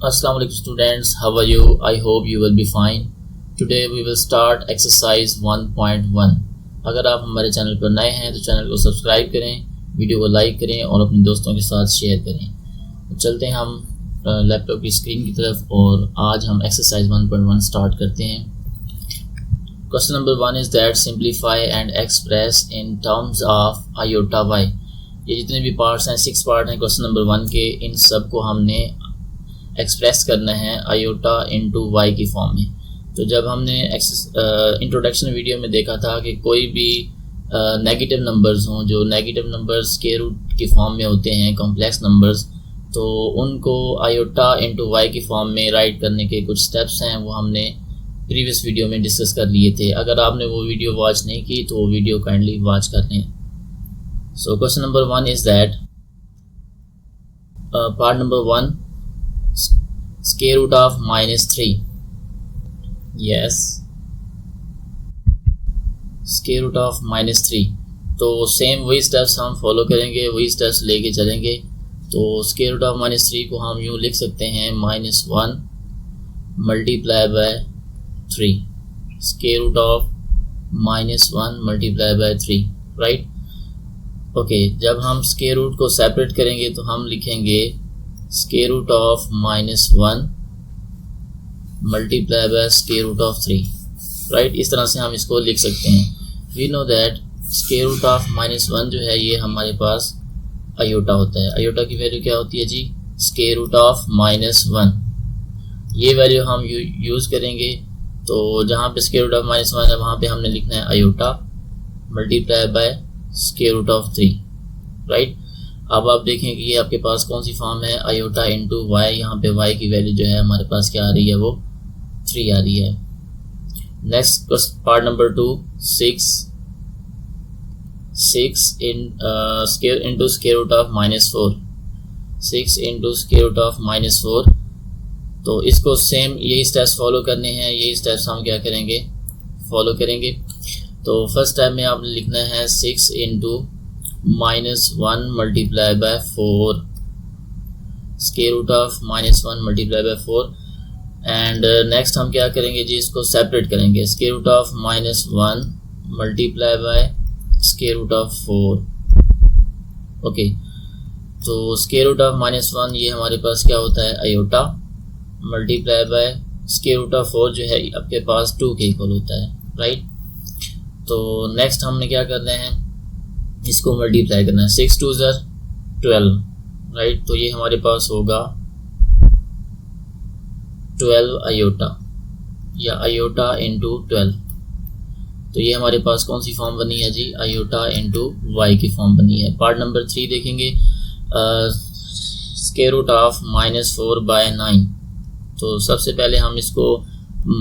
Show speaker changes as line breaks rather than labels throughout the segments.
Assalamu alaikum students, how are you? I hope you will be fine. Today we will start exercise 1.1. अगर आप हमारे channel पर नए हैं तो चैनल को सब्सक्राइब करें, वीडियो को लाइक करें और अपने दोस्तों के साथ शेयर करें। तो चलते हैं हम लैपटॉप की स्क्रीन की तरफ और आज हम एक्सरसाइज 1.1 स्टार्ट करते हैं। Question number 1 is that simplify and express in terms of iota Y. ये जितने भी पार्ट्स हैं 6 पार्ट हैं क्वेश्चन नंबर 1 के, इन सब को हमने एक्सप्रेस करना है आयोटा इंटू वाई की फॉर्म में। तो जब हमने इंट्रोडक्शन वीडियो में देखा था कि कोई भी नेगेटिव नंबर्स हों, जो नेगेटिव नंबर्स के रूट की फॉर्म में होते हैं, कॉम्प्लेक्स नंबर्स, तो उनको आयोटा इंटू वाई की फॉर्म में राइट करने के कुछ स्टेप्स हैं, वो हमने प्रीवियस वीडियो में डिस्कस कर लिए थे। अगर आपने वो वीडियो वॉच नहीं की तो वो वीडियो काइंडली वॉच कर लें। So question number 1 is that part number 1 square root of -3. yes, square root of -3। तो सेम वही स्टेप्स हम फॉलो करेंगे, वही स्टेप्स लेके चलेंगे। तो square root of -3 को हम यूँ लिख सकते हैं -1 multiply by 3, square root of -1 multiply by 3, right. Okay, जब हम स्क्वायर रूट को सेपरेट करेंगे तो हम लिखेंगे square root of -1 multiply by square root of 3, right. इस तरह से हम इसको लिख सकते हैं। We know that square root of -1 जो है ये हमारे पास आयोटा होता है। आयोटा की वैल्यू क्या होती है जी? Square root of -1। ये वैल्यू हम यूज़ करेंगे। तो जहाँ पे स्क्वायर रूट ऑफ -1 है वहाँ पे हमने लिखना है iota multiply by square root of 3, right. अब आप देखें कि ये आपके पास कौन सी फॉर्म है, आयोटा इंटू वाई। यहाँ पे वाई की वैल्यू जो है हमारे पास क्या आ रही है, वो 3 आ रही है। Next part number 2 6 into square root of -4, 6 into square root of -4। तो इसको सेम यही स्टेप्स फॉलो करने हैं, यही स्टेप्स हम क्या करेंगे, फॉलो करेंगे। तो फर्स्ट टाइम में आपने लिखना है 6 into -1 multiply by 4, square root of -1 multiply by 4। And next हम क्या करेंगे जी, इसको सेपरेट करेंगे, square root of -1 multiply by square root of 4। Okay, तो स्क्वायर रूट ऑफ -1 ये हमारे पास क्या होता है, iota multiply by square root of 4 जो है आपके पास 2 के इक्वल होता है, राइट। तो नेक्स्ट हमने क्या करना है, इसको मल्टीप्लाई करना है, 6 2 12, राइट। तो ये हमारे पास होगा 12 आयोटा या आयोटा इंटू 12। तो ये हमारे पास कौन सी फॉर्म बनी है जी, आयोटा इंटू वाई की फॉर्म बनी है। पार्ट नंबर 3 देखेंगे, स्क्वायर रूट ऑफ -4 बाय 9। तो सबसे पहले हम इसको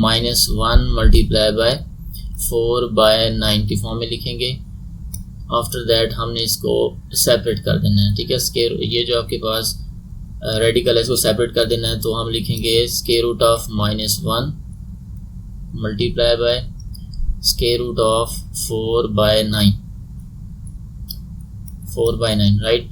-1 मल्टीप्लाई बाय 4 बाय 9 की फॉर्म में लिखेंगे। आफ्टर दैट हमने इसको सेपरेट कर देना है, ठीक है। स्क्वायर, ये जो आपके पास रेडिकल है, इसको सेपरेट कर देना है। तो हम लिखेंगे square root of -1 multiply by square root of 4 by 9, 4 by 9, right.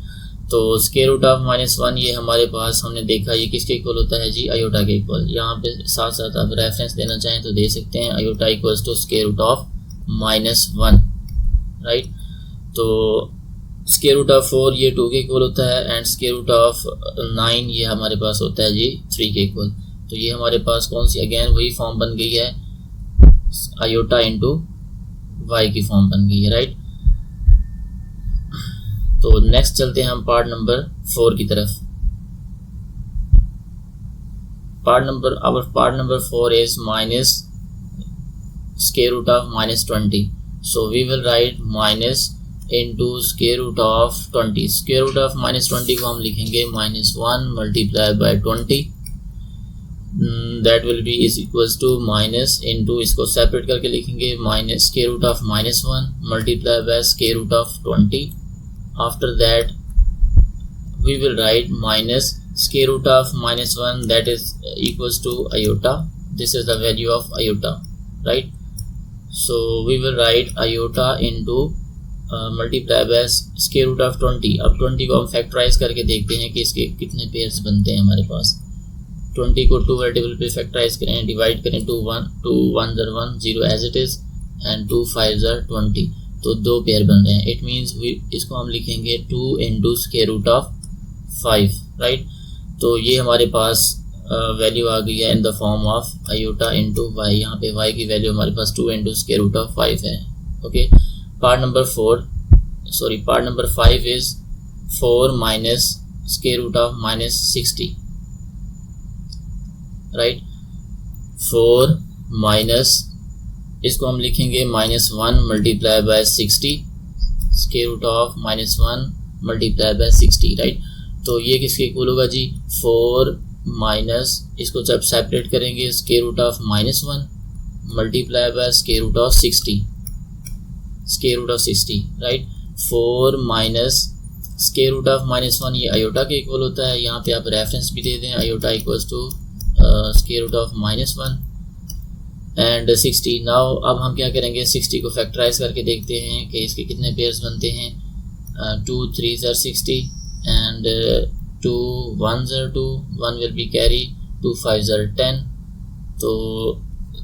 तो स्क्वायर रूट ऑफ -1 ये हमारे पास हमने देखा ये किसके इक्वल होता है जी, आयोटा के इक्वल। यहाँ पे साथ साथ आप रेफरेंस देना चाहें तो दे सकते हैं, iota equals to square root of -1, right. तो स्क्वायर रूट ऑफ 4 ये 2 के इक्वल होता है एंड स्क्वायर रूट ऑफ 9 ये हमारे पास होता है जी 3 के इक्वल। तो ये हमारे पास कौन सी, अगेन वही फॉर्म बन गई है, आयोटा इंटू वाई की फॉर्म बन गई है, राइट। तो नेक्स्ट चलते हैं हम पार्ट नंबर 4 की तरफ। Part number 4 is minus square root of -20। So we will write minus into square root of 20। Square root of -20 को हम लिखेंगे -1 multiply by 20, that will be is equals to minus into, इसको separate करके लिखेंगे, minus square root of -1 multiply by square root of 20। After that we will write minus square root of -1 that is equals to iota, this is the value of iota, right. So we will write iota into multiply by square root of 20। अब 20 को हम factorise करके देखते हैं कि इसके कितने pairs बनते हैं हमारे पास। 20 को 2 वेरिएबल पे फैक्टराइज करें, डिवाइड करें, 2 1 ज़र 1 0 एज इट इज़ एंड 2 5 ज़र 20, तो 2 पेयर बन रहे हैं। इट मीन्स इसको हम लिखेंगे 2 into square root of 5, right. तो ये हमारे पास वैल्यू आ गई है in the form of iota into Y. यहाँ पे वाई की वैल्यू हमारे पास 2 इंटू स्क्वायर रूट ऑफ 5 है। Okay, part number 5 is 4 minus square root of minus 60, right. 4 minus, इसको हम लिखेंगे -1 multiply by 60, square root of -1 multiply by 60, right. तो ये किसके इक्वल होगा जी? 4 माइनस, इसको जब सेपरेट करेंगे square root of -1 multiply by square root of 60, square root of 60, right. 4 minus square root of -1 ये आयोटा के इक्वल होता है। यहाँ पे आप रेफरेंस भी दे दें, iota equals to square root of -1 and 60। Now अब हम क्या करेंगे, 60 को फैक्टराइज करके देखते हैं कि इसके कितने पेयर्स बनते हैं। 2 3 ज़र 60 एंड 2 1 ज़र 2, 1 विल बी कैरी, 2 5 ज़र 10, तो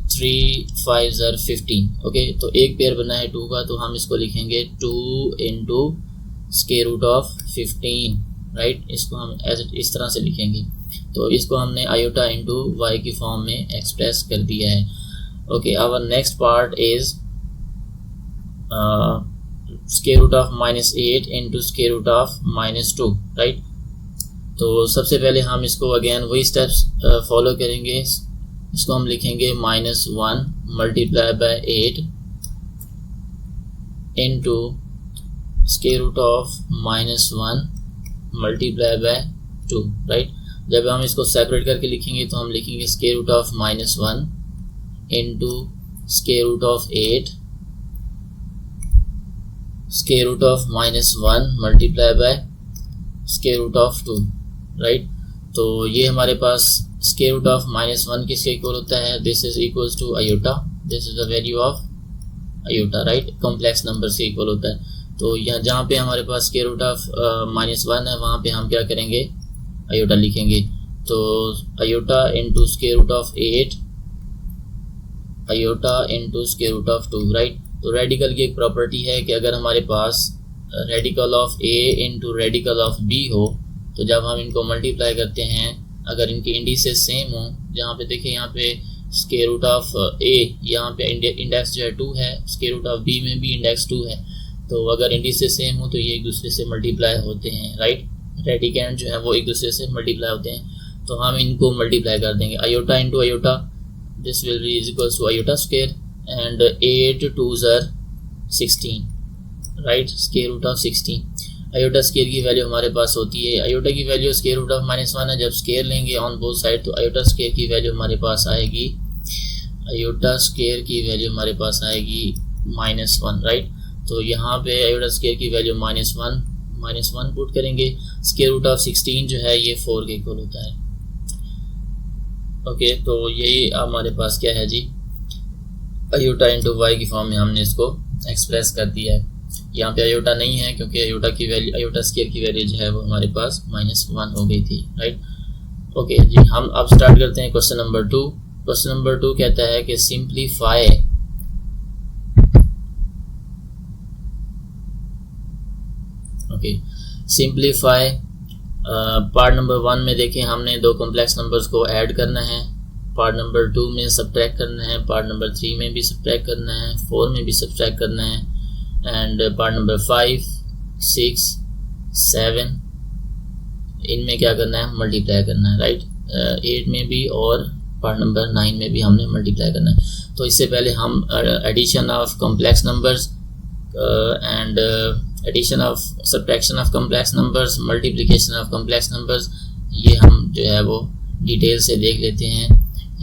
3 5 ज़र 15। ओके, तो एक पेयर बना है 2 का, तो हम इसको लिखेंगे 2 into square root of 15, right. इसको हम इस तरह से लिखेंगे। तो इसको हमने आयोटा इंटू वाई की फॉर्म में एक्सप्रेस कर दिया है। Okay, our next part is square root of -8 into square root of -2, right. तो सबसे पहले हम इसको अगेन वही स्टेप्स फॉलो करेंगे। इसको हम लिखेंगे -1 multiply by 8 into square root of -1 multiply by 2, right. जब हम इसको सेपरेट करके लिखेंगे तो हम लिखेंगे square root of -1 into square root of 8 square root of -1 multiply by square root of 2, right. तो ये हमारे पास स्क्वायर रूट ऑफ -1 किसके इक्वल होता है? This is equals to iota, this is the value of iota, right. Complex number से equal होता है। तो यहाँ जहाँ पे हमारे पास स्क्वायर रूट ऑफ -1 है, वहाँ पे हम क्या करेंगे, आयोटा लिखेंगे। तो iota into square root of 8, iota into square root of 2, right. तो रेडिकल की एक प्रॉपर्टी है कि अगर हमारे पास radical of A into radical of B हो, तो जब हम इनको मल्टीप्लाई करते हैं, अगर इनके इंडिसेस सेम हो, जहाँ पे देखिए यहाँ पे स्क्वायर रूट ऑफ ए, यहाँ पे इंडेक्स जो है 2 है, स्क्वायर रूट ऑफ बी में भी इंडेक्स 2 है, तो अगर इंडिसेस सेम हो तो ये एक दूसरे से मल्टीप्लाई होते हैं, राइट। रेडिकेंड जो है वो एक दूसरे से मल्टीप्लाई होते हैं, तो हम इनको मल्टीप्लाई कर देंगे। Iota into iota, this will be is equals to iota square and 8 2 are 16, right, square root of 16। Iota square की वैल्यू हमारे पास होती है, आयोटा की वैल्यू स्क्वायर रूट ऑफ -1 है। जब स्क्वायर लेंगे ऑन बोथ साइड तो आयोटा स्क्वायर की वैल्यू हमारे पास आएगी, आयोटा स्क्वायर की वैल्यू हमारे पास आएगी -1, राइट। तो यहाँ पे आयोटा स्क्वायर की वैल्यू -1 पुट करेंगे। स्क्वायर रूट ऑफ 16 जो है ये 4 के इक्वल होता है। ओके, तो यही हमारे पास क्या है जी, आयोटा इंटू वाई की फॉर्म में हमने इसको एक्सप्रेस कर दिया है। यहाँ पे आयोटा नहीं है क्योंकि आयोटा की वैल्यू, आयोटा स्क्वायर की वैल्यू जो है वो हमारे पास -1 हो गई थी, राइट। ओके जी, हम अब स्टार्ट करते हैं क्वेश्चन नंबर 2। क्वेश्चन नंबर 2 कहता है कि सिंप्लीफाई सिंप्लीफाई पार्ट नंबर 1 में देखें हमने 2 कॉम्प्लेक्स नंबर्स को ऐड करना है, पार्ट नंबर 2 में सब्ट्रैक्ट करना है, पार्ट नंबर 3 में भी सब्ट्रैक्ट करना है, 4 में भी सब्ट्रैक्ट करना है, एंड पार्ट नंबर 5 6 7 इनमें क्या करना है, मल्टीप्लाई करना है, राइट। 8 में भी और पार्ट नंबर 9 में भी हमने मल्टीप्लाई करना है। तो इससे पहले हम addition of complex numbers and addition of subtraction of complex numbers, multiplication of complex numbers, ये हम जो है वो डिटेल से देख लेते हैं,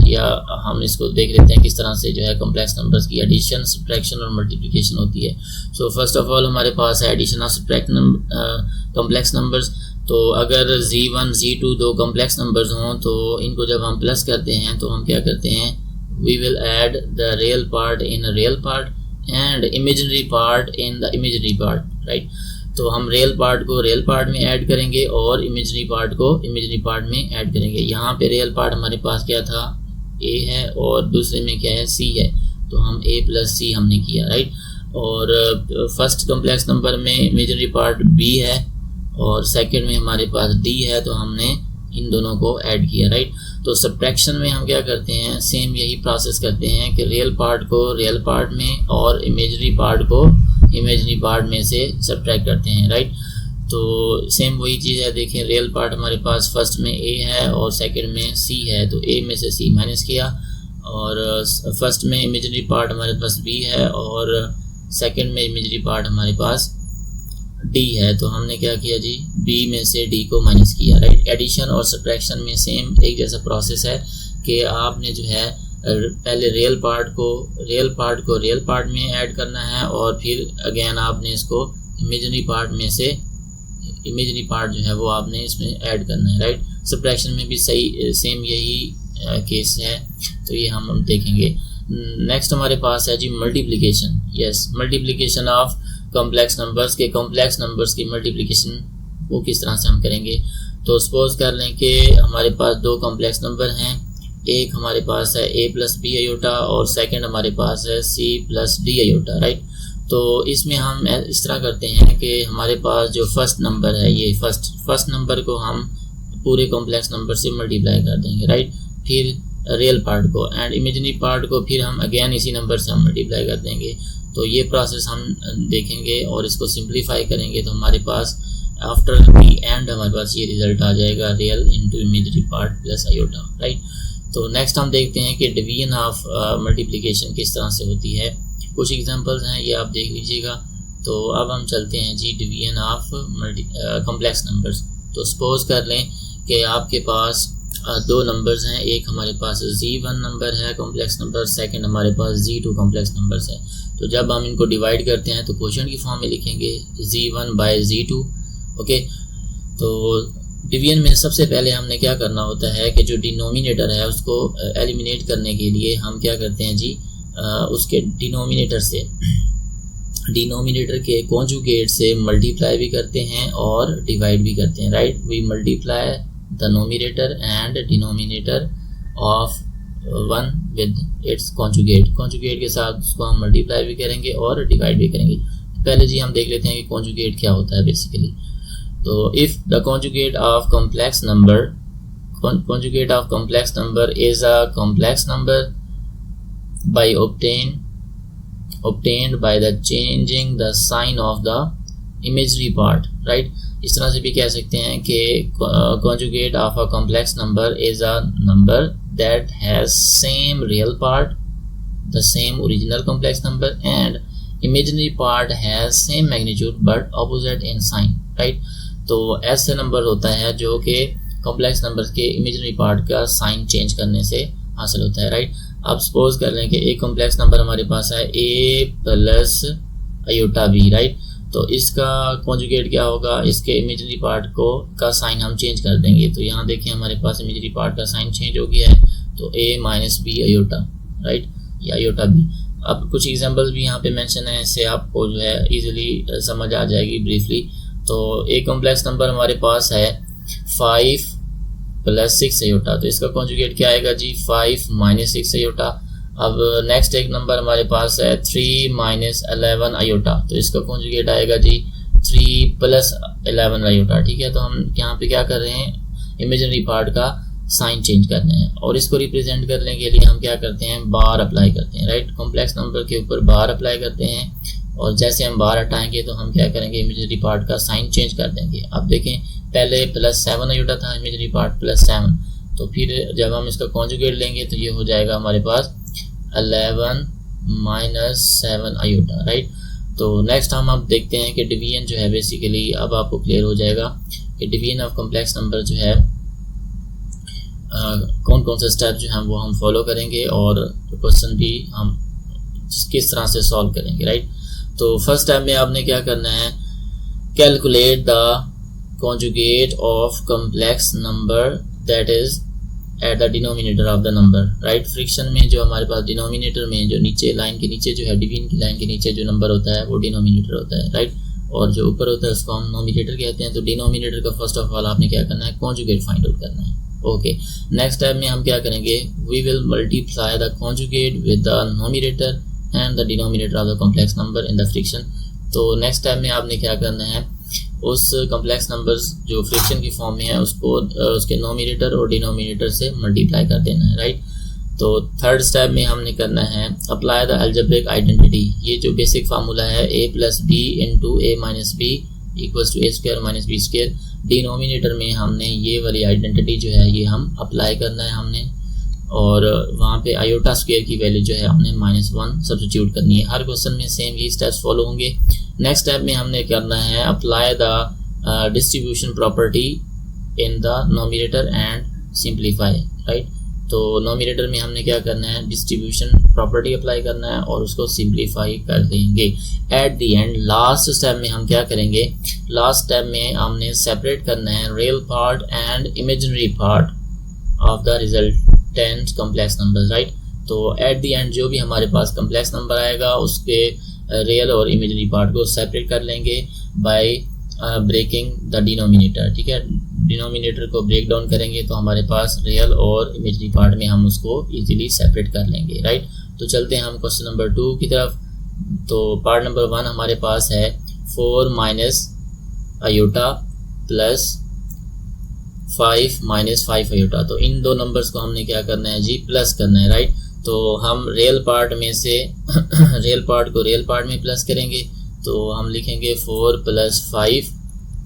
या हम इसको देख लेते हैं किस तरह से जो है कॉम्प्लेक्स नंबर्स की एडिशन, सब्ट्रैक्शन और मल्टीप्लिकेशन होती है। सो फर्स्ट ऑफ ऑल हमारे पास है addition of subtract complex numbers. तो अगर Z1 Z2 2 कॉम्प्लेक्स नंबर्स हों तो इनको जब हम प्लस करते हैं तो हम क्या करते हैं, we will add the real part in real part and imaginary part in the imaginary part, right. तो हम रियल पार्ट को रियल पार्ट में ऐड करेंगे और इमेजिनरी पार्ट को इमेजिनरी पार्ट में ऐड करेंगे। यहाँ पे रियल पार्ट हमारे पास क्या था, a है, और दूसरे में क्या है, c है, तो हम a प्लस c हमने किया, राइट। और फर्स्ट कॉम्प्लेक्स नंबर में इमेजिनरी पार्ट b है और सेकंड में हमारे पास d है, तो हमने इन दोनों को ऐड किया, राइट। तो सब्ट्रैक्शन में हम क्या करते हैं, सेम यही प्रोसेस करते हैं कि रियल पार्ट को रियल पार्ट में और इमेजिनरी पार्ट को इमेजिनरी पार्ट में से सब्ट्रैक्ट करते हैं, राइट। तो सेम वही चीज़ है, देखें रियल पार्ट हमारे पास फर्स्ट में a है और सेकंड में c है, तो a में से c माइनस किया, और फर्स्ट में इमेजिनरी पार्ट हमारे पास b है और सेकंड में इमेजिनरी पार्ट हमारे पास d है, तो हमने क्या किया जी, b में से d को माइनस किया, राइट। एडिशन और सब्ट्रैक्शन में सेम एक जैसा प्रोसेस है कि आपने जो है पहले रियल पार्ट को रियल पार्ट में ऐड करना है और फिर अगेन आपने इसको इमेजिनरी पार्ट में से इमेजिनरी पार्ट जो है वो आपने इसमें ऐड करना है, राइट। सब्ट्रैक्शन में भी सेम यही केस है, तो ये हम देखेंगे। नेक्स्ट हमारे पास है जी multiplication. Yes, multiplication of complex numbers के कॉम्प्लेक्स नंबर्स की मल्टीप्लिकेशन वो किस तरह से हम करेंगे। तो सपोज कर लें कि हमारे पास दो कॉम्प्लेक्स नंबर हैं, एक हमारे पास है a प्लस बी आयोटा और सेकंड हमारे पास है c plus D iota, right. तो इसमें हम इस तरह करते हैं कि हमारे पास जो फर्स्ट नंबर है, ये फर्स्ट नंबर को हम पूरे कॉम्प्लेक्स नंबर से मल्टीप्लाई कर देंगे, राइट। फिर रियल पार्ट को एंड इमेजिनरी पार्ट को फिर हम अगेन इसी नंबर से हम मल्टीप्लाई कर देंगे। तो ये प्रोसेस हम देखेंगे और इसको सिंप्लीफाई करेंगे, तो हमारे पास आफ्टर दी एंड हमारे पास ये रिजल्ट आ जाएगा, real into imaginary part plus iota, right. तो नेक्स्ट हम देखते हैं कि डिवीजन ऑफ मल्टीप्लिकेशन किस तरह से होती है। कुछ एग्जांपल्स हैं, ये आप देख लीजिएगा। तो अब हम चलते हैं जी डिवीजन ऑफ कॉम्प्लेक्स नंबर्स। तो सपोज कर लें कि आपके पास दो नंबर्स हैं, एक हमारे पास z1 नंबर है कॉम्प्लेक्स नंबर, सेकंड हमारे पास z2 कॉम्प्लेक्स नंबर्स है। तो जब हम इनको डिवाइड करते हैं तो क्वोशिएंट की फॉर्म में लिखेंगे z1 बाय z2, ओके। तो डिवीजन में सबसे पहले हमने क्या करना होता है कि जो डिनोमिनेटर है उसको एलिमिनेट करने के लिए हम क्या करते हैं जी, उसके डिनोमिनेटर के कॉन्जुगेट से मल्टीप्लाई भी करते हैं और डिवाइड भी करते हैं, right. We multiply the nominator and denominator of one with its conjugate के साथ उसको हम मल्टीप्लाई भी करेंगे और डिवाइड भी करेंगे। तो पहले जी हम देख लेते हैं कि कॉन्जुगेट क्या होता है बेसिकली। तो if the conjugate of complex number is a complex number by obtained by the changing the sign of the imaginary part, right। इस तरह से भी कह सकते हैं कि conjugate of a complex number is a number that has same real part, the same original complex number, and imaginary part has same magnitude but opposite in sign, right। तो ऐसे नंबर होता है जो कि कॉम्प्लेक्स नंबर के imaginary part का sign change करने से हासिल होता है, राइट। अब सपोज कर लें कि एक कॉम्प्लेक्स नंबर हमारे पास है a plus iota b, right. तो इसका कॉन्जुगेट क्या होगा, इसके इमेजिनरी पार्ट को का साइन हम चेंज कर देंगे। तो यहाँ देखिए हमारे पास इमेजिनरी पार्ट का साइन चेंज हो गया है, तो a minus b iota, right, या आयोटा b। अब कुछ एग्जांपल्स भी यहाँ पे मेंशन है, इससे आपको जो है इजीली समझ आ जाएगी ब्रीफली। तो एक कॉम्प्लेक्स नंबर हमारे पास है 5 प्लस 6 आयोटा, तो इसका कॉन्जुगेट क्या आएगा जी, 5 माइनस 6 आयोटा। अब नेक्स्ट एक नंबर हमारे पास है 3 माइनस 11 आयोटा, तो इसका कॉन्जुगेट आएगा जी 3 प्लस 11 आयोटा, ठीक है। तो हम यहाँ पे क्या कर रहे हैं, इमेजिनरी पार्ट का साइन चेंज कर रहे हैं और इसको रिप्रेजेंट करने के लिए हम क्या करते हैं, बार अप्लाई करते हैं, राइट। कॉम्प्लेक्स नंबर के ऊपर बार अप्लाई करते हैं और जैसे हम बार हटाएंगे तो हम क्या करेंगे, इमेजिनरी पार्ट का साइन चेंज कर देंगे। अब देखें पहले प्लस 7 आयोटा था, इमेजिनरी पार्ट प्लस 7, तो फिर जब हम इसका कॉन्जुगेट लेंगे तो ये हो जाएगा हमारे पास 11 माइनस 7 आयोटा, राइट। तो नेक्स्ट हम अब देखते हैं कि डिवीजन जो है बेसिकली अब आपको क्लियर हो जाएगा कि डिवीजन ऑफ कॉम्प्लेक्स नंबर जो है कौन कौन से स्टेप जो हैं वो हम फॉलो करेंगे और क्वेश्चन भी हम किस तरह से सॉल्व करेंगे, राइट। तो फर्स्ट स्टेप में आपने क्या करना है, calculate the conjugate of complex number that is at the denominator of the number, right। Friction में जो हमारे पास डिनोमिनेटर में जो नीचे लाइन के नीचे जो है, डिवीजन की लाइन के नीचे जो नंबर होता है वो डिनोमिनेटर होता है, राइट। और जो ऊपर होता है उसको हम नोमिनेटर कहते हैं। तो डिनोमिनेटर का फर्स्ट ऑफ ऑल आपने क्या करना है, कॉन्जुगेट फाइंड आउट करना है। ओके, नेक्स्ट स्टेप में हम क्या करेंगे, we will multiply the conjugate with the nominator and the denominator of the complex number in the fraction. तो नेक्स्ट स्टेप में आपने क्या करना है, उस कॉम्प्लेक्स नंबर्स जो फ्रिक्शन की फॉर्म में है उसको उसके नोमिनेटर और डिनोमिनेटर से मल्टीप्लाई कर देना है, राइट। तो थर्ड स्टेप में हमने करना है अप्लाई द अलजेब्रिक आइडेंटिटी। ये जो बेसिक फार्मूला है a plus b into a minus b equals to a square minus b square, denominator में हमने ये वाली आइडेंटिटी जो है ये हम अप्लाई करना है हमने, और वहाँ पे आयोटा स्क्वायर की वैल्यू जो है हमने -1 सब्स्टिट्यूट करनी है। हर क्वेश्चन में सेम ये स्टेप्स फॉलो होंगे। नेक्स्ट स्टेप में हमने करना है apply the distribution property in the nominator and simplify, right. तो नोमिनेटर में हमने क्या करना है, डिस्ट्रीब्यूशन प्रॉपर्टी अप्लाई करना है और उसको सिंप्लीफाई कर देंगे। At the end last step में हम क्या करेंगे, लास्ट स्टेप में हमने सेपरेट करना है real part and imaginary part of the resultant complex number, right. तो एट द एंड जो भी हमारे पास कॉम्प्लेक्स नंबर आएगा उसके रियल और इमेजिनरी पार्ट को सेपरेट कर लेंगे बाय ब्रेकिंग द डिनोमिनेटर, ठीक है। डिनोमिनेटर को ब्रेक डाउन करेंगे तो हमारे पास रियल और इमेजिनरी पार्ट में हम उसको इजीली सेपरेट कर लेंगे, राइट। तो चलते हैं हम क्वेश्चन नंबर 2 की तरफ। तो पार्ट नंबर 1 हमारे पास है 4 minus iota plus 5 minus 5 iota. तो इन दो नंबर्स को हमने क्या करना है जी, प्लस करना है, राइट। तो हम रियल पार्ट में से रियल पार्ट को रियल पार्ट में प्लस करेंगे, तो हम लिखेंगे 4 प्लस 5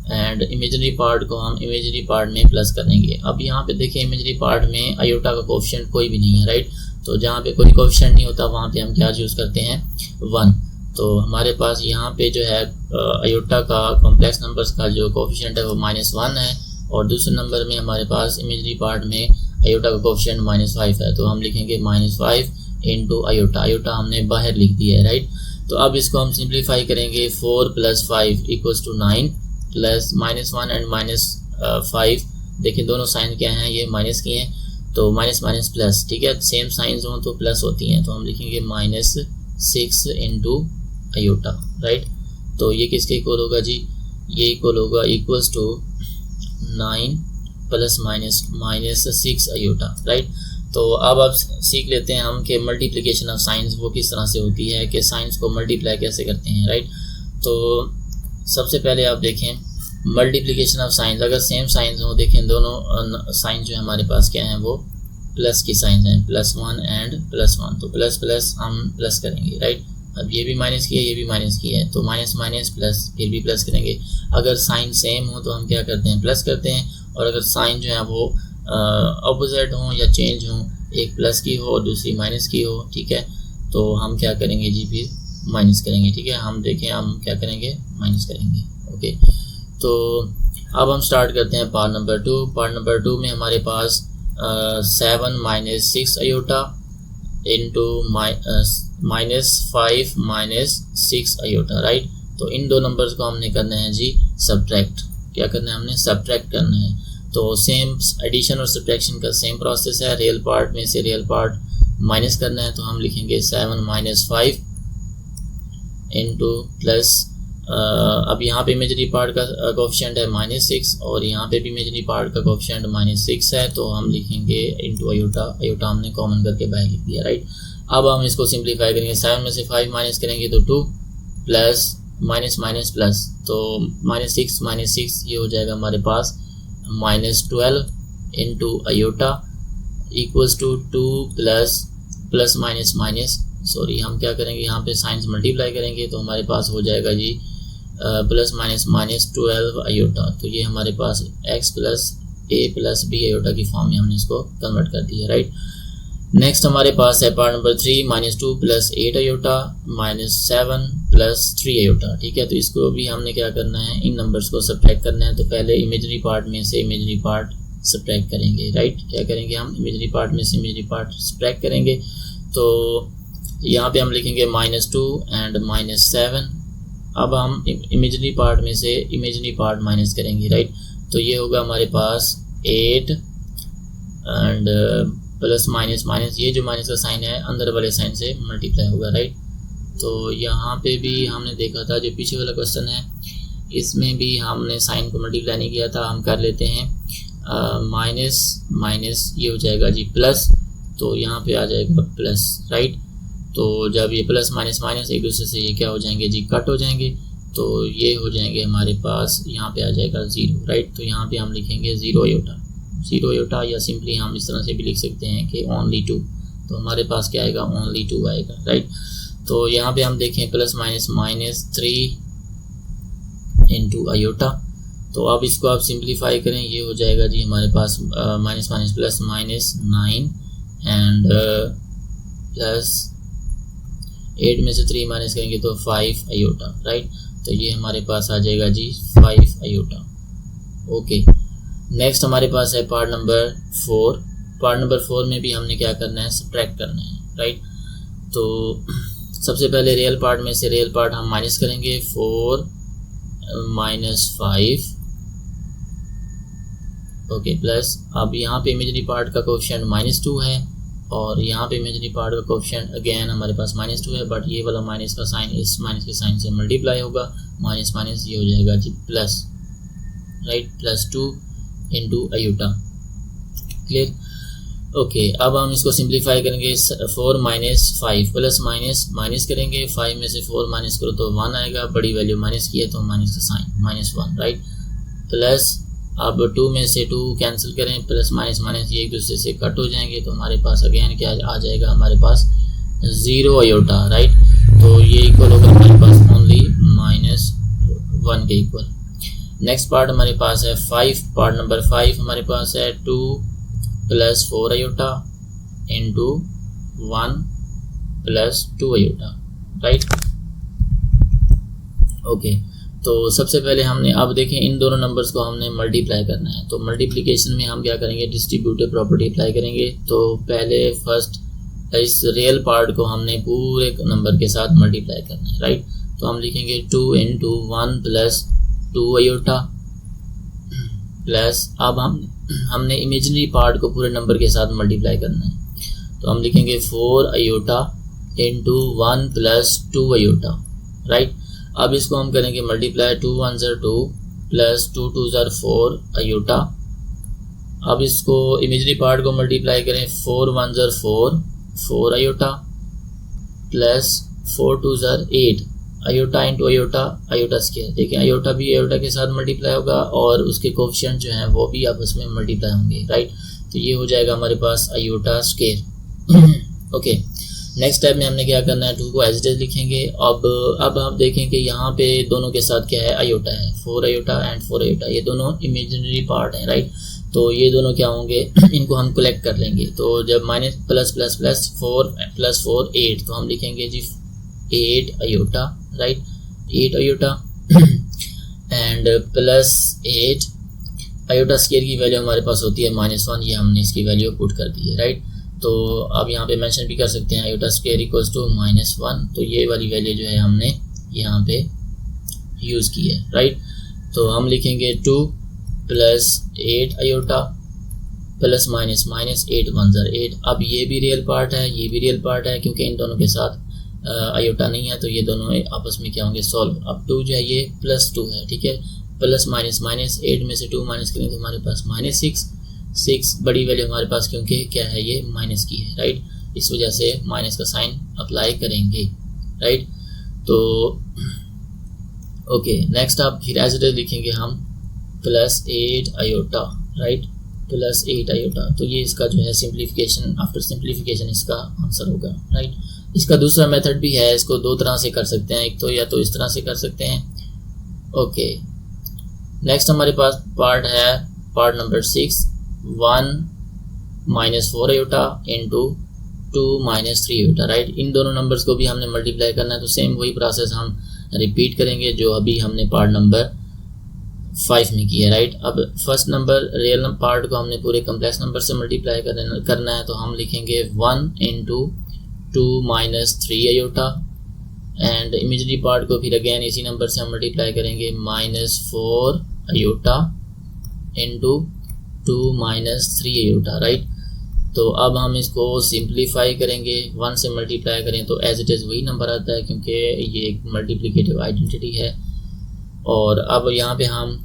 एंड इमेजिनरी पार्ट को हम इमेजिनरी पार्ट में प्लस करेंगे। अब यहाँ पे देखिए इमेजिनरी पार्ट में आयोटा का कोएफिशिएंट कोई भी नहीं है, राइट। तो जहाँ पे कोई कोएफिशिएंट नहीं होता वहाँ पे हम क्या यूज़ करते हैं, 1। तो हमारे पास यहाँ पे जो है आयोटा का कॉम्प्लेक्स नंबर्स का जो कोएफिशिएंट है वो -1 है, और दूसरे नंबर में हमारे पास इमेजिनरी पार्ट में आयोटा का कोएफिशिएंट -5 है। तो हम लिखेंगे -5 इंटू आयोटा, आयोटा हमने बाहर लिख दिया है, राइट। तो अब इसको हम सिंप्लीफाई करेंगे, 4 plus 5 equals to 9 plus -1 and -5, देखिए दोनों साइन क्या हैं, ये माइनस की हैं, तो माइनस माइनस प्लस, ठीक है। सेम साइंस हो तो प्लस होती हैं, तो हम लिखेंगे -6 इंटू आयोटा, राइट। तो ये किसके इक्वल होगा जी, ये इक्वल होगा equals to 9 plus -6 iota, right. तो अब सीख लेते हैं हम कि मल्टीप्लिकेशन ऑफ साइंस वो किस तरह से होती है, कि साइंस को मल्टीप्लाई कैसे करते हैं, राइट। तो सबसे पहले आप देखें मल्टीप्लिकेशन ऑफ साइंस, अगर सेम साइंस हो, देखें दोनों साइन जो हमारे पास क्या हैं वो प्लस की साइंस हैं, +1 एंड +1। तो प्लस प्लस हम प्लस करेंगे, राइट। अब ये भी माइनस किया, ये भी माइनस किया है, तो माइनस माइनस प्लस, फिर भी प्लस करेंगे। अगर साइन सेम हो तो हम क्या करते हैं, प्लस करते हैं, और अगर साइन जो है वो अपोजिट हो या चेंज हो, एक प्लस की हो और दूसरी माइनस की हो, ठीक है, तो हम क्या करेंगे जी, फिर माइनस करेंगे, ठीक है। हम देखें हम क्या करेंगे, माइनस करेंगे, ओके। तो अब हम स्टार्ट करते हैं पार्ट नंबर 2। पार्ट नंबर 2 में हमारे पास 7 minus 6 iota into -5 minus 6 iota, right. तो इन दो नंबर्स को हमने करना है जी सब्ट्रैक्ट, क्या करना है हमने, सब्ट्रैक्ट करना है। तो सेम एडिशन और सब्ट्रैक्शन का सेम प्रोसेस है, रियल पार्ट में से रियल पार्ट माइनस करना है, तो हम लिखेंगे 7 माइनस 5 इंटू प्लस, अब यहाँ पे इमेजिनरी पार्ट का कोएफिशिएंट है -6 और यहाँ पे भी इमेजिनरी पार्ट का कोएफिशिएंट -6 है, तो हम लिखेंगे इंटू आयोटा, आयोटा हमने कॉमन करके बाहर लिख दिया, राइट। अब हम इसको सिंप्लीफाई करेंगे, 7 में से 5 माइनस करेंगे तो 2 प्लस माइनस माइनस प्लस, तो -6 ये हो जाएगा हमारे पास -12 into iota equals to 2 plus minus minus, sorry हम क्या करेंगे यहाँ पे साइंस मल्टीप्लाई करेंगे, तो हमारे पास हो जाएगा जी प्लस माइनस -12 आयोटा। तो ये हमारे पास x plus a plus b iota की फॉर्म में हमने इसको कन्वर्ट कर दिया, राइट। नेक्स्ट हमारे पास है part number 3, -2 plus 8 iota -7 plus 3 iota, ठीक है। तो इसको भी हमने क्या करना है, इन नंबर्स को सब्ट्रैक्ट करना है। तो पहले इमेजिनरी पार्ट में से इमेजिनरी पार्ट सब्ट्रैक्ट करेंगे, राइट। क्या करेंगे हम, इमेजिनरी पार्ट में से इमेजिनरी पार्ट सब्ट्रैक्ट करेंगे। तो यहाँ पे हम लिखेंगे -2 एंड -7। अब हम इमेजिनरी पार्ट में से इमेजिनरी पार्ट माइनस करेंगे, राइट। तो ये होगा हमारे पास 8 एंड प्लस माइनस माइनस, ये जो माइनस का साइन है अंदर वाले साइन से मल्टीप्लाई होगा, राइट। तो यहाँ पे भी हमने देखा था, जो पीछे वाला क्वेश्चन है इसमें भी हमने साइन को मल्टीप्लाई नहीं किया था, हम कर लेते हैं माइनस माइनस, ये हो जाएगा जी प्लस, तो यहाँ पे आ जाएगा प्लस, राइट। तो जब ये प्लस माइनस माइनस एक दूसरे से ये क्या हो जाएंगे जी, कट हो जाएंगे, तो ये हो जाएंगे हमारे पास, यहाँ पे आ जाएगा 0, राइट। तो यहाँ पे हम लिखेंगे 0 आयोटा, या सिंपली हम इस तरह से भी लिख सकते हैं कि ओनली 2, तो हमारे पास क्या आएगा, ओनली 2 आएगा, राइट। तो यहाँ पे हम देखें plus minus minus 3 into iota, तो अब इसको आप सिंप्लीफाई करें, ये हो जाएगा जी हमारे पास minus minus plus minus 9 and plus 8 में से 3 माइनस करेंगे तो 5 आयोटा, राइट। तो ये हमारे पास आ जाएगा जी 5 आयोटा। ओके, नेक्स्ट हमारे पास है पार्ट नंबर 4। पार्ट नंबर 4 में भी हमने क्या करना है, सब्ट्रैक्ट करना है, राइट। तो सबसे पहले रियल पार्ट में से रियल पार्ट हम माइनस करेंगे, 4 माइनस 5, ओके, प्लस अब यहाँ पे इमेजिनरी पार्ट का कोएफिशिएंट -2 है और यहाँ पे इमेजिनरी पार्ट का कोएफिशिएंट अगेन हमारे पास -2 है, बट ये वाला माइनस का साइन इस माइनस के साइन से मल्टीप्लाई होगा, माइनस माइनस ये हो जाएगा जी plus, right, +2 into iota, clear. Okay, अब हम इसको सिंप्लीफाई करेंगे, 4 माइनस 5 प्लस माइनस माइनस करेंगे, 5 में से 4 माइनस करो तो 1 आएगा, बड़ी वैल्यू माइनस की है तो माइनस का साइन -1, राइट, प्लस अब 2 में से 2 कैंसिल करें, प्लस माइनस माइनस ये एक दूसरे से कट हो जाएंगे, तो हमारे पास अगेन क्या आ जाएगा, हमारे पास 0 आयोटा, राइट। तो ये इक्वल होगा हमारे पास ओनली -1 के इक्वल। नेक्स्ट पार्ट हमारे पास है 5, पार्ट नंबर 5 हमारे पास है 2 plus 4 iota into 1 plus 2 iota, right. Okay, तो सबसे पहले हमने, अब देखें इन दोनों नंबर्स को हमने मल्टीप्लाई करना है, तो मल्टीप्लिकेशन में हम क्या करेंगे, डिस्ट्रीब्यूटिव प्रॉपर्टी अप्लाई करेंगे। तो पहले फर्स्ट इस रियल पार्ट को हमने पूरे नंबर के साथ मल्टीप्लाई करना है, राइट। तो हम लिखेंगे 2 इंटू 1 प्लस 2 आयोटा, प्लस अब हमने इमेजिनरी पार्ट को पूरे नंबर के साथ मल्टीप्लाई करना है, तो हम लिखेंगे 4 iota into 1 plus 2 iota, right. अब इसको हम करेंगे मल्टीप्लाई, 2 1 ज़र 2 प्लस 2 2 ज़र 4 आयोटा। अब इसको इमेजिनरी पार्ट को मल्टीप्लाई करें, 4 1 ज़र 4 आयोटा प्लस 4 2 ज़र 8 iota into iota, iota square. देखिए आयोटा भी आयोटा के साथ मल्टीप्लाई होगा और उसके कोएफिशिएंट जो हैं वो भी आपस में मल्टीप्लाई होंगे, राइट। तो ये हो जाएगा हमारे पास iota square. Okay, next step में हमने क्या करना है, 2 को एज इट इज लिखेंगे। अब आप देखें कि यहाँ पे दोनों के साथ क्या है, आयोटा है, 4 आयोटा एंड 4 आयोटा, ये दोनों इमेजिनरी पार्ट हैं, राइट। तो ये दोनों क्या होंगे, इनको हम कलेक्ट कर लेंगे। तो जब minus plus plus plus 4 plus 4 8, तो हम लिखेंगे जी 8 iota, right, 8 iota and plus 8 iota square की वैल्यू हमारे पास होती है -1, ये हमने इसकी वैल्यू पुट कर दी है, राइट। तो अब यहाँ पे मेंशन भी कर सकते हैं आयोटा स्क्वायर इक्वल्स टू -1, तो ये वाली वैल्यू जो है हमने यहाँ पे यूज़ की है, राइट। तो हम लिखेंगे 2 plus 8 iota plus minus minus 8 1 ज़र 8। अब ये भी रियल पार्ट है, ये भी रियल पार्ट है, क्योंकि इन दोनों के साथ आयोटा नहीं है, तो ये दोनों आपस में क्या होंगे, सॉल्व। अब 2 जो है ये +2 है, ठीक है, प्लस माइनस माइनस 8 में से 2 माइनस करें तो हमारे पास -6 बड़ी वैल्यू हमारे पास, क्योंकि क्या है ये माइनस की है, राइट। इस वजह से माइनस का साइन अप्लाई करेंगे, राइट। तो ओके, नेक्स्ट आप फिर एज इट इज लिखेंगे हम +8 आयोटा, राइट, +8 आयोटा। तो ये इसका जो है सिंप्लीफिकेशन, आफ्टर सिंप्लीफिकेशन इसका आंसर होगा, राइट। इसका दूसरा मेथड भी है, इसको 2 तरह से कर सकते हैं, एक तो या तो इस तरह से कर सकते हैं। ओके, नेक्स्ट हमारे पास पार्ट है part number 6, 1 - 4 iota into 2 - 3 iota, right. इन दोनों नंबर्स को भी हमने मल्टीप्लाई करना है, तो सेम वही प्रोसेस हम रिपीट करेंगे जो अभी हमने पार्ट नंबर 5 में किया, राइट। अब फर्स्ट नंबर रियल पार्ट को हमने पूरे कम्प्लेक्स नंबर से मल्टीप्लाई करना है, तो हम लिखेंगे 1 into 2 - 3 iota, and imaginary part को फिर अगेन इसी नंबर से हम मल्टीप्लाई करेंगे, -4 आयोटा इंटू 2 - 3 आयोटा, राइट। तो अब हम इसको सिंप्लीफाई करेंगे, 1 से मल्टीप्लाई करें तो एज इट इज़ वही नंबर आता है, क्योंकि ये एक मल्टीप्लिकेटिव आइडेंटिटी है। और अब यहाँ पे हम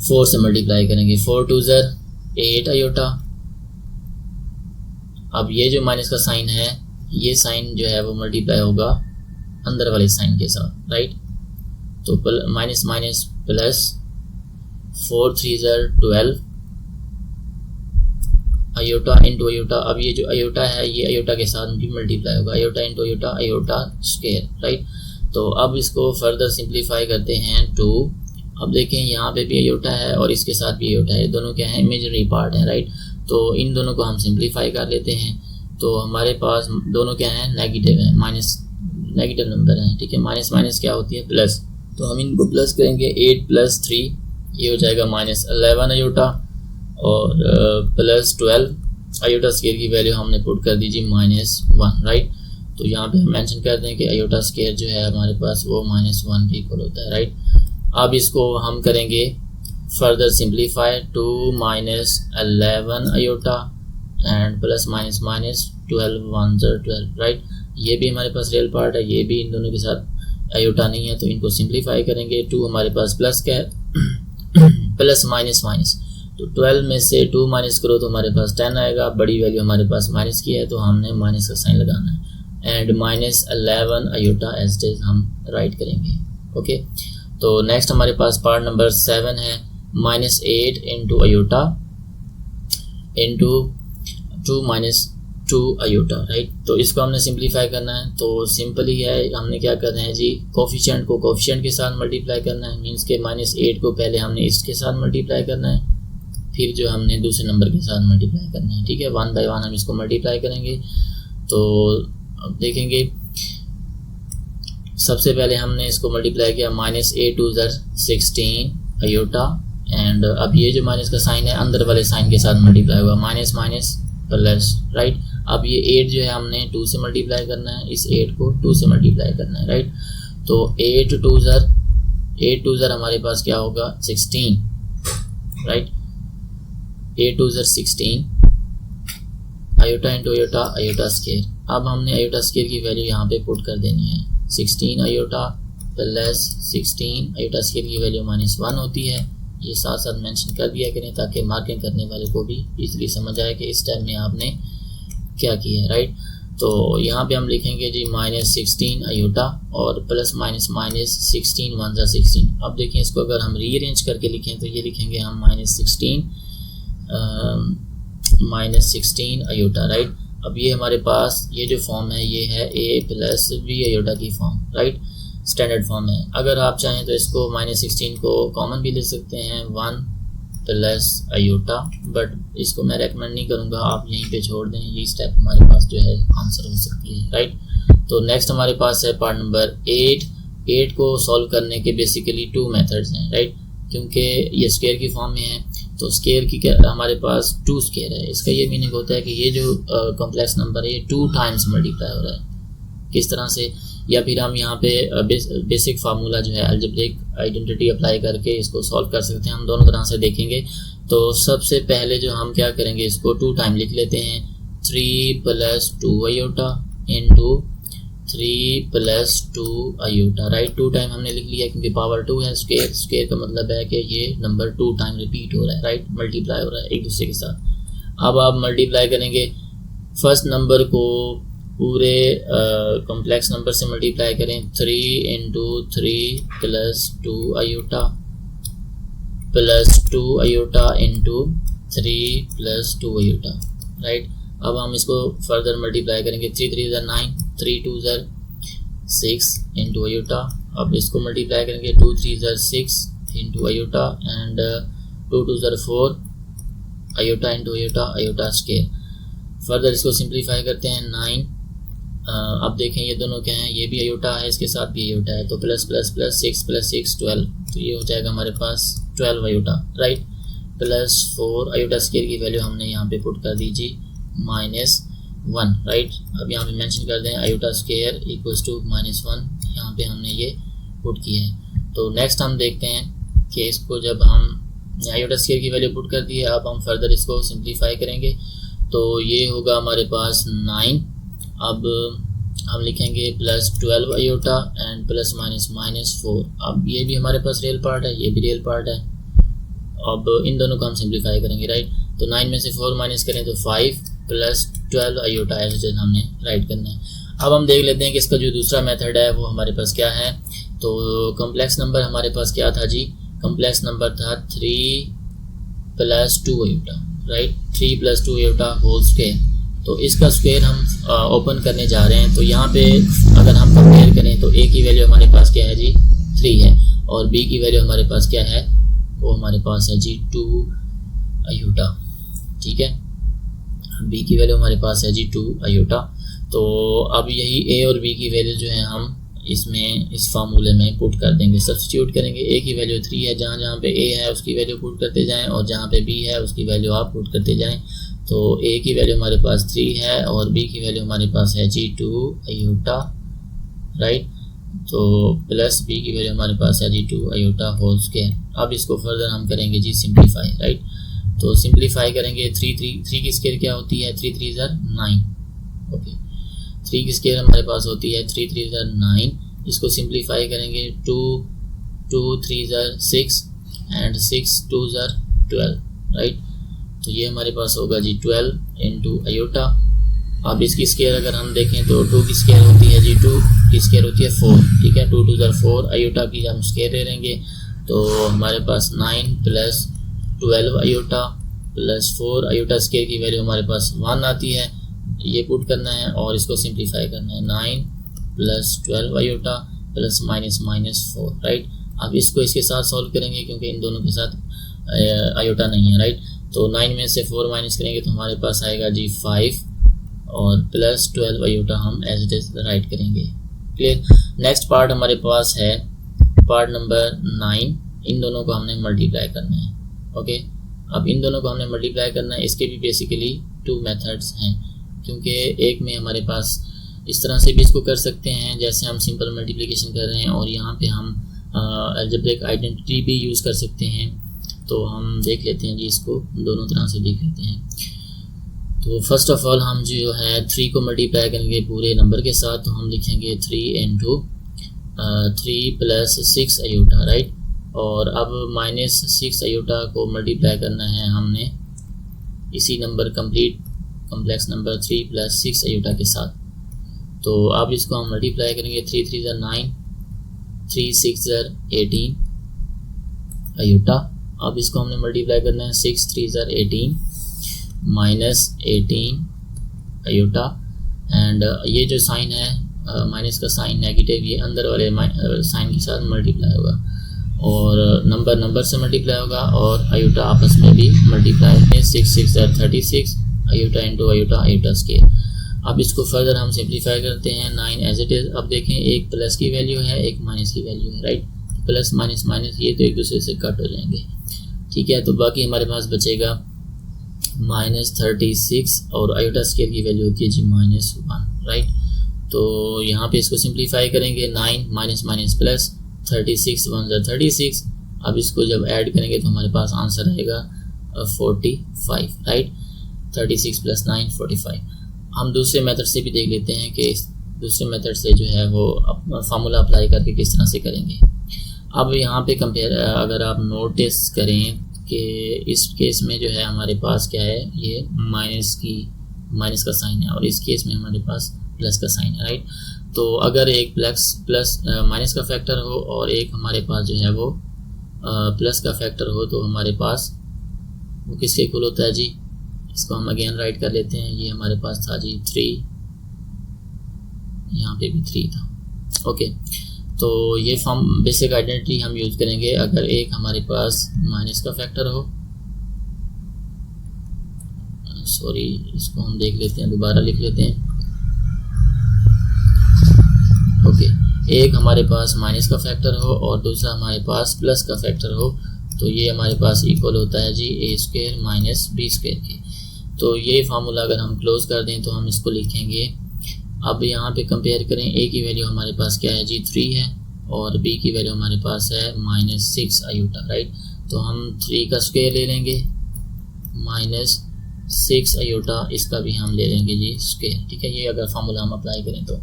4 से मल्टीप्लाई करेंगे। 4 2 ज़र 8 आयोटा। अब ये जो माइनस का साइन है, ये साइन जो है वो मल्टीप्लाई होगा अंदर वाले साइन के साथ, राइट। तो माइनस माइनस प्लस 4 3 ज़र 12 आयोटा इंटू आयोटा। अब ये जो आयोटा है ये आयोटा के साथ भी मल्टीप्लाई होगा, iota into iota, iota square, right. तो अब इसको फर्दर सिंप्लीफाई करते हैं 2। अब देखें यहाँ पे भी आयोटा है और इसके साथ भी आयोटा है, दोनों क्या हैं, इमेजिनरी पार्ट हैं, राइट। तो इन दोनों को हम सिंप्लीफाई कर लेते हैं। तो हमारे पास दोनों क्या हैं, नेगेटिव हैं, माइनस नेगेटिव नंबर हैं, ठीक है। माइनस माइनस क्या होती है, प्लस। तो हम इनको प्लस करेंगे, 8 + 3 ये हो जाएगा -11 आयोटा और प्लस 12 आयोटा स्क्वायर की वैल्यू हमने पुट कर दीजिए -1, राइट। तो यहाँ पे हम मेंशन कर दें कि आयोटा स्क्वायर जो है हमारे पास वो -1 के इक्वल होता है, राइट। अब इसको हम करेंगे further simplify, 2 - 11 iota and plus minus minus 12 1 ज़र 12, राइट। ये भी हमारे पास रियल पार्ट है, ये भी इन दोनों के साथ आयोटा नहीं है, तो इनको सिंप्लीफाई करेंगे। 2 हमारे पास प्लस का है प्लस माइनस माइनस, तो 12 में से 2 माइनस करो तो हमारे पास 10 आएगा। बड़ी वैल्यू हमारे पास माइनस की है तो हमने माइनस का साइन लगाना है and -11 iota as it is हम राइट करेंगे, ओके। तो नेक्स्ट हमारे पास पार्ट नंबर 7 है, -8 into iota into 2 - 2 iota, right. तो इसको हमने सिंप्लीफाई करना है। तो सिंपल ही है, हमने क्या करना है जी, कोफिशिएंट को कोफिशिएंट के साथ मल्टीप्लाई करना है, मींस के -8 को पहले हमने इसके साथ मल्टीप्लाई करना है, फिर जो हमने दूसरे नंबर के साथ मल्टीप्लाई करना है, ठीक है। 1 बाय 1 हम इसको मल्टीप्लाई करेंगे। तो अब देखेंगे सबसे पहले हमने इसको मल्टीप्लाई किया, -8 2 ज़र 16 आयोटा एंड अब ये जो माइनस का साइन है अंदर वाले साइन के साथ मल्टीप्लाई होगा, माइनस माइनस प्लस, राइट। अब ये 8 जो है हमने 2 से मल्टीप्लाई करना है, इस 8 को 2 से मल्टीप्लाई करना है, राइट। तो 8 2 ज़र हमारे पास क्या होगा, 16, right. 8 2 are 16 iota into iota, iota square. अब हमने आयोटा स्क्वायर की वैल्यू यहाँ पे पुट कर देनी है, 16 आयोटा प्लस 16 आयोटा स्क्वायर की वैल्यू -1 होती है। ये साथ साथ मेंशन कर दिया करें ताकि मार्किंग करने वाले को भी इजीली समझ आए कि इस टाइम में आपने क्या किया है, राइट। तो यहाँ पे हम लिखेंगे जी -16 आयोटा और प्लस माइनस माइनस 16 1 ज़ा 16। अब देखें इसको अगर हम रीअरेंज करके लिखें तो ये लिखेंगे हम -16 आयोटा, राइट। अब ये हमारे पास ये जो फॉर्म है ये है a + b आयोटा की फॉर्म, राइट, स्टैंडर्ड फॉर्म है। अगर आप चाहें तो इसको -16 को कॉमन भी ले सकते हैं, 1 + आयोटा, बट इसको मैं रेकमेंड नहीं करूँगा, आप यहीं पे छोड़ दें, ये स्टेप हमारे पास जो है आंसर हो सकती है, राइट। तो नेक्स्ट हमारे पास है पार्ट नंबर 8 को सॉल्व करने के बेसिकली 2 मेथड्स हैं, राइट, क्योंकि ये स्क्वायर की फॉर्म में है। तो स्क्वायर की क्या हमारे पास 2 स्क्वायर है, इसका ये मीनिंग होता है कि ये जो कॉम्प्लेक्स नंबर है ये 2 टाइम्स मल्टीप्लाई हो रहा है। किस तरह से, या फिर हम यहाँ पे बेसिक फार्मूला जो है अलजेब्रिक आइडेंटिटी अप्लाई करके इसको सॉल्व कर सकते हैं। हम दोनों तरह से देखेंगे। तो सबसे पहले जो हम क्या करेंगे, इसको 2 टाइम लिख लेते हैं, 3 + 2 iota into 3 + 2 iota, right. 2 time हमने लिख लिया क्योंकि पावर 2 है, स्क्वायर का मतलब है कि ये नंबर 2 टाइम रिपीट हो रहा है, राइट, मल्टीप्लाई हो रहा है एक दूसरे के साथ। अब आप मल्टीप्लाई करेंगे, फर्स्ट नंबर को पूरे कॉम्प्लेक्स नंबर से मल्टीप्लाई करें, 3 × 3 + 2 iota plus 2 iota into 3 + 2 iota, right. अब हम इसको फर्दर मल्टीप्लाई करेंगे, 3 3 ज़र 9, 3 2 ज़र 6 इंटू आयोटा। अब इसको मल्टीप्लाई करेंगे, 2 3 ज़र 6 इंटू आयोटा एंड 2 2 ज़र 4 iota into iota, iota square. Further इसको सिंप्लीफाई करते हैं, 9। अब देखें ये दोनों क्या हैं, ये भी आयोटा है, इसके साथ भी आयोटा है, तो प्लस प्लस प्लस 6 + 6 12, तो ये हो जाएगा हमारे पास 12 iota, right, plus 4 iota square की वैल्यू हमने यहाँ पे पुट कर दीजिए -1, राइट। अब यहाँ पे मेंशन कर दें आयोटा स्क्वायर इक्वल्स टू -1, यहाँ पे हमने ये पुट किया है। तो नेक्स्ट हम देखते हैं कि इसको जब हम आयोटा स्क्वायर की वैल्यू पुट कर दी है, अब हम फर्दर इसको सिंप्लीफाई करेंगे। तो ये होगा हमारे पास 9। अब हम लिखेंगे plus 12 iota and plus minus minus 4। अब ये भी हमारे पास रियल पार्ट है, ये भी रियल पार्ट है। अब इन दोनों को हम सिंप्लीफाई करेंगे, राइट। तो 9 में से 4 माइनस करें तो 5 प्लस 12 आयोटा ऐसे हमने राइट करना है। अब हम देख लेते हैं कि इसका जो दूसरा मेथड है वो हमारे पास क्या है। तो कॉम्प्लेक्स नंबर हमारे पास क्या था जी, कॉम्प्लेक्स नंबर था 3 plus 2 iota, right. 3 plus 2 iota whole square. तो इसका स्क्वायर हम ओपन करने जा रहे हैं। तो यहाँ पे अगर हम कंपेयर करें तो ए की वैल्यू हमारे पास क्या है जी 3 है, और बी की वैल्यू हमारे पास क्या है, वो हमारे पास है जी 2 आयोटा, ठीक है। बी की वैल्यू हमारे पास है जी 2 आयोटा। तो अब यही ए और बी की वैल्यू जो है हम इसमें इस फार्मूले में पुट कर देंगे, सब्स्टिट्यूट करेंगे। ए की वैल्यू 3 है, जहाँ जहाँ पे ए है उसकी वैल्यू पुट करते जाएं, और जहाँ पे बी है उसकी वैल्यू आप पुट करते जाएं। तो ए की वैल्यू हमारे पास 3 है और बी की वैल्यू हमारे पास है जी 2 आयोटा, राइट। तो प्लस बी की वैल्यू हमारे पास है जी 2 आयोटा होल स्क्वायर। अब इसको फर्दर हम करेंगे जी सिंप्लीफाई, राइट। तो सिंप्लीफाई करेंगे 3 की स्क्वायर क्या होती है, 3 3 9, ओके। 3 की स्क्वायर हमारे पास होती है 3 3 9। इसको सिंप्लीफाई करेंगे 2 3 6 एंड 6 2 12, राइट। तो ये हमारे पास होगा जी 12 इंटू आयोटा। अब इसकी स्क्वायर अगर हम देखें तो 2 की स्क्वायर होती है जी 2 की स्क्वायर होती है 4, ठीक है। 2 2 4 आयोटा की हम स्क्वायर ले लेंगे तो हमारे पास 9 plus 12 iota plus 4 iota square की वैल्यू हमारे पास 1 आती है। ये पुट करना है और इसको सिंप्लीफाई करना है, 9 plus 12 iota plus minus minus 4, right. अब इसको इसके साथ सॉल्व करेंगे क्योंकि इन दोनों के साथ आयोटा नहीं है, राइट। तो 9 में से 4 माइनस करेंगे तो हमारे पास आएगा जी 5 और प्लस 12 आयोटा हम एज इट इज राइट करेंगे, क्लियर। नेक्स्ट पार्ट हमारे पास है पार्ट नंबर 9। इन दोनों को हमने मल्टीप्लाई करना है, ओके। अब इन दोनों को हमने मल्टीप्लाई करना है। इसके भी बेसिकली 2 मेथड्स हैं, क्योंकि एक में हमारे पास इस तरह से भी इसको कर सकते हैं जैसे हम सिंपल मल्टीप्लिकेशन कर रहे हैं, और यहाँ पे हम अलजेब्रिक आइडेंटिटी भी यूज़ कर सकते हैं। तो हम देख लेते हैं जी, इसको दोनों तरह से देख लेते हैं। तो फर्स्ट ऑफ ऑल हम जो है 3 को मल्टीप्लाई करेंगे पूरे नंबर के साथ, तो हम लिखेंगे 3 इंटू 3 प्लस 6 आयोटा, राइट। और अब माइनस 6 आयोटा को मल्टीप्लाई करना है हमने इसी number complex number 3 plus 6 iota के साथ। तो अब इसको हम मल्टीप्लाई करेंगे, 3 3 9, 3 6 18 आयोटा। अब इसको हमने मल्टीप्लाई करना है 6 3 18 माइनस 18 आयोटा। एंड ये जो साइन है माइनस का साइन नेगेटिव, ये अंदर वाले साइन के साथ मल्टीप्लाई होगा, और नंबर से मल्टीप्लाई होगा, और आयोटा आपस में भी multiply. 6 6 36 iota into iota iota square. अब इसको फर्दर हम सिंप्लीफाई करते हैं, 9 एज इट इज। अब देखें एक प्लस की वैल्यू है, एक माइनस की वैल्यू है, राइट। प्लस माइनस माइनस ये तो एक दूसरे से कट हो जाएंगे, ठीक है। तो बाकी हमारे पास बचेगा माइनस 36 और आयोटा स्क्वायर की वैल्यू होती है जी -1, राइट। तो यहाँ पे इसको सिंप्लीफाई करेंगे, 9 माइनस माइनस प्लस 36 1 36। अब इसको जब ऐड करेंगे तो हमारे पास आंसर आएगा 45, राइट। 36 प्लस 9 45। हम दूसरे मेथड से भी देख लेते हैं कि दूसरे मेथड से जो है वो फार्मूला अप्लाई करके किस तरह से करेंगे। अब यहाँ पे कंपेयर अगर आप नोटिस करें कि इस केस में जो है हमारे पास क्या है, ये माइनस का साइन है, और इस केस में हमारे पास प्लस का साइन है, राइट। तो अगर एक प्लस माइनस का फैक्टर हो और एक हमारे पास जो है वो प्लस का फैक्टर हो, तो हमारे पास वो किसके इक्वल होता है जी। इसको हम अगेन राइट कर लेते हैं। ये हमारे पास था जी 3, यहाँ पे भी 3 था, ओके। तो ये फॉर्म बेसिक आइडेंटिटी हम यूज करेंगे अगर एक हमारे पास माइनस का फैक्टर हो। सॉरी, इसको हम देख लेते हैं, दोबारा लिख लेते हैं, ओके। एक हमारे पास माइनस का फैक्टर हो और दूसरा हमारे पास प्लस का फैक्टर हो, तो ये हमारे पास इक्वल होता है जी a square minus b square के। तो ये फार्मूला अगर हम क्लोज कर दें तो हम इसको लिखेंगे। अब यहाँ पे कंपेयर करें, a की वैल्यू हमारे पास क्या है जी 3 है, और b की वैल्यू हमारे पास है -6 आयोटा, राइट। तो हम 3 का स्क्वायर ले लेंगे, -6 आयोटा इसका भी हम ले लेंगे जी स्क्वायर, ठीक है। ये अगर फार्मूला हम अप्लाई करें तो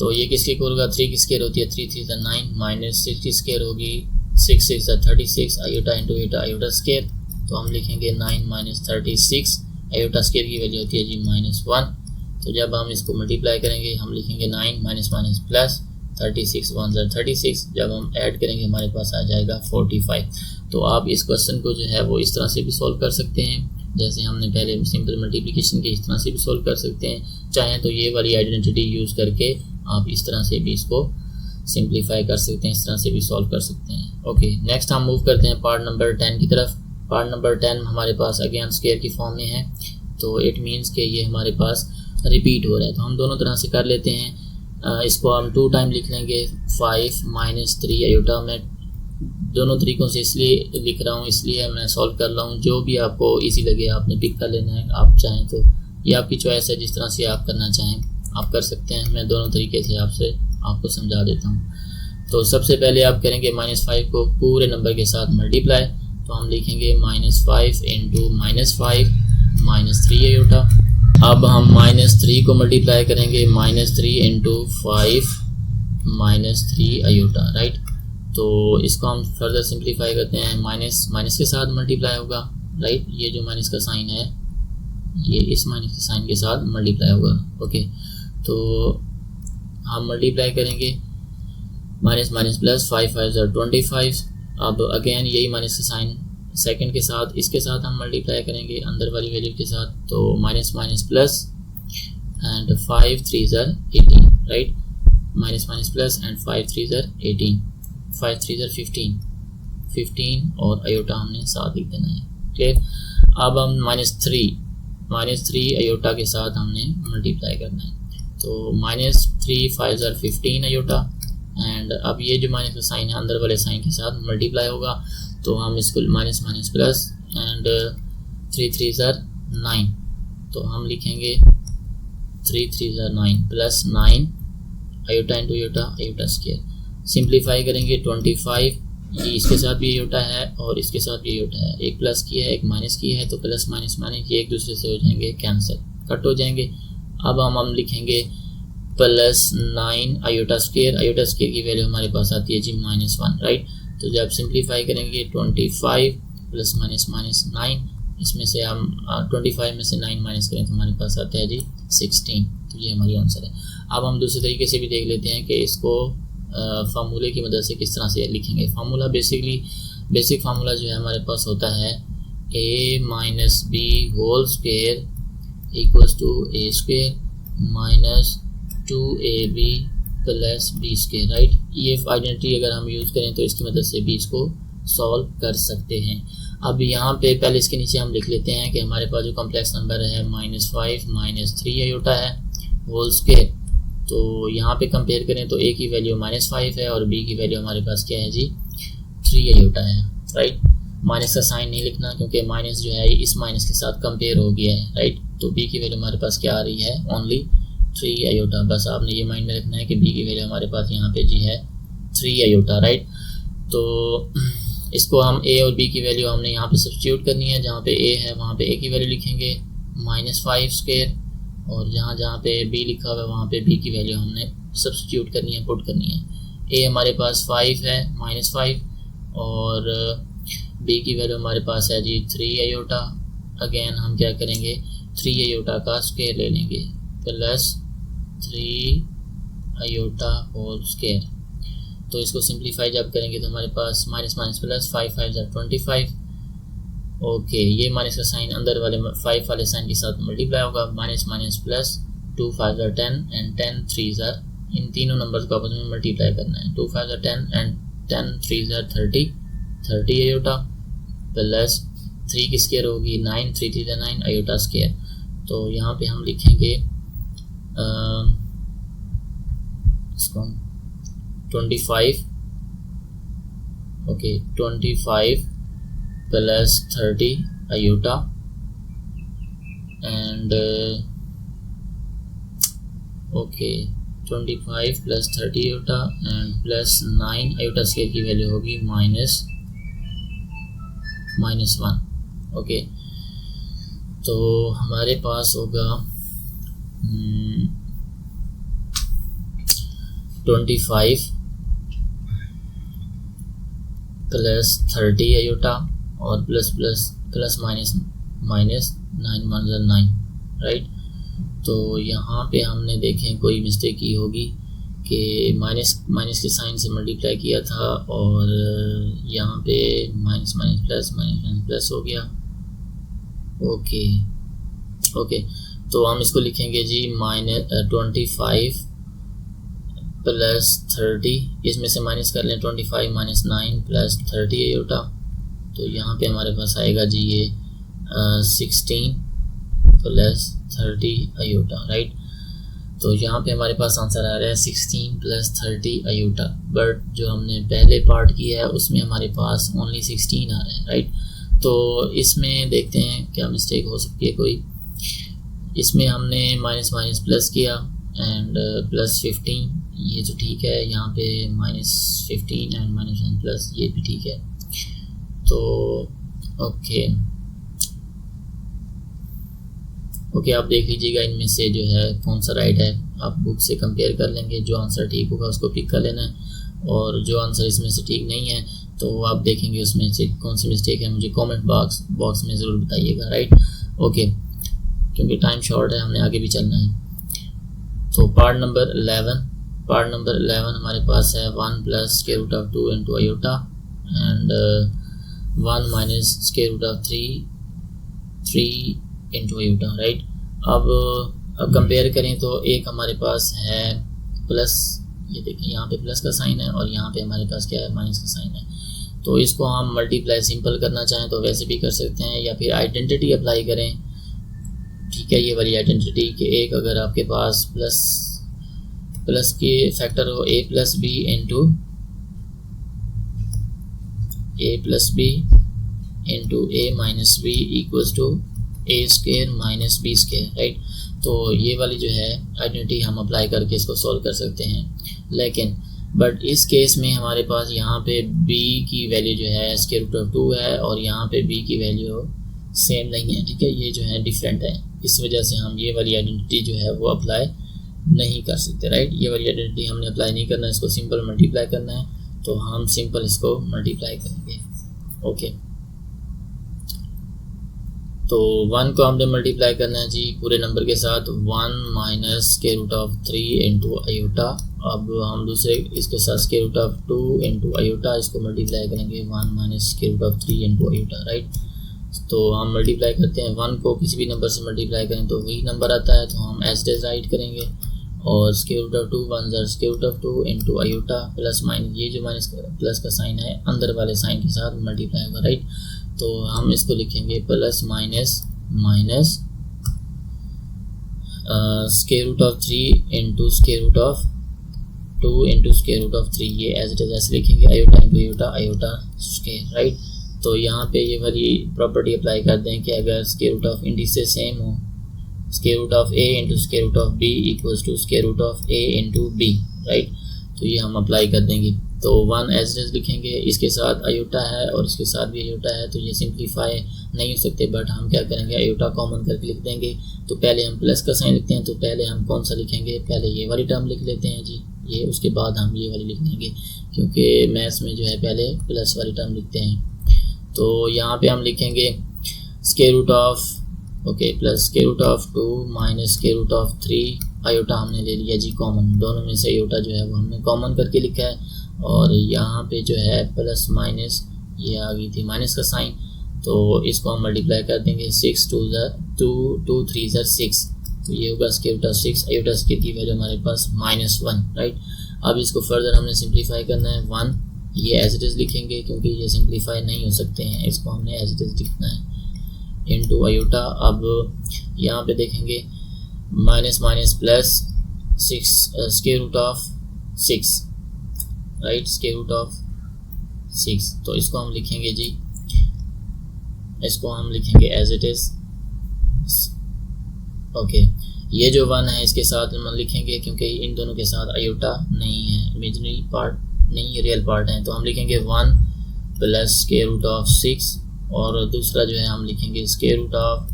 तो ये किसके इक्वल होगा, 3 की स्केयर होती है 3 3 ज़ा 9 माइनस 6 की स्केयर होगी 6 6 ज़ा 36 आयोटा इंटू एटा आयोटा स्केयर। तो हम लिखेंगे 9 माइनस 36 आयोटा स्केयर की वैल्यू होती है जी -1। तो जब हम इसको मल्टीप्लाई करेंगे हम लिखेंगे 9 माइनस माइनस प्लस 36 1 ज़ा 36। जब हम ऐड करेंगे हमारे पास आ जाएगा 45। तो आप इस क्वेश्चन को जो है वो इस तरह से भी सॉल्व कर सकते हैं, जैसे हमने पहले सिंपल मल्टीप्लिकेशन के इस तरह से भी सॉल्व कर सकते हैं। चाहें तो ये वाली आइडेंटिटी यूज़ करके आप इस तरह से भी इसको सिंप्लीफाई कर सकते हैं, इस तरह से भी सॉल्व कर सकते हैं। ओके, नेक्स्ट हम मूव करते हैं पार्ट नंबर 10 की तरफ। पार्ट नंबर 10 हमारे पास अगेन स्क्वायर की फॉर्म में है, तो इट मीन्स कि ये हमारे पास रिपीट हो रहा है। तो हम दोनों तरह से कर लेते हैं। इसको हम 2 टाइम लिख लेंगे 5 माइनस 3 आयोटा। मैं दोनों तरीक़ों से इसलिए लिख रहा हूँ, इसलिए मैं सॉल्व कर रहा हूँ। जो भी आपको इजी लगे आपने पिक कर लेना है। आप चाहें तो ये आपकी चॉइस है, जिस तरह से आप करना चाहें आप कर सकते हैं। मैं दोनों तरीके से आपको समझा देता हूँ। तो सबसे पहले आप करेंगे -5 को पूरे नंबर के साथ मल्टीप्लाई। तो हम लिखेंगे -5 इंटू -5 -3 आयोटा। अब हम -3 को मल्टीप्लाई करेंगे -3 इंटू 5 -3 आयोटा, राइट। तो इसको हम फर्दर सिंप्लीफाई करते हैं, माइनस के साथ मल्टीप्लाई होगा, राइट। ये जो माइनस का साइन है ये इस माइनस के साइन के साथ मल्टीप्लाई होगा। ओके, तो हम मल्टीप्लाई करेंगे माइनस माइनस प्लस 5 5 ज़ा 25। अब अगेन यही माइनस का साइन सेकंड के साथ इसके साथ हम मल्टीप्लाई करेंगे अंदर वाली वैल्यू के साथ। तो माइनस माइनस प्लस एंड 5 3 ज़ा 18, right. Minus minus plus and 5 3 ज़ा 18, 5 3 ज़ा 15 और आयोटा हमने साथ लिख देना है। ओके, अब हम -3 आयोटा के साथ हमने मल्टीप्लाई करना है। तो -3 5 ज़ा 15 आयोटा एंड अब ये जो माइनस का साइन है अंदर वाले साइन के साथ मल्टीप्लाई होगा। तो हम इसको माइनस माइनस प्लस एंड 3 3 ज़ा 9। तो हम लिखेंगे 3 3 ज़ा 9 plus 9 iota into iota square. Simplify करेंगे 25, ये इसके साथ भी आयोटा है और इसके साथ भी आयोटा है। एक प्लस की है एक माइनस की है, तो प्लस माइनस माइनस ये एक दूसरे से हो जाएंगे कैंसिल, कट हो जाएंगे। अब हम लिखेंगे +9 आयोटा स्क्वायर की वैल्यू हमारे पास आती है जी -1, राइट। तो जब सिंप्लीफाई करेंगे 25 प्लस माइनस माइनस 9, इसमें से हम 25 में से 9 माइनस करें तो हमारे पास आता है जी 16। तो ये हमारी आंसर है। अब हम दूसरे तरीके से भी देख लेते हैं कि इसको फार्मूले की मदद से किस तरह से लिखेंगे। फार्मूला बेसिक फार्मूला जो है हमारे पास होता है a minus b whole square equals to a square minus 2ab plus b square, right. ये आइडेंटिटी अगर हम यूज़ करें तो इसकी मदद से भी इसको सॉल्व कर सकते हैं। अब यहाँ पे पहले इसके नीचे हम लिख लेते हैं कि हमारे पास जो कॉम्प्लेक्स नंबर है -5 -3 आयोटा है होल स्क्वायर। तो यहाँ पे कंपेयर करें तो a की वैल्यू -5 है और b की वैल्यू हमारे पास क्या है जी 3 आयोटा है, राइट। माइनस का साइन नहीं लिखना क्योंकि माइनस जो है इस माइनस के साथ कंपेयर हो गया है, राइट। तो b की वैल्यू हमारे पास क्या आ रही है ओनली 3 आयोटा। बस आपने ये माइंड में रखना है कि b की वैल्यू हमारे पास यहाँ पे जी है 3 आयोटा, राइट। तो इसको हम a और b की वैल्यू हमने यहाँ पे सब्स्टिट्यूट करनी है। जहाँ पे a है वहाँ पे a की वैल्यू लिखेंगे -5 स्क्वायर और जहाँ पे b लिखा हुआ है वहाँ पे b की वैल्यू हमने सब्स्टिट्यूट करनी है, पुट करनी है। a हमारे पास 5 है -5 और b की वैल्यू हमारे पास है जी 3 आयोटा। अगेन हम क्या करेंगे 3 आयोटा का स्क्वायर ले लेंगे प्लस 3 आयोटा होल स्क्वायर। तो इसको सिंप्लीफाई जब करेंगे तो हमारे पास माइनस माइनस प्लस 5 5 ज़ा 25। ओके, ये माइनस का साइन अंदर वाले 5 वाले साइन के साथ मल्टीप्लाई होगा। माइनस माइनस प्लस 2 5 ज़ा 10 एंड 10 3 ज़ा, इन तीनों नंबर्स को आपस में मल्टीप्लाई करना है। 2 5 ज़ा 10 एंड 10 3 ज़ा 30 आयोटा प्लस 3 की स्क्वायर होगी 9 3 3 ज़ा 9 आयोटा स्क्वायर। तो यहाँ पे हम लिखेंगे इसको 25, okay 25 plus 30 iota and okay 25 plus 30 iota and plus 9 iota square की वैल्यू होगी -1। ओके, तो हमारे पास होगा 25 प्लस 30 आयोटा और plus plus plus minus minus 9 1 9, right. तो यहाँ पे हमने देखें कोई मिस्टेक की होगी कि माइनस के साइन से मल्टीप्लाई किया था और यहाँ पे माइनस माइनस प्लस हो गया। ओके तो हम इसको लिखेंगे जी -25 प्लस 30, इसमें से माइनस कर लें 25 माइनस 9 प्लस 30 आयोटा। तो यहाँ पे हमारे पास आएगा जी ये 16 प्लस 30 आयोटा, राइट। तो यहाँ पे हमारे पास आंसर आ रहा है 16 प्लस 30 आयोटा, बट जो हमने पहले पार्ट किया है उसमें हमारे पास ओनली 16 आ रहा है, राइट। तो इसमें देखते हैं क्या मिस्टेक हो सकती है कोई। इसमें हमने माइनस माइनस प्लस किया एंड प्लस 15, ये तो ठीक है। यहाँ पे -15 एंड -1 प्लस, ये भी ठीक है। तो ओके आप देख लीजिएगा इनमें से जो है कौन सा राइट है, आप बुक से कंपेयर कर लेंगे, जो आंसर ठीक होगा उसको पिक कर लेना है और जो आंसर इसमें से ठीक नहीं है तो आप देखेंगे उसमें से कौन सी मिस्टेक है, मुझे कमेंट बॉक्स में ज़रूर बताइएगा, राइट। ओके क्योंकि टाइम शॉर्ट है, हमने आगे भी चलना है। तो पार्ट नंबर 11 हमारे पास है 1 plus square root of 2 into iota and 1 minus square root of 3 into iota, right. अब कंपेयर करें तो एक हमारे पास है प्लस, ये देखिए यहाँ पे प्लस का साइन है और यहाँ पे हमारे पास क्या है, माइनस का साइन है। तो इसको हम मल्टीप्लाई सिंपल करना चाहें तो वैसे भी कर सकते हैं या फिर आइडेंटिटी अप्लाई करें, ठीक है। ये वाली आइडेंटिटी कि एक अगर आपके पास प्लस के फैक्टर हो a plus b into a minus b equals to a square minus b square, right. तो ये वाली जो है आइडेंटिटी हम अप्लाई करके इसको सॉल्व कर सकते हैं। लेकिन बट इस केस में हमारे पास यहाँ पे b की वैल्यू जो है स्क्वायर रूट ऑफ 2 है और यहाँ पे b की वैल्यू सेम नहीं है, ठीक है। ये जो है डिफरेंट है, इस वजह से हम ये वाली आइडेंटिटी जो है वो अप्लाई नहीं कर सकते, राइट। ये वाली आइडेंटिटी हमने अप्लाई नहीं करना है, इसको सिंपल मल्टीप्लाई करना है, तो हम सिंपल इसको मल्टीप्लाई करेंगे। ओके तो 1 को हमने मल्टीप्लाई करना है जी पूरे नंबर के साथ, 1 minus square root of 3 into iota. अब हम दूसरे इसके साथ square root of 2 into iota, इसको मल्टीप्लाई करेंगे 1 minus square root of 3 into iota, right. तो हम मल्टीप्लाई करते हैं, 1 को किसी भी नंबर से मल्टीप्लाई करें तो वही नंबर आता है, तो हम एज इट इज राइट करेंगे और स्क्वायर रूट ऑफ 2 1 ज़र square root of 2 into iota plus minus, ये जो माइनस प्लस का साइन है अंदर वाले साइन के साथ मल्टीप्लाई होगा, राइट। तो हम इसको लिखेंगे plus minus square root of 3 into square root of 2 into square root of 3, ये एज इट इज ऐसे लिखेंगे, iota into iota square, right. तो यहाँ पे ये वाली प्रॉपर्टी अप्लाई कर दें कि अगर square root of indices same हो, square root of a into square root of b equals to square root of a into b, right. तो ये हम अप्लाई कर देंगे, तो 1 एज इट इज लिखेंगे, इसके साथ आयोटा है और इसके साथ भी आयोटा है, तो ये सिंप्लीफाई नहीं हो सकते, बट हम क्या करेंगे आयोटा कॉमन करके लिख देंगे। तो पहले हम प्लस का साइन लिखते हैं, तो पहले हम कौन सा लिखेंगे, पहले ये वाली टर्म लिख लेते हैं जी ये, उसके बाद हम ये वाली लिख देंगे, क्योंकि मैथ्स में जो है पहले प्लस वाली टर्म लिखते हैं। तो यहाँ पे हम लिखेंगे square root of plus square root of 2 minus square root of 3 iota हमने ले लिया जी कॉमन, दोनों में से आयोटा जो है वो हमने कॉमन करके लिखा है। और यहाँ पे जो है प्लस माइनस ये आ गई थी माइनस का साइन, तो इसको हम मल्टीप्लाई कर देंगे, 6 2 3 ज़र 6, तो ये होगा square root of 6 iota square की वैल्यू हमारे पास -1, राइट। अब इसको फर्दर हमने सिंप्लीफाई करना है, 1 ये एज इट इज़ लिखेंगे क्योंकि ये सिंप्लीफाई नहीं हो सकते हैं, इसको हमने एज इट इज़ लिखना है इनटू आयोटा। अब यहाँ पे देखेंगे minus minus plus 6 square root of 6, right, square root of 6, तो इसको हम लिखेंगे जी, इसको हम लिखेंगे एज इट इज़। ओके ये जो 1 है इसके साथ हम लिखेंगे क्योंकि इन दोनों के साथ आयोटा नहीं है, इमेजिनरी पार्ट नहीं, रियल पार्ट है, तो हम लिखेंगे 1 प्लस स्क्वायर रूट ऑफ 6 और दूसरा जो है हम लिखेंगे square root of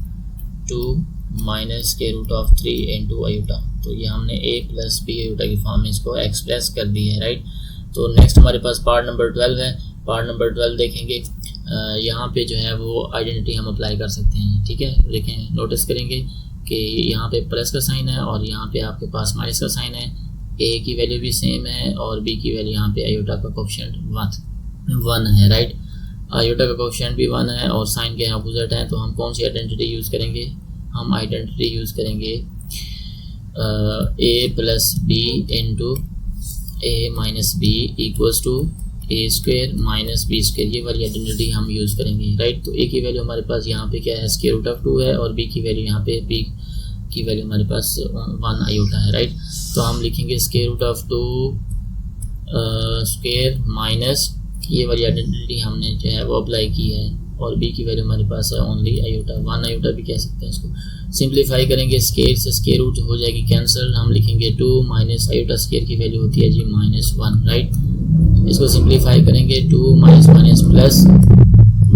2 minus square root of 3 into iota. तो ये हमने a प्लस बी आयोटा की फॉर्म में इसको एक्सप्रेस कर दी है, राइट। तो नेक्स्ट हमारे पास पार्ट नंबर 12 है। पार्ट नंबर 12 देखेंगे, यहाँ पे जो है वो आइडेंटिटी हम अप्लाई कर सकते हैं, ठीक है। देखें, नोटिस करेंगे कि यहाँ पे प्लस का साइन है और यहाँ पे आपके पास माइनस का साइन है। a की वैल्यू भी सेम है और b की वैल्यू यहाँ पे आयोटा का कोएफिशिएंट 1 है, राइट। आयोटा का कोएफिशिएंट भी 1 है और साइन के अपोजिट है, तो हम कौन सी आइडेंटिटी यूज़ करेंगे? हम आइडेंटिटी यूज़ करेंगे a plus b into a minus b equals to a square minus b square, ये वाली आइडेंटिटी हम यूज़ करेंगे, राइट। तो a की वैल्यू हमारे पास यहाँ पे क्या है, स्क्वायर रूट ऑफ 2 है और b की वैल्यू यहाँ पे b की वैल्यू हमारे पास 1 आयोटा है, राइट। तो हम लिखेंगे square root of 2 square minus ये वाली आइडेंटिटी हमने जो है वो अप्लाई की है और b की वैल्यू हमारे पास है ओनली आयोटा, 1 आयोटा भी कह सकते हैं इसको। सिंप्लीफाई करेंगे, स्क्वायर से स्क्वायर रूट हो जाएगी कैंसिल, हम लिखेंगे 2 माइनस आयोटा स्क्वायर की वैल्यू होती है जी -1, राइट। इसको सिंप्लीफाई करेंगे, 2 minus minus plus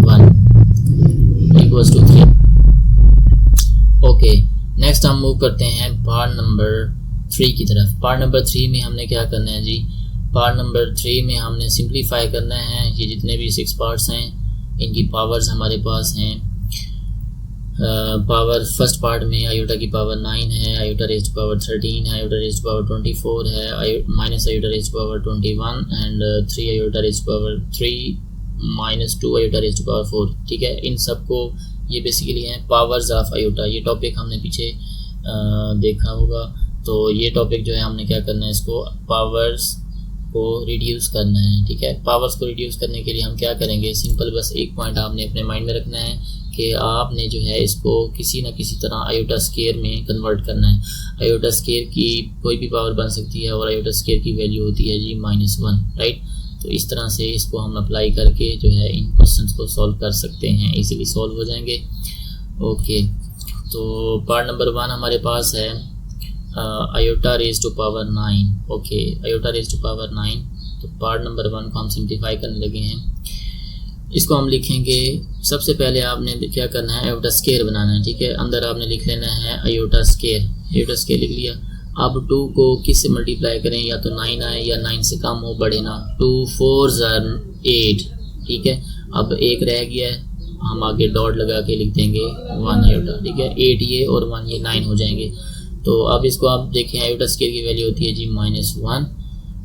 1 equals to 3। Okay, next हम मूव करते हैं पार्ट नंबर 3 की तरफ। पार्ट नंबर 3 में हमने क्या करना है जी? पार्ट नंबर 3 में हमने सिंप्लीफाई करना है। ये जितने भी 6 पार्ट्स हैं इनकी पावर्स हमारे पास हैं। पावर फर्स्ट पार्ट में आयोटा की पावर 9 है, आयोटा रेज़ टू पावर 13 है, आयोटा रेज़ टू पावर 24 है, minus iota raise to power 21 and 3 iota raise to power 3 minus 2 iota raise to power 4, ठीक है। इन सबको ये बेसिकली हैं पावर्स ऑफ आयोटा। ये टॉपिक हमने पीछे देखा होगा। तो ये टॉपिक जो है हमने क्या करना है, इसको पावर्स को रिड्यूस करना है, ठीक है। पावर्स को रिड्यूस करने के लिए हम क्या करेंगे, सिंपल बस एक पॉइंट आपने अपने माइंड में रखना है कि आपने जो है इसको किसी न किसी तरह आयोटा स्क्वायर में कन्वर्ट करना है। आयोटा स्क्वायर की कोई भी पावर बन सकती है और आयोटा स्क्वायर की वैल्यू होती है जी -1, राइट। तो इस तरह से इसको हम अप्लाई करके जो है इन क्वेश्चंस को सॉल्व कर सकते हैं, इजीली सॉल्व हो जाएंगे। ओके, तो पार्ट नंबर 1 हमारे पास है iota raise to power 9। Okay, iota raise to power 9। तो पार्ट नंबर 1 को हम सिंप्लीफाई करने लगे हैं। इसको हम लिखेंगे, सबसे पहले आपने क्या करना है, आयोटा स्क्वायर बनाना है, ठीक है। अंदर आपने लिख लेना है आयोटा स्क्वायर। आयोटा स्क्वायर लिख लिया। अब 2 को किस से मल्टीप्लाई करें, या तो 9 आए या 9 से कम हो, बढ़े ना। 2 4 8, ठीक है। अब एक रह गया है, हम आगे डॉट लगा के लिख देंगे 1 आयोटा, ठीक है। 8 ये और 1 ये 9 हो जाएंगे। तो अब इसको आप देखें, आयोटा स्क्वायर की वैल्यू होती है जी -1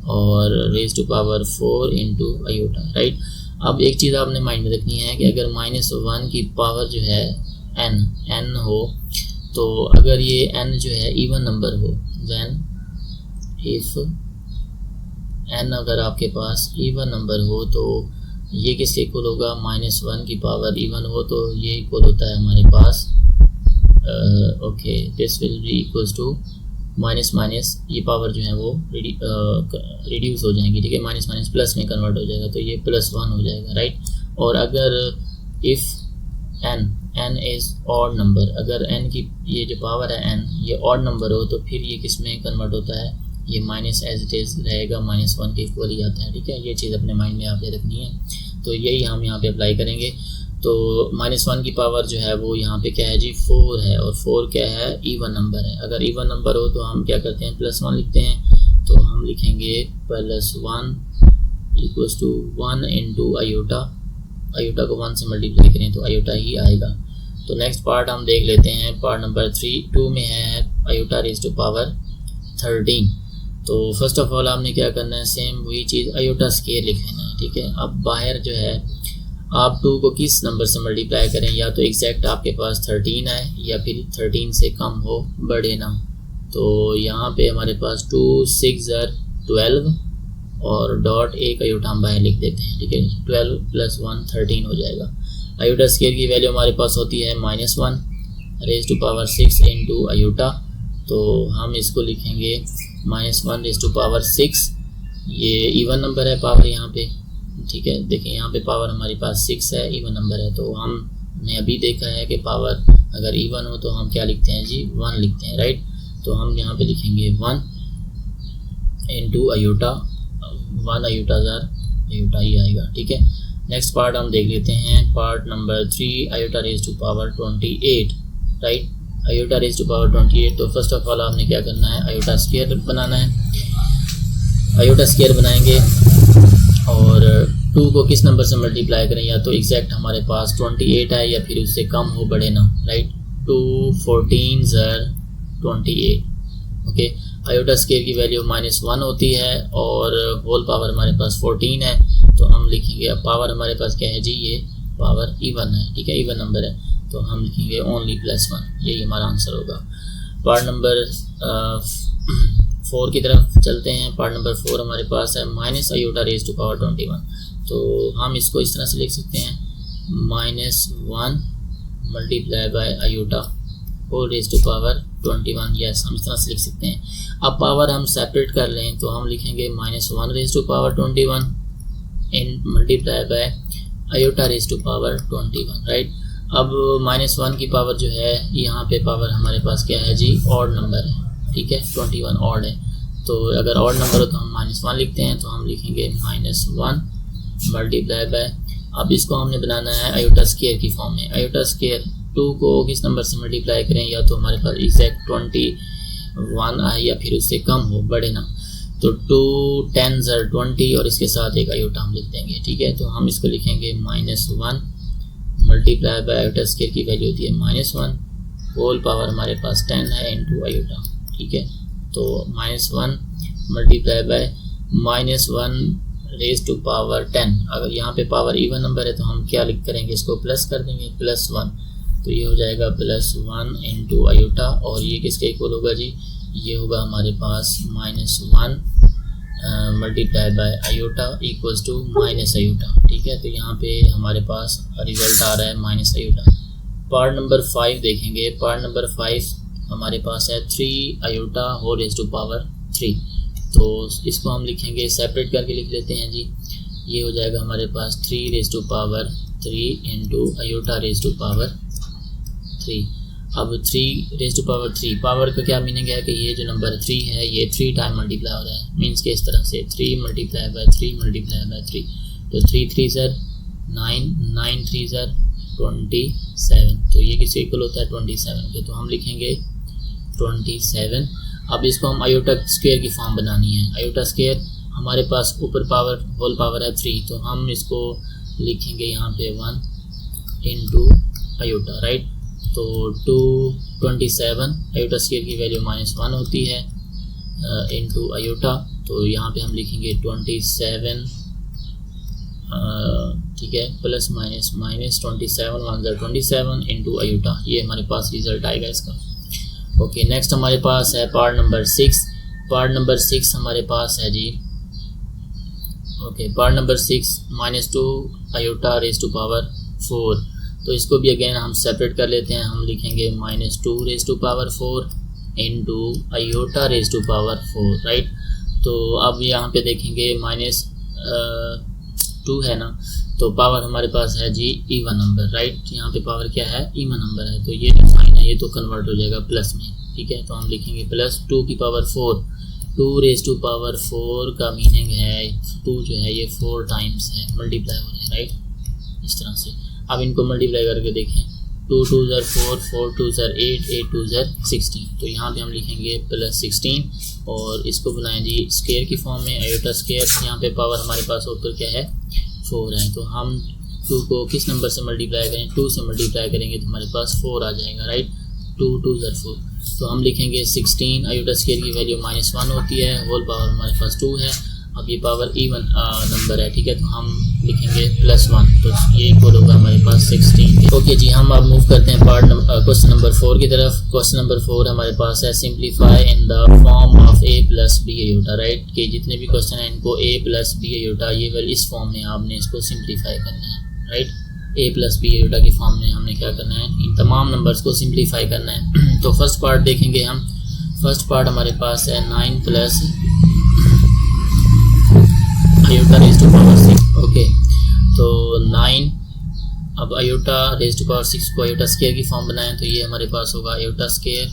और raise to power 4 into iota, right. अब एक चीज़ आपने माइंड में रखनी है कि अगर -1 की पावर जो है n हो, तो अगर ये n जो है इवन नंबर हो, देन इफ n अगर आपके पास इवन नंबर हो तो ये किसके इक्वल होगा, -1 की पावर इवन हो तो ये इक्वल होता है हमारे पास okay, this will be equals to minus minus, ये पावर जो है वो रिड्यूस हो जाएंगी, ठीक है। माइनस माइनस प्लस में कन्वर्ट हो जाएगा, तो ये +1 हो जाएगा, राइट। और अगर if n is odd number, अगर n की ये जो पावर है n ये ऑड नंबर हो तो फिर ये किस में कन्वर्ट होता है, ये माइनस एज इट इज़ रहेगा, -1 के इक्वल ही आता है, ठीक है। ये चीज़ अपने माइंड में आपने रखनी है। तो यही हम यहाँ पे अप्लाई करेंगे। तो -1 की पावर जो है वो यहाँ पे क्या है जी, 4 है, और 4 क्या है, इवन नंबर है। अगर इवन नंबर हो तो हम क्या करते हैं, +1 लिखते हैं। तो हम लिखेंगे +1 equals to 1 into iota, iota को 1 से मल्टीप्लाई करें तो आयोटा ही आएगा। तो नेक्स्ट पार्ट हम देख लेते हैं, पार्ट नंबर 2 में है आयोटा रेज़ टू पावर 13। तो फर्स्ट ऑफ ऑल आपने क्या करना है, सेम वही चीज़ आयोटा स्क्वायर लिख लेना है, ठीक है। अब बाहर जो है आप 2 को किस नंबर से मल्टीप्लाई करें, या तो एग्जैक्ट आपके पास 13 है या फिर 13 से कम हो, बढ़े ना। तो यहाँ पे हमारे पास 2 6 12 और डॉट एक आयोटा हम बाहर लिख देते हैं, ठीक है। 12 + 1 13 हो जाएगा। आयोटा स्क्वायर की वैल्यू हमारे पास होती है -1 raise to power 6 into iota. तो हम इसको लिखेंगे -1 रेज़ टू पावर 6, ये इवन नंबर है पावर यहाँ पे, ठीक है। देखिए यहाँ पे पावर हमारे पास 6 है, इवन नंबर है। तो हमने अभी देखा है कि पावर अगर इवन हो तो हम क्या लिखते हैं जी, 1 लिखते हैं, राइट। तो हम यहाँ पे लिखेंगे 1 इंटू आयोटा, 1 आयोटा आयोटा ही आएगा, ठीक है। नेक्स्ट पार्ट हम देख लेते हैं, part number 3 iota raise to power 28, right. Iota raise to power 28। तो फर्स्ट ऑफ ऑल आपने क्या करना है, आयोटा स्क्वायर बनाना है। आयोटा स्क्वायर बनाएंगे और 2 को किस नंबर से मल्टीप्लाई करें, या तो एग्जैक्ट हमारे पास 28 है या फिर उससे कम हो, बढ़े ना, राइट। 2 14 28। ओके, आयोटा स्क्वायर की वैल्यू -1 होती है और होल पावर हमारे पास 14 है, तो हम लिखेंगे, अब पावर हमारे पास क्या है जी, ये पावर इवन है, ठीक है, इवन नंबर है, तो हम लिखेंगे ओनली +1, यही हमारा आंसर होगा। पार्ट नंबर 4 की तरफ चलते हैं। पार्ट नंबर 4 हमारे पास है minus iota raise to power 21। तो हम इसको इस तरह से लिख सकते हैं, -1 multiply by iota whole raise to power 21। Yes, हम इस तरह से लिख सकते हैं। अब पावर हम सेपरेट कर लें तो हम लिखेंगे -1 raise to power 21 in multiply by iota raise to power 21, right. अब -1 की पावर जो है, यहाँ पे पावर हमारे पास क्या है जी, ऑड नंबर है, ठीक है, 21 ऑड है, तो अगर ऑड नंबर हो तो हम -1 लिखते हैं, तो हम लिखेंगे -1 मल्टीप्लाई बाय, अब इसको हमने बनाना है आयोटा स्क्वायर की फॉर्म में। आयोटा स्क्वायर 2 को किस नंबर से मल्टीप्लाई करें, या तो हमारे पास एग्जैक्ट 21 आए या फिर उससे कम हो, बढ़े ना, तो 2 10 20 और इसके साथ एक आयोटा हम लिख देंगे, ठीक है। तो हम इसको लिखेंगे -1 मल्टीप्लाई बाय आयोटा स्क्वायर की वैल्यू होती है -1, होल पावर हमारे पास 10 है इनटू आयोटा, ठीक है। तो -1 multiply by -1 raise to power 10। अगर यहाँ पे पावर इवन नंबर है तो हम क्या लिख करेंगे, इसको प्लस कर देंगे, +1, तो ये हो जाएगा +1 इंटू आयोटा, और ये किसके इक्वल होगा जी, ये होगा हमारे पास -1 multiply by iota equals to minus iota, ठीक है। तो यहाँ पे हमारे पास रिजल्ट आ रहा है माइनस आयोटा। पार्ट नंबर 5 देखेंगे। पार्ट नंबर 5 हमारे पास है 3 iota whole raise to power 3। तो इसको हम लिखेंगे, सेपरेट करके लिख लेते हैं जी, ये हो जाएगा हमारे पास 3 raise to power 3 into iota raise to power 3। अब 3 रेज टू पावर 3, पावर का क्या मीनिंग है कि ये जो नंबर 3 है ये 3 टाइम मल्टीप्लाई हो रहा है, मीन्स के इस तरह से 3 मल्टीप्लाई बाय 3 मल्टीप्लाई बाय 3, तो 3 3 9, 9 3 27, तो ये किसके इक्वल होता है 27 के, तो हम लिखेंगे 27। अब इसको हम आयोटा स्क्वायर की फॉर्म बनानी है। आयोटा स्क्वायर हमारे पास ऊपर पावर होल पावर है 3, तो हम इसको लिखेंगे यहाँ पे 1 इंटू आयोटा, राइट। तो 227 आयोटा स्क्वायर की वैल्यू -1 होती है इंटू आयोटा, तो यहाँ पे हम लिखेंगे 27, ठीक है, plus minus minus 27 1 27 into iota, ये हमारे पास रिजल्ट आएगा इसका। ओके, नेक्स्ट हमारे पास है पार्ट नंबर 6। पार्ट नंबर 6 हमारे पास है जी, okay, part number 6 -2 iota raise to power 4। तो इसको भी अगेन हम सेपरेट कर लेते हैं, हम लिखेंगे -2 raise to power 4 into iota raise to power 4, right. तो अब यहाँ पे देखेंगे -2 है ना, तो पावर हमारे पास है जी इवन नंबर, राइट। यहाँ पे पावर क्या है, इवन नंबर है, तो ये जो साइन है ये तो कन्वर्ट हो जाएगा प्लस में, ठीक है। तो हम लिखेंगे +2 की पावर 4, 2 रेज टू पावर 4 का मीनिंग है 2 जो है ये 4 टाइम्स है, मल्टीप्लाई हो रहे हैं, राइट, इस तरह से। अब इनको मल्टीप्लाई करके देखें, 2 2 4, 4 2 8, 8 2 16, तो यहाँ पे हम लिखेंगे +16 और इसको बनाएं जी स्क्वायर की फॉर्म में, आयोटा स्क्वायर। यहाँ पे पावर हमारे पास ऊपर क्या है 4 है, तो हम 2 को किस नंबर से मल्टीप्लाई करें, 2 से मल्टीप्लाई करेंगे तो हमारे पास 4 आ जाएगा, राइट। 2 2 4, तो हम लिखेंगे 16, आयोटा स्क्वायर की वैल्यू -1 होती है, होल पावर हमारे पास 2 है, अब ये पावर इवन नंबर है, ठीक है, तो हम लिखेंगे +1, तो ये इक्वल होगा हमारे पास 16। ओके जी, हम अब मूव करते हैं क्वेश्चन नंबर 4 की तरफ। क्वेश्चन नंबर 4 हमारे पास है simplify in the form of a + b iota, right, कि जितने भी क्वेश्चन हैं इनको a + b आयोटा, ये वाली इस फॉर्म में आपने इसको सिंप्लीफाई करना है, राइट। a + b आयोटा की फॉर्म में हमने क्या करना है, इन तमाम नंबर्स को सिंप्लीफाई करना है। तो फर्स्ट पार्ट देखेंगे हम। फर्स्ट पार्ट हमारे पास है 9 + iota raise to power 6, okay, तो 9, अब आयोटा रेज टू पावर 6 को आयोटा स्क्वायर की फॉर्म बनाएं तो ये हमारे पास होगा आयोटा स्क्वायर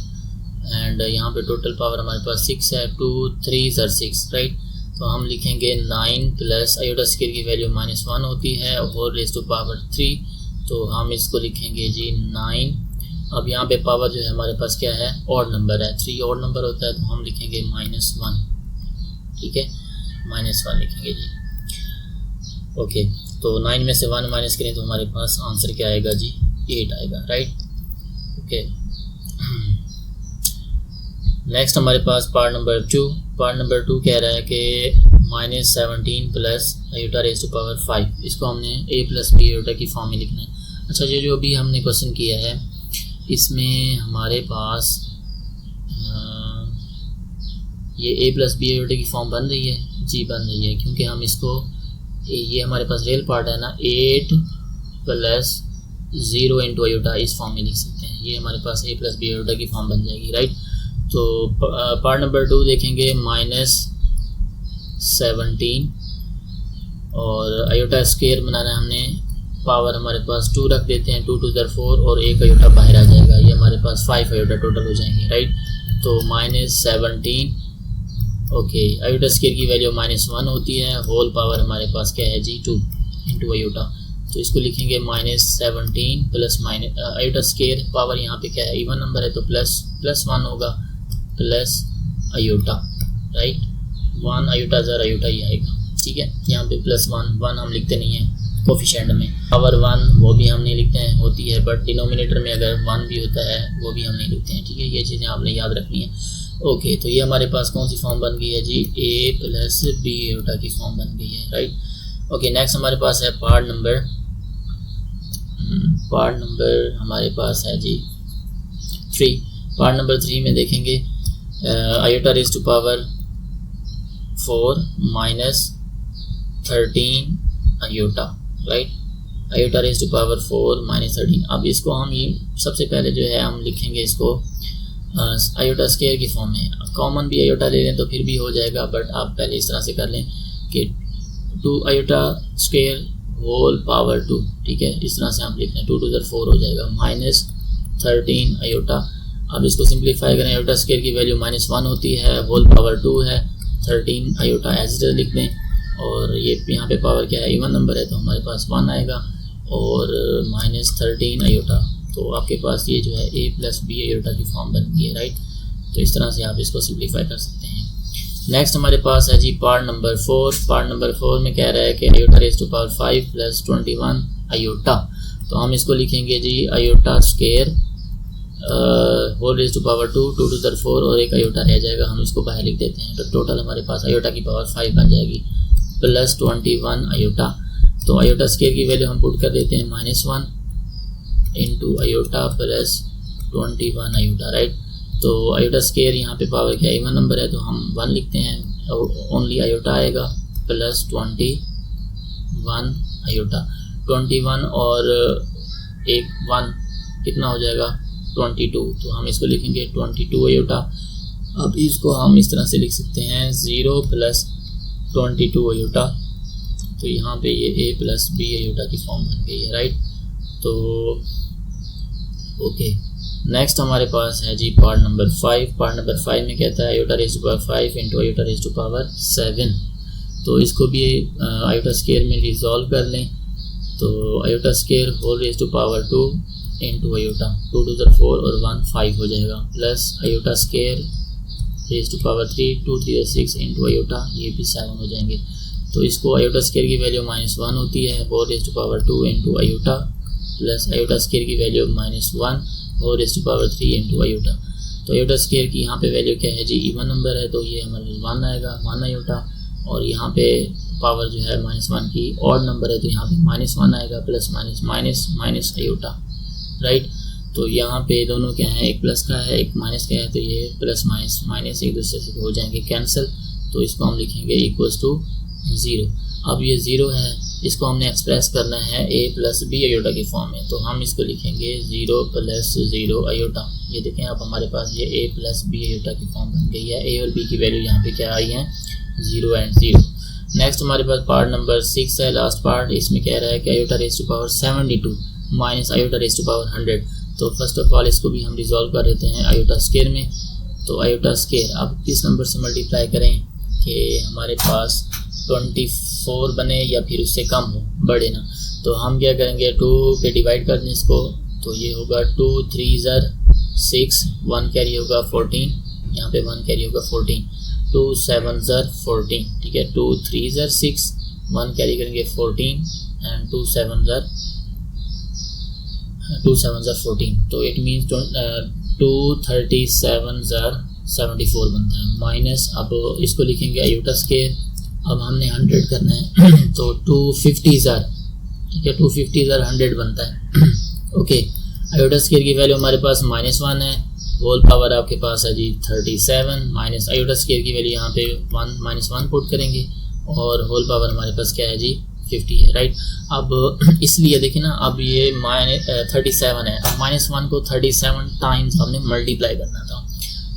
एंड यहाँ पे टोटल पावर हमारे पास 6 है, 2 3 6, राइट। तो हम लिखेंगे 9 + आयोटा स्क्वायर की वैल्यू -1 होती है और रेज टू पावर 3, तो हम इसको लिखेंगे जी 9 अब यहाँ पे पावर जो है हमारे पास क्या है, ऑड नंबर है, 3 ऑड नंबर होता है तो हम लिखेंगे -1, ठीक है, -1 लिखेंगे जी। ओके, तो 9 में से 1 माइनस करें तो हमारे पास आंसर क्या आएगा जी, 8 आएगा, राइट। ओके, नेक्स्ट हमारे पास पार्ट नंबर 2। पार्ट नंबर 2 कह रहा है कि -17 plus iota raise to power 5, इसको हमने a प्लस बी आयोटा की फॉर्म में लिखना है। अच्छा, ये जो अभी हमने क्वेश्चन किया है इसमें हमारे पास ये a प्लस बी आयोटा की फॉर्म बन रही है जी, बन रही है, क्योंकि हम इसको, ये हमारे पास रियल पार्ट है ना, 8 प्लस 0 इंटू आयोटा इस फॉर्म में लिख सकते हैं। ये हमारे पास a प्लस बी आयोटा की फॉर्म बन जाएगी, राइट। तो पार्ट नंबर 2 देखेंगे, -17 और आयोटा स्क्वायर बनाना है हमने, पावर हमारे पास 2 रख देते हैं, 2 2 4 और 1 आयोटा बाहर आ जाएगा, ये हमारे पास 5 आयोटा टोटल हो जाएंगे, राइट। तो -17, ओके, आयोटा स्क्वायर की वैल्यू -1 होती है, होल पावर हमारे पास क्या है जी, 2 इंटू आयोटा, तो इसको लिखेंगे -17 प्लस आयोटा स्क्वायर, पावर यहाँ पे क्या है, इवन नंबर है तो प्लस 1 होगा, प्लस आयोटा, राइट, 1 आयोटा ज़र आयोटा ही आएगा, ठीक है। यहाँ पे +1 हम लिखते नहीं हैं कोफिशिएंट में, पावर 1 वो भी हम नहीं लिखते हैं, होती है, बट डिनोमिनेटर में अगर 1 भी होता है वो भी हम नहीं लिखते हैं, ठीक है। ये चीज़ें आपने याद रखनी है। ओके, तो ये हमारे पास कौन सी फॉर्म बन गई है जी, a प्लस बी आयोटा की फॉर्म बन गई है, राइट। ओके, नेक्स्ट हमारे पास है पार्ट नंबर हमारे पास है जी 3। पार्ट नंबर 3 में देखेंगे iota raise to power 4 -13 iota, right, iota raise to power 4 -13। अब इसको हम ये सबसे पहले जो है हम लिखेंगे इसको आयोटा स्क्वायर की फॉर्म में, कॉमन भी आयोटा ले लें तो फिर भी हो जाएगा, बट आप पहले इस तरह से कर लें कि 2 आयोटा स्क्वायर होल पावर 2, ठीक है, इस तरह से हम लिख लें, 2 2 4 हो जाएगा, -13 आयोटा। अब इसको सिंप्लीफाई करें, आयोटा स्क्वायर की वैल्यू -1 होती है, होल पावर 2 है, 13 आयोटा एज इट इज लिख दें, और ये यहाँ पे पावर क्या है, इवन नंबर है तो हमारे पास 1 आएगा, और -13 आयोटा, तो आपके पास ये जो है a प्लस बी आयोटा की फॉर्म बन गई है, राइट। तो इस तरह से आप इसको सिंप्लीफाई कर सकते हैं। नेक्स्ट हमारे पास है जी पार्ट नंबर 4। पार्ट नंबर 4 में कह रहा है कि iota raise to power 5 plus 21 iota, तो हम इसको लिखेंगे जी iota square whole raise to power 2 2 2 4 और 1 आयोटा रह जाएगा, हम इसको बाहर लिख देते हैं, तो टोटल हमारे पास आयोटा की पावर 5 बन जाएगी, प्लस 21 आयोटा। तो आयोटा स्क्वायर की वैल्यू हम पुट कर देते हैं -1 into iota plus 21 iota, right. तो आयोटा स्क्वायर यहाँ पे पावर क्या है, इवन नंबर है तो हम 1 लिखते हैं, और ओनली आयोटा आएगा, प्लस 21 आयोटा, 21 और 1 कितना हो जाएगा, 22, तो हम इसको लिखेंगे 22 आयोटा। अब इसको हम इस तरह से लिख सकते हैं 0 प्लस 22 आयोटा, तो यहाँ पे ये a प्लस बी आयोटा की फॉर्म बन गई है, राइट। तो ओके, नेक्स्ट हमारे पास है जी पार्ट नंबर 5। पार्ट नंबर 5 में कहता है iota raise to power 5 into iota raise to power 7, तो इसको भी आयोटा स्क्वायर में रिजॉल्व कर लें, तो iota square whole raise to power 2 into iota, 2 2 4 और 1 5 हो जाएगा, plus iota square raise to power 3 2 3 6 into iota, ये भी 7 हो जाएंगे। तो इसको आयोटा स्क्वायर की वैल्यू -1 होती है, whole raise to power 2 into iota, plus iota square की वैल्यू -1 और raise to power 3 into iota. तो आयोटा स्क्वायर की यहाँ पे वैल्यू क्या है जी, इवन नंबर है तो ये हमारे 1 आएगा, 1 आयोटा, और यहाँ पे पावर जो है -1 की ऑड नंबर है तो यहाँ पे -1 आएगा, प्लस माइनस आयोटा, राइट। तो यहाँ पे दोनों क्या है, एक प्लस का है एक माइनस का है, तो ये प्लस माइनस एक दूसरे से हो जाएंगे कैंसिल, तो इसको हम लिखेंगे इक्वल्स टू 0। अब ये 0 है, इसको हमने एक्सप्रेस करना है a प्लस बी आयोटा की फॉर्म में, तो हम इसको लिखेंगे 0 प्लस 0 आयोटा। ये देखें आप, हमारे पास ये a प्लस बी आयोटा की फॉर्म बन गई है, a और b की वैल्यू यहाँ पे क्या आई है, 0 एंड 0। नेक्स्ट हमारे पास पार्ट नंबर 6 है, लास्ट पार्ट। इसमें कह रहा है कि iota raise to power 72 minus iota raise to power 100। तो फर्स्ट ऑफ ऑल इसको भी हम रिजॉल्व कर देते हैं आयोटा स्क्वायर में। तो आयोटा स्क्वायर अब किस नंबर से मल्टीप्लाई करें कि हमारे पास 24 बने या फिर उससे कम हो, बढ़े ना। तो हम क्या करेंगे, 2 पे डिवाइड कर दें इसको, तो ये होगा 2 3 ज़र 6, 1 कैरी होगा 14, यहाँ पे 1 कैरी होगा 14, 2 7 ज़र 14, ठीक है। 2 3 ज़र 6, 1 कैरी करेंगे 14 एंड 2 7 ज़र 14, तो इट मीन्स 237 ज़र 74 बनता है। माइनस, अब इसको लिखेंगे आयोटा स्केयर, अब हमने 100 करना है तो 250 ज़र, ठीक है, 250 ज़र 100 बनता है। ओके, आयोटा स्केयर की वैल्यू हमारे पास -1 है, होल पावर आपके पास है जी 37, माइनस आयोटा स्केयर की वैल्यू यहाँ पे 1 पुट करेंगे और होल पावर हमारे पास क्या है जी 50 है, राइट। अब इसलिए देखिए ना, अब ये -37 है, अब -1 को 37 टाइम्स हमने मल्टीप्लाई करना था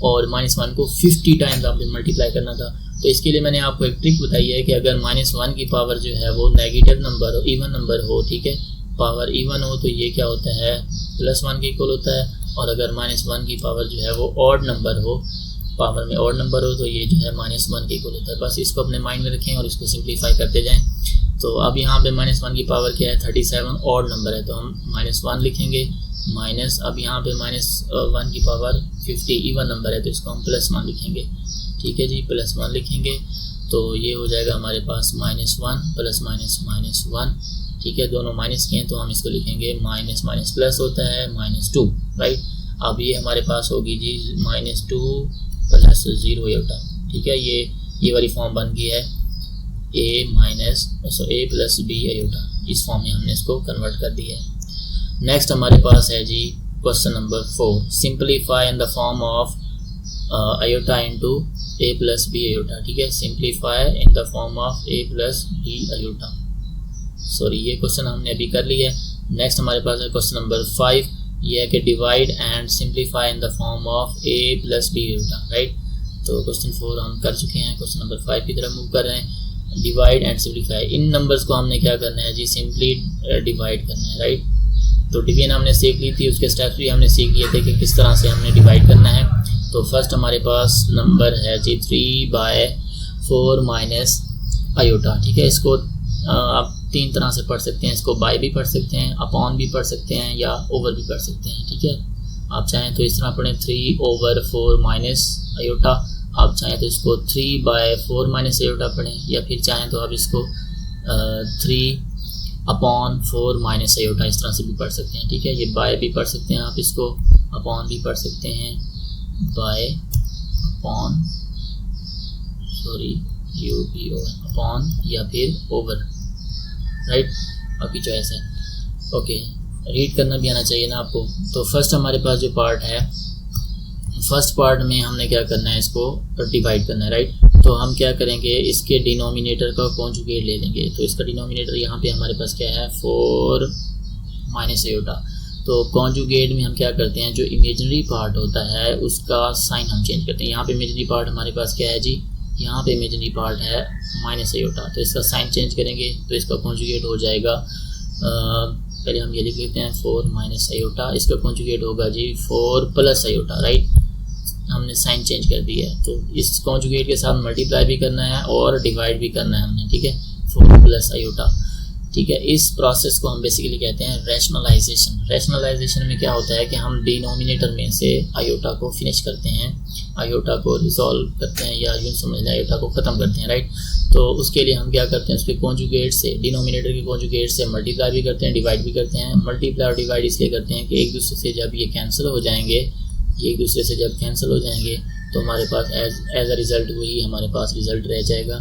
और -1 को 50 टाइम्स आपने मल्टीप्लाई करना था। तो इसके लिए मैंने आपको एक ट्रिक बताई है कि अगर -1 की पावर जो है वो नेगेटिव नंबर हो, इवन नंबर हो, ठीक है, पावर इवन हो, तो ये क्या होता है +1 के इक्वल होता है, और अगर -1 की पावर जो है वो ऑड नंबर हो, पावर में ऑड नंबर हो, तो ये जो है -1 के इक्वल होता है। बस इसको अपने माइंड में रखें और इसको सिंप्लीफाई करते जाएं। तो अब यहाँ पे -1 की पावर क्या है 37, ऑड नंबर है, तो हम -1 लिखेंगे, माइनस अब यहाँ पे -1 की पावर 50 इवन नंबर है, तो इसको हम +1 लिखेंगे, ठीक है जी, +1 लिखेंगे। तो ये हो जाएगा हमारे पास -1 प्लस -1, ठीक है, दोनों माइनस के हैं तो हम इसको लिखेंगे माइनस माइनस प्लस होता है -2, राइट। अब ये हमारे पास होगी जी -2 प्लस 0 आयोटा, ठीक है, ये वाली फॉर्म बन गई है a प्लस b आयोटा, इस फॉर्म में हमने इसको कन्वर्ट कर दिया है। नेक्स्ट हमारे पास है जी question number 4, simplify in the form of iota into a plus b iota, ठीक है, simplify in the form of a plus b iota. Sorry, ये क्वेश्चन हमने अभी कर लिया है। नेक्स्ट हमारे पास है क्वेश्चन नंबर 5, ये है कि divide and simplify in the form of a plus b iota, right. तो क्वेश्चन 4 हम कर चुके हैं, क्वेश्चन नंबर 5 की तरफ मूव कर रहे हैं। Divide and simplify, in numbers को हमने क्या करना है जी, सिंपली डिवाइड करना है, राइट। तो डिवीजन हमने सीख ली थी, उसके स्टेप्स भी हमने सीख लिए थे कि किस तरह से हमने डिवाइड करना है। तो फर्स्ट हमारे पास नंबर है जी 3/4 माइनस आयोटा, ठीक है, इसको आप 3 तरह से पढ़ सकते हैं, इसको बाय भी पढ़ सकते हैं, अपॉन भी पढ़ सकते हैं या ओवर भी पढ़ सकते हैं, ठीक है। आप चाहें तो इस तरह पढ़ें 3/4 माइनस आयोटा, आप चाहें तो इसको 3/4 माइनस आयोटा पढ़ें, या फिर चाहें तो आप इसको 3/4 माइनस आयोटा इस तरह से भी पढ़ सकते हैं, ठीक है। ये बाय भी पढ़ सकते हैं, आप इसको अपॉन भी पढ़ सकते हैं, बाय अपॉन अपॉन या फिर ओवर, राइट, आपकी चॉइस है। ओके, रीड करना भी आना चाहिए ना आपको। तो फर्स्ट हमारे पास जो पार्ट है, फर्स्ट पार्ट में हमने क्या करना है, इसको डिवाइड करना है, राइट। तो हम क्या करेंगे, इसके डिनोमिनेटर का कॉन्जुगेट ले लेंगे। तो इसका डिनोमिनेटर यहाँ पे हमारे पास क्या है 4 माइनस आयोटा। तो कॉन्जुगेट में हम क्या करते हैं, जो इमेजिनरी पार्ट होता है उसका साइन हम चेंज करते हैं। यहाँ पे इमेजिनरी पार्ट हमारे पास क्या है जी, यहाँ पे इमेजिनरी पार्ट है माइनस आयोटा, तो इसका साइन चेंज करेंगे तो इसका कॉन्जुगेट हो जाएगा, पहले हम ये लिख लेते हैं 4 माइनस आयोटा, इसका कॉन्जुगेट होगा जी 4 प्लस आयोटा, राइट। हमने साइन चेंज कर दिया है, तो इस कॉन्जुगेट के साथ मल्टीप्लाई भी करना है और डिवाइड भी करना है हमने, ठीक है, 4 प्लस आयोटा, ठीक है। इस प्रोसेस को हम बेसिकली कहते हैं रैशनलाइजेशन। रैशनलाइजेशन में क्या होता है कि हम डिनोमिनेटर में से आयोटा को फिनिश करते हैं, आयोटा को रिजॉल्व करते हैं, या यूँ समझ लें आयोटा को ख़त्म करते हैं, राइट। तो उसके लिए हम क्या करते हैं, उसके कॉन्जुगेट से, डिनोमिनेटर के कॉन्जुगेट से मल्टीप्लाई भी करते हैं, डिवाइड भी करते हैं। मल्टीप्लाई और डिवाइड इसलिए करते हैं कि एक दूसरे से जब ये कैंसिल हो जाएंगे, एक दूसरे से जब कैंसिल हो जाएंगे तो हमारे पास एज अ रिज़ल्ट वही हमारे पास रिज़ल्ट रह जाएगा,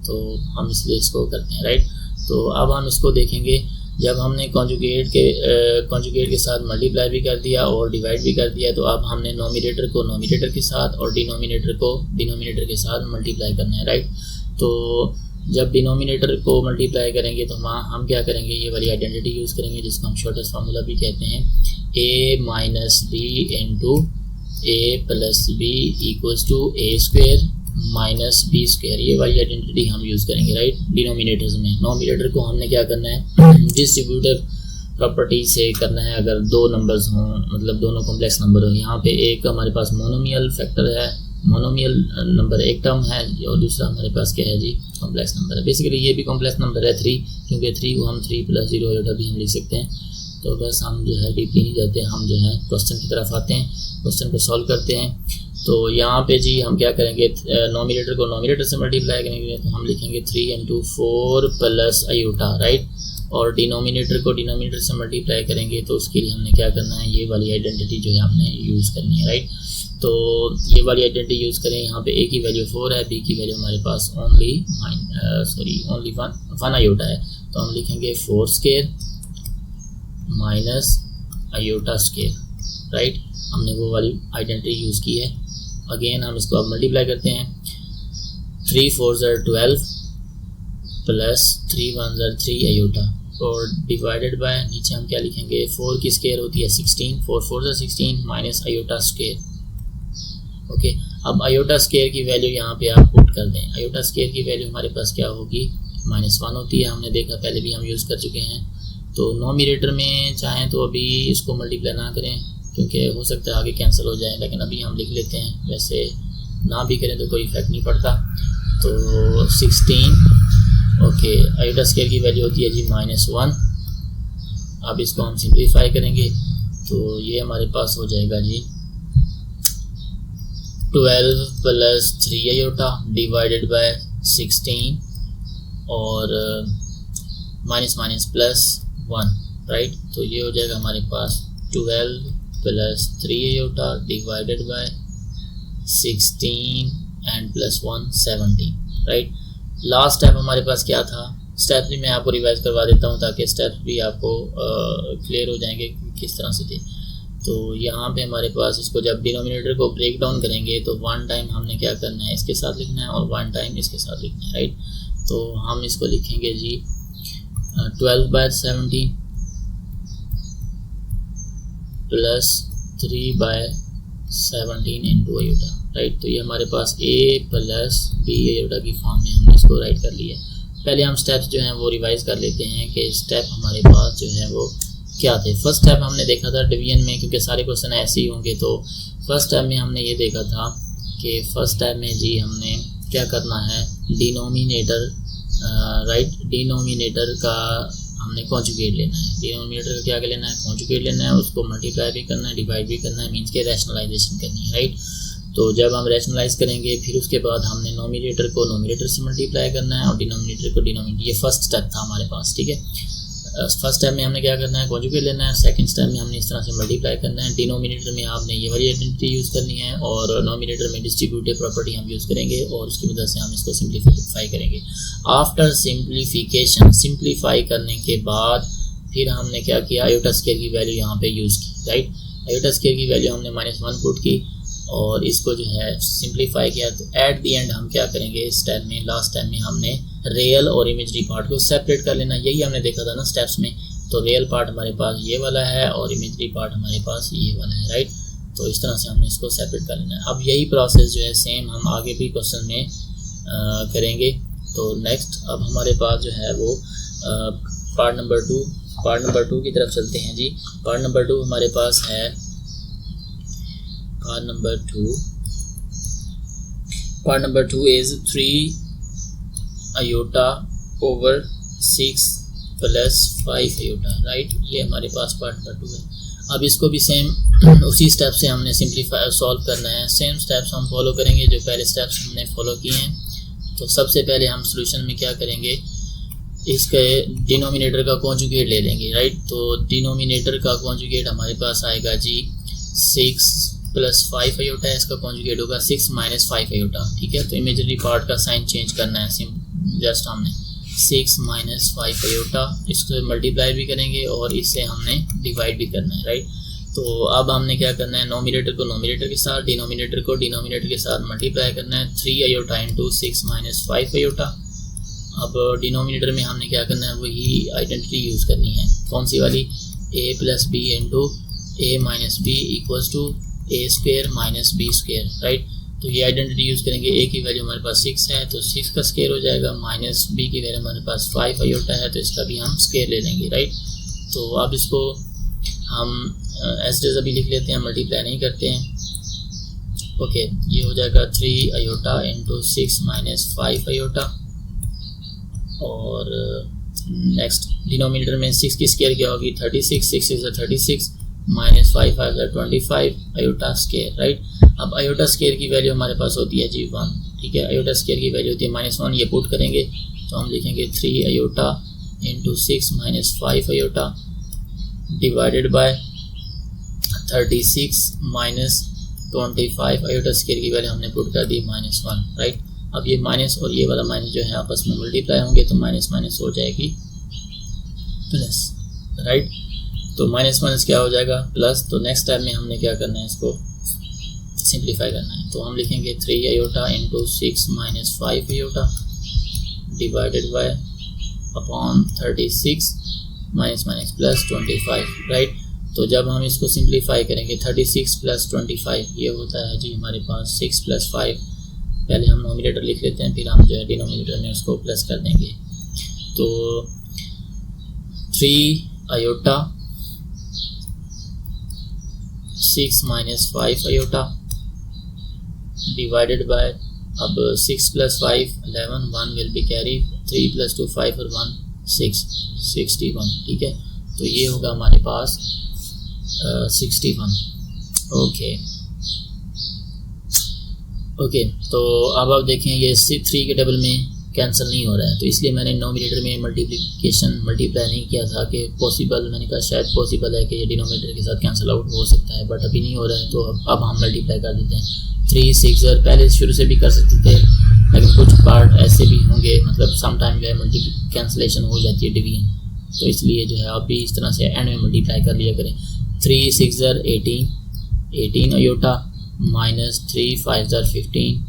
तो हम इसलिए इसको करते हैं, राइट। तो अब हम इसको देखेंगे, जब हमने कॉन्जुगेट के साथ मल्टीप्लाई भी कर दिया और डिवाइड भी कर दिया, तो अब हमने नोमिनेटर को नोमिनेटर के साथ और डिनोमिनेटर को डिनोमिनेटर के साथ मल्टीप्लाई करना है, राइट। तो जब डिनोमिनेटर को मल्टीप्लाई करेंगे तो हम क्या करेंगे, ये वाली आइडेंटिटी यूज़ करेंगे जिसको हम शॉर्टेस्ट फार्मूला भी कहते हैं, a minus b into a plus b equals to a square minus b square. ये वाली आइडेंटिटी हम यूज़ करेंगे, राइट, डिनोमिनेटर्स में। नोमिनेटर को हमने क्या करना है, डिस्ट्रीब्यूटिव प्रॉपर्टी से करना है। अगर दो नंबर्स हों, मतलब दोनों कॉम्प्लेक्स नंबर हो, यहाँ पे एक हमारे पास मोनोमियल फैक्टर है, मोनोमियल नंबर एक टर्म है, और दूसरा हमारे पास क्या है जी, कॉम्प्लेक्स नंबर है। बेसिकली ये भी कॉम्प्लेक्स नंबर है 3, क्योंकि 3 को हम 3 प्लस 0 आयोटा भी हम लिख सकते हैं। तो बस हम जो है डीपली नहीं जाते, हम जो है क्वेश्चन की तरफ आते हैं, क्वेश्चन को सॉल्व करते हैं। तो यहाँ पे जी हम क्या करेंगे, नोमिनेटर को नोमिनेटर से मल्टीप्लाई करेंगे, तो हम लिखेंगे 3 × 4 प्लस आयोटा, राइट। और डिनोमिनेटर को डिनोमिनेटर से मल्टीप्लाई करेंगे, तो उसके लिए हमने क्या करना है, ये वाली आइडेंटिटी जो है हमने यूज़ करनी है, राइट। तो ये वाली आइडेंटिटी यूज़ करें। यहाँ पे a की वैल्यू 4 है, b की वैल्यू हमारे पास ओनली 1 आयोटा है, तो हम लिखेंगे 4 square minus iota square, right. हमने वो वाली आइडेंटिटी यूज़ की है। अगेन हम इसको अब मल्टीप्लाई करते हैं, 3 × 4 = 12 प्लस 3 × 1 = 3 आयोटा, और डिवाइडेड बाय नीचे हम क्या लिखेंगे, 4 की स्क्वायर होती है 16, 4 × 4 = 16 माइनस आयोटा स्क्वायर। ओके, अब आयोटा स्क्वायर की वैल्यू यहाँ पे आप पुट कर दें। आयोटा स्क्वायर की वैल्यू हमारे पास क्या होगी, -1 होती है, हमने देखा पहले भी हम यूज़ कर चुके हैं। तो नोमिनेटर में चाहें तो अभी इसको मल्टीप्लाई ना करें, क्योंकि हो सकता है आगे कैंसिल हो जाए, लेकिन अभी हम लिख लेते हैं, वैसे ना भी करें तो कोई इफेक्ट नहीं पड़ता। तो 16, ओके, आयोटा स्क्वायर की वैल्यू होती है जी -1। अब इसको हम सिंप्लीफाई करेंगे, तो ये हमारे पास हो जाएगा जी 12 प्लस 3 आयोटा डिवाइडेड बाय 16 और माइनस माइनस प्लस 1, राइट। तो ये हो जाएगा हमारे पास 12 plus 3 iota divided bye 16 and plus 1 17, right. Last step हमारे पास क्या था, स्टेप भी मैं आपको रिवाइज करवा देता हूँ ताकि स्टेप्स भी आपको क्लियर हो जाएंगे किस तरह से थे। तो यहाँ पे हमारे पास इसको जब डिनोमिनेटर को ब्रेक डाउन करेंगे तो 1 टाइम हमने क्या करना है, इसके साथ लिखना है, और 1 टाइम इसके साथ लिखना है, राइट। तो हम इसको लिखेंगे जी 12/17 प्लस 3/17 इंटू आयोटा, राइट। तो ये हमारे पास a प्लस b आयोटा की फॉर्म में हमने इसको राइट कर लिया। पहले हम स्टेप्स जो हैं वो रिवाइज कर लेते हैं कि स्टेप हमारे पास जो है वो क्या थे। फर्स्ट स्टेप हमने देखा था डिवीजन में, क्योंकि सारे क्वेश्चन ऐसे ही होंगे, तो फर्स्ट स्टेप में हमने ये देखा था कि फर्स्ट स्टेप में जी हमने क्या करना है, डिनोमिनेटर, राइट, डिनोमिनेटर का हमने कॉन्जुगेट लेना है। डिनोमिनेटर का क्या लेना है, कॉन्जुगेट लेना है, उसको मल्टीप्लाई भी करना है, डिवाइड भी करना है, मीन्स के रैशनलाइजेशन करनी है, राइट। तो जब हम रैशनलाइज करेंगे फिर उसके बाद हमने नोमिनेटर को नोमिनेटर से मल्टीप्लाई करना है और डिनोमिनेटर को डिनोमिनेटर, ये फर्स्ट स्टेप था हमारे पास, ठीक है। फर्स्ट स्टेप में हमने क्या करना है, कॉन्जुगेट लेना है। सेकंड स्टेप में हमने इस तरह से मल्टीप्लाई करना है। डिनोमिनेटर में आपने ये वाली आइडेंटिटी यूज़ करनी है और नोमिनेटर में डिस्ट्रीब्यूटिव प्रॉपर्टी हम यूज़ करेंगे और उसकी मदद से हम इसको सिंप्लीफाई करेंगे। आफ्टर सिंप्लीफिकेशन, सिंप्लीफाई करने के बाद फिर हमने क्या किया, आयोटा स्क्वायर की वैल्यू यहाँ पे यूज़ की, राइट। आयोटा स्क्वायर की वैल्यू हमने -1 पुट की और इसको जो है सिंप्लीफाई किया। तो एट द एंड हम क्या करेंगे, इस स्टेप में, लास्ट स्टेप में हमने रियल और इमेजरी पार्ट को सेपरेट कर लेना। यही हमने देखा था ना स्टेप्स में। तो रियल पार्ट हमारे पास ये वाला है और इमेजरी पार्ट हमारे पास ये वाला है, राइट। तो इस तरह से हमने इसको सेपरेट कर लेना है। अब यही प्रोसेस जो है सेम हम आगे भी क्वेश्चन में करेंगे। तो नेक्स्ट अब हमारे पास जो है वो पार्ट नंबर 2 की तरफ चलते हैं जी। पार्ट नंबर 2 हमारे पास है, part number 2 is 3 iota over 6 plus 5 iota, right. ये हमारे पास पार्ट नंबर 2 है। अब इसको भी सेम उसी स्टेप से हमने सिंप्लीफाई सॉल्व करना है। सेम स्टेप्स हम फॉलो करेंगे जो पहले स्टेप्स हमने फॉलो किए हैं। तो सबसे पहले हम सॉल्यूशन में क्या करेंगे, इसके डिनोमिनेटर का कॉन्जुगेट ले लेंगे, राइट। तो डिनोमिनेटर का कॉन्जुगेट हमारे पास आएगा जी 6 प्लस 5 आयोटा है, इसका कॉन्जुगेट होगा 6 माइनस 5 आयोटा, ठीक है। तो इमेजरी पार्ट का साइन चेंज करना है, जस्ट हमने 6 माइनस 5 आयोटा, इसको मल्टीप्लाई भी करेंगे और इससे हमने डिवाइड भी करना है, राइट। तो अब हमने क्या करना है, नोमिनेटर को नोमिनेटर के साथ, डिनोमिनेटर को डिनोमिनेटर के साथ मल्टीप्लाई करना है। 3 आयोटा इंटू 6 माइनस 5 आयोटा। अब डिनोमिनेटर में हमने क्या करना है, वही आइडेंटिटी यूज़ करनी है। कौन सी वाली, a plus b into a minus b equals to a square minus b square, right. तो ये आइडेंटिटी यूज़ करेंगे। a की वैल्यू हमारे पास 6 है तो 6 का स्क्वायर हो जाएगा, माइनस b की वैल्यू हमारे पास 5 आयोटा है तो इसका भी हम स्क्वायर ले लेंगे, राइट। तो अब इसको हम एज इट इज अभी लिख लेते हैं, मल्टीप्लाई नहीं करते हैं। ओके, ये हो जाएगा 3 आयोटा इंटू 6 माइनस 5 आयोटा और नेक्स्ट डिनोमिनेटर में 6 की स्केयर क्या होगी 36, 6 is 36 minus 5 5 25 iota square, right. अब आयोटा स्केयर की वैल्यू हमारे पास होती है जी 1, ठीक है। आयोटा स्केयर की वैल्यू होती है -1, ये पुट करेंगे तो हम लिखेंगे 3 iota into 6 minus 5 iota divided bye 36 minus 25 iota square की वैल्यू हमने पुट कर दी -1, राइट। अब ये माइनस और ये वाला माइनस जो है आपस में मल्टीप्लाई होंगे तो माइनस माइनस हो जाएगी प्लस, राइट। तो माइनस माइनस क्या हो जाएगा प्लस। तो नेक्स्ट टाइम में हमने क्या करना है, इसको सिंप्लीफाई करना है। तो हम लिखेंगे 3 iota into 6 minus 5 iota divided bye upon 36 minus minus plus 25, right. तो जब हम इसको सिंप्लीफाई करेंगे 36 प्लस 25 ये होता है जी हमारे पास 6 प्लस 5। पहले हम नोमिनेटर लिख लेते हैं, फिर हम जो है डिनोमिनेटर में उसको प्लस कर देंगे। तो 3 iota 6 minus 5 iota divided bye, अब 6 plus 5 11, 1 will be carry, 3 plus 2 5 और 1 6 61, ठीक है। तो ये होगा हमारे पास 61, ओके। तो अब आप देखें ये 3 के डबल में कैंसिल नहीं हो रहा है, तो इसलिए मैंने नोमिनेटर में मल्टीप्लाई नहीं किया था कि पॉसिबल, मैंने कहा शायद पॉसिबल है कि ये डिनोमिनेटर के साथ कैंसिल आउट हो सकता है, बट अभी नहीं हो रहा है। तो अब हम मल्टीप्लाई कर देते हैं 3 6 और पहले शुरू से भी कर सकते थे, लेकिन कुछ पार्ट ऐसे भी होंगे, मतलब सम टाइम जो है कैंसिलेशन हो जाती है डिवीजन, तो इसलिए जो है आप भी इस तरह से एंड में मल्टीप्लाई कर लिया करें। 3 6 18 iota minus 3 5 15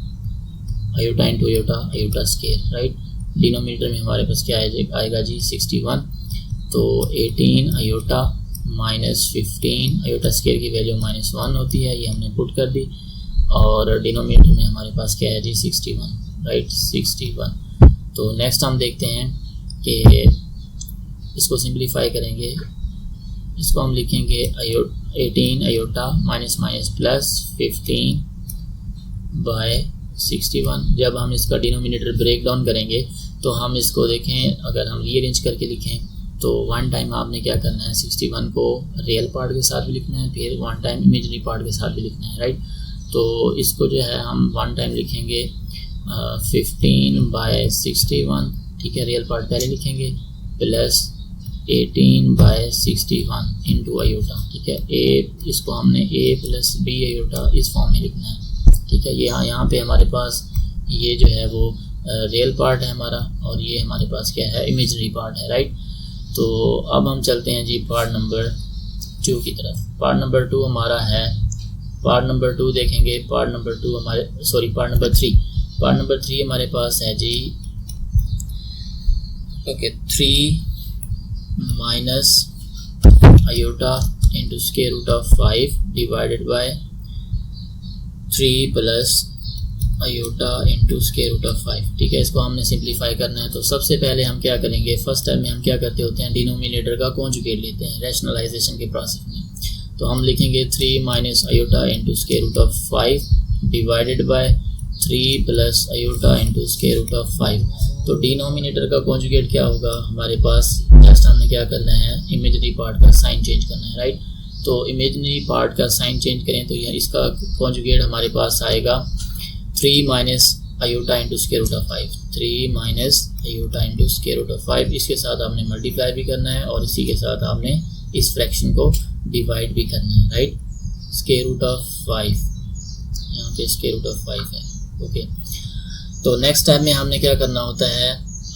iota into iota square, right. Denominator में हमारे पास क्या आएगा जी 61। तो 18 आयोटा माइनस 15 आयोटा स्केयर की वैल्यू -1 होती है, ये हमने पुट कर दी। और डिनोमिनेटर में हमारे पास क्या है जी 61, राइट 61। तो नेक्स्ट हम देखते हैं कि इसको सिंप्लीफाई करेंगे, इसको हम लिखेंगे 18 iota minus minus plus 15 by 61। जब हम इसका डिनोमिनेटर ब्रेक डाउन करेंगे तो हम इसको देखें, अगर हम रीअरेंज करके लिखें तो वन टाइम आपने क्या करना है 61 को रियल पार्ट के साथ भी लिखना है, फिर वन टाइम इमेजिनरी पार्ट के साथ भी लिखना है, राइट। तो इसको जो है हम वन टाइम लिखेंगे 15 बाय 61, ठीक है, रियल पार्ट पहले लिखेंगे, प्लस 18 बाय 61 इंटू आयोटा, ठीक है। इसको हमने a प्लस बी आयोटा इस फॉर्म में लिखना है, ठीक है। यहाँ पे हमारे पास ये जो है वो रियल पार्ट है हमारा, और ये हमारे पास क्या है इमेजिनरी पार्ट है, राइट। तो अब हम चलते हैं जी पार्ट नंबर 2 की तरफ। पार्ट नंबर 2 हमारा है, पार्ट नंबर 2 देखेंगे, पार्ट नंबर 3 पार्ट नंबर 3 हमारे पास है जी 3 minus iota into square root of 5 divided by 3 plus iota into square root of 5, ठीक है। इसको हमने सिंप्लीफाई करना है। तो सबसे पहले हम क्या करेंगे, फर्स्ट टाइम में हम क्या करते होते हैं डिनोमिनेटर का कॉन्जुगेट लेते हैं रैशनलाइजेशन के प्रोसेस में। तो हम लिखेंगे 3 minus iota into square root of 5 divided by 3 plus iota into square root of 5। तो डिनोमिनेटर का कॉन्जुगेट क्या होगा हमारे पास, जस्ट हमने क्या करना है इमेजिनरी पार्ट का साइन चेंज करना है, राइट। तो इमेजिनरी पार्ट का साइन चेंज करें तो यह इसका कॉन्जुगेट हमारे पास आएगा 3 minus iota into square root of 5, 3 minus iota into square root of 5। इसके साथ आपने मल्टीप्लाई भी करना है और इसी के साथ आपने इस फ्रैक्शन को डिवाइड भी करना है, राइट। स्क्वायर रूट ऑफ 5, यहाँ पे स्क्वायर रूट ऑफ 5 है, ओके। तो नेक्स्ट टाइम में हमने क्या करना होता है,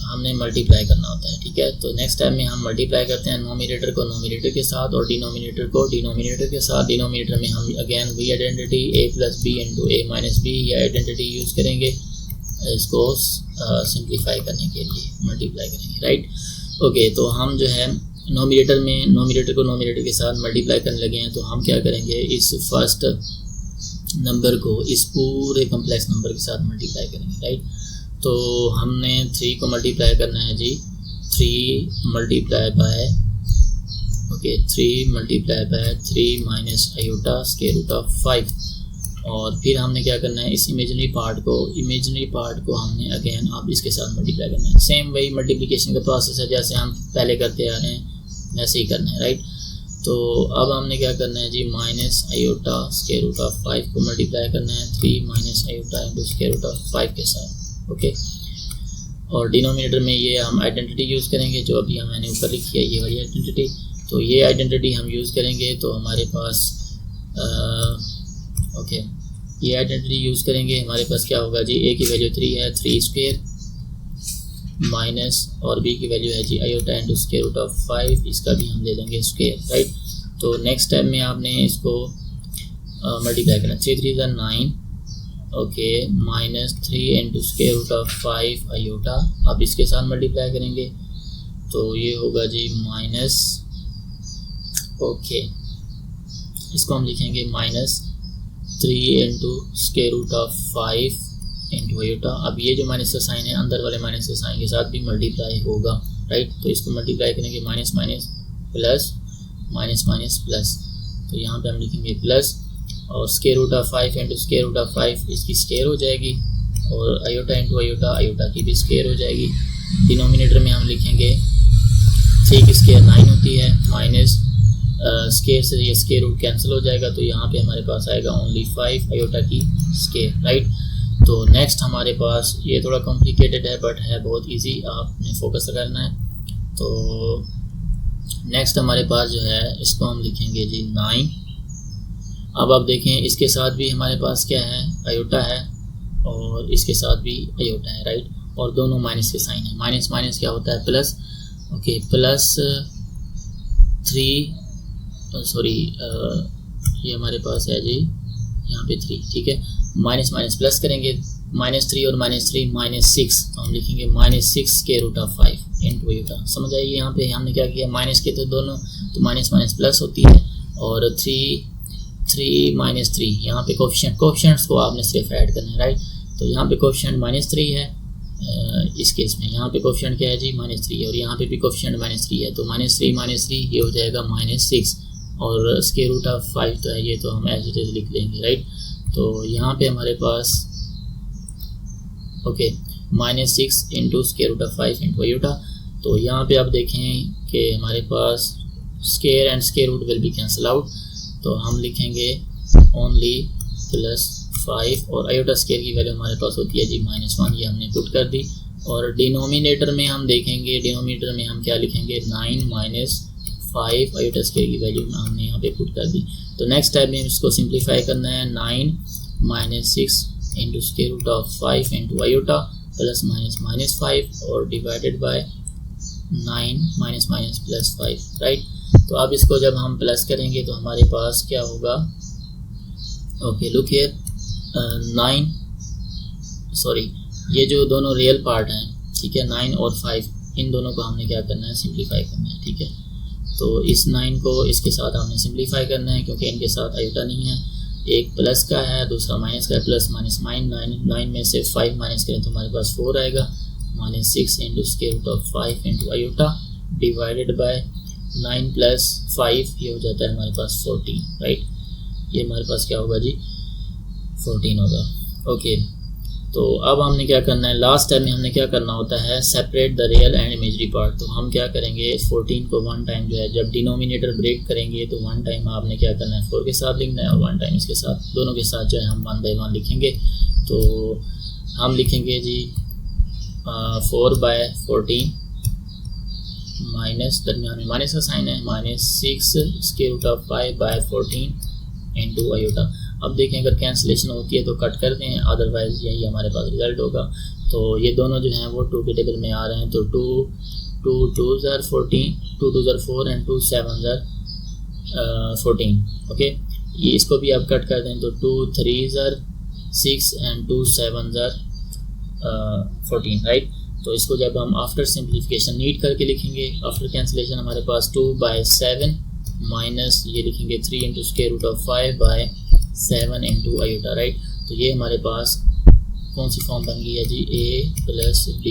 हमने मल्टीप्लाई करना होता है, ठीक है। तो नेक्स्ट टाइम में हम मल्टीप्लाई करते हैं नोमिनेटर को नोमिनेटर के साथ और डिनोमिनेटर को डिनोमिनेटर के साथ। डिनोमिनेटर में हम अगेन वही identity a plus b into a minus b ये आइडेंटिटी यूज़ करेंगे इसको सिंप्लीफाई करने के लिए, मल्टीप्लाई करेंगे, राइट। ओके, तो हम जो है नोमिनेटर को नोमिनेटर के साथ मल्टीप्लाई करने लगे हैं। तो हम क्या करेंगे, इस फर्स्ट नंबर को इस पूरे कम्प्लेक्स नंबर के साथ मल्टीप्लाई करेंगे, राइट। तो हमने 3 को मल्टीप्लाई करना है जी 3 multiply by 3 multiply by 3 minus iota square root of 5 और फिर हमने क्या करना है, इस इमेजिनरी पार्ट को हमने अगेन अब इसके साथ मल्टीप्लाई करना है। सेम वही मल्टीप्लिकेशन का प्रोसेस है जैसे हम पहले करते आ रहे हैं, वैसे ही करना है, राइट। तो अब हमने क्या करना है जी, minus iota square root of 5 को मल्टीप्लाई करना है 3 minus iota into square root of 5 के साथ, ओके। और डिनोमिनेटर में ये हम आइडेंटिटी यूज़ करेंगे जो अभी मैंने ऊपर लिखी है, ये वाली आइडेंटिटी। तो ये आइडेंटिटी हम यूज़ करेंगे तो हमारे पास ओके, ये आइडेंटिटी यूज़ करेंगे, हमारे पास क्या होगा जी, ए की वैल्यू 3 है, 3 स्क्वायर माइनस और बी की वैल्यू है जी iota into square root of 5, इसका भी हम ले लेंगे स्क्वायर, राइट। तो नेक्स्ट टाइम में आपने इसको मल्टीप्लाई करना, 3 3 ज़ा 9, okay, minus 3 into square root of 5 iota, अब इसके साथ मल्टीप्लाई करेंगे तो ये होगा जी माइनस, ओके, इसको हम लिखेंगे minus 3 into square root of 5 into iota. अब ये जो माइनस का साइन है अंदर वाले माइनस के साइन के साथ भी मल्टीप्लाई होगा, राइट। तो इसको मल्टीप्लाई करेंगे minus minus plus, minus minus plus, तो यहाँ पे हम लिखेंगे प्लस, और square root of 5 into square root of 5 इसकी स्क्वायर हो जाएगी, और आयोटा इंटू आयोटा, आयोटा की भी स्क्वायर हो जाएगी। डिनोमिनेटर में हम लिखेंगे 3 की स्क्वायर 9 होती है, माइनस स्क्वायर से ये स्क्वायर रूट कैंसिल हो जाएगा, तो यहाँ पे हमारे पास आएगा ओनली 5 आयोटा की स्क्वायर, राइट। तो नेक्स्ट हमारे पास ये थोड़ा कॉम्प्लिकेटेड है बट है बहुत इजी, आपने फोकस करना है। तो नेक्स्ट हमारे पास जो है इसको हम लिखेंगे जी 9। अब आप देखें इसके साथ भी हमारे पास क्या है, आयोटा है, और इसके साथ भी आयोटा है, राइट। और दोनों माइनस के साइन है, माइनस माइनस क्या होता है प्लस, ओके, प्लस 3 सॉरी ये हमारे पास है जी यहाँ पे 3, ठीक है। माइनस माइनस प्लस करेंगे, माइनस 3 और माइनस 3 माइनस 6, तो हम लिखेंगे minus 6 square root of 5 into iota. समझ आइए यहाँ पे हमने क्या किया, माइनस के तो दोनों, तो माइनस माइनस प्लस होती है, और 3 माइनस 3 यहाँ पे कोफिशिएंट्स को आपने सिर्फ ऐड करना है, राइट। तो यहाँ पे कोफिशिएंट माइनस 3 है, इस केस में यहाँ पे कोफिशिएंट क्या है जी -3, और यहाँ पे भी कोफिशिएंट -3 है, तो -3 ये हो जाएगा -6, और स्क्वायर रूट ऑफ 5 तो है ये, तो हम एज इट इज लिख लेंगे, राइट। तो यहाँ पे हमारे पास okay -6 into square root of 5 into iota. तो यहाँ पे आप देखें कि हमारे पास square and square root will be cancel out, तो हम लिखेंगे ओनली +5, और आयोटा स्क्वायर की वैल्यू हमारे पास होती है जी -1, ये हमने पुट कर दी। और डिनोमिनेटर में हम देखेंगे, डिनोमिनेटर में हम क्या लिखेंगे, 9 -5 आयोटा स्क्वायर की वैल्यू हमने यहाँ पे पुट कर दी। तो नेक्स्ट टाइम में इसको सिंप्लीफाई करना है, 9 -6 into square root of 5 into iota plus -5 और डिवाइडेड बाय 9 -+ 5, राइट। तो अब इसको जब हम प्लस करेंगे तो हमारे पास क्या होगा, ओके लुक हियर, 9 सॉरी ये जो दोनों रियल पार्ट हैं, ठीक है, 9 और 5, इन दोनों को हमने क्या करना है, सिंप्लीफाई करना है, ठीक है। तो इस 9 को इसके साथ हमने सिंप्लीफाई करना है क्योंकि इनके साथ आयोटा नहीं है, एक प्लस का है दूसरा माइनस का है, प्लस माइनस -9 में से 5 माइनस करें तो हमारे पास 4 आएगा, -6 into square root of 5 into iota divided by 9 + 5, ये हो जाता है हमारे पास 14, राइट। ये हमारे पास क्या होगा जी, 14 होगा, ओके। तो अब हमने क्या करना है, लास्ट टाइम में हमने क्या करना होता है, separate the real and imagery part. तो हम क्या करेंगे, 14 को 1 टाइम जो है जब डिनोमिनेटर ब्रेक करेंगे तो 1 टाइम आपने क्या करना है, 4 के साथ लिखना है, और 1 टाइम इसके साथ, दोनों के साथ जो है हम 1 बाई 1 लिखेंगे। तो हम लिखेंगे जी 4/14 माइनस, दरमियान में माइनस का साइन है, -6 square root of 5/14 into iota. अब देखें अगर कैंसिलेशन होती है तो कट कर दें, अदरवाइज यही हमारे पास रिजल्ट होगा। तो ये दोनों जो हैं वो 2 के टेबल में आ रहे हैं, तो 2 2s are 14, 2 2s are 4 and 2 7s are 14, okay. ये इसको भी आप कट कर दें तो 2 3s are 6 and 2 7s are 14, right. तो इसको जब हम आफ्टर सिंप्लीफिकेशन नीट करके लिखेंगे, आफ्टर कैंसिलेशन हमारे पास 2/7 माइनस ये लिखेंगे 3 into square root of 5/7 into iota, right. तो ये हमारे पास कौन सी फॉर्म बन गई है जी, a + d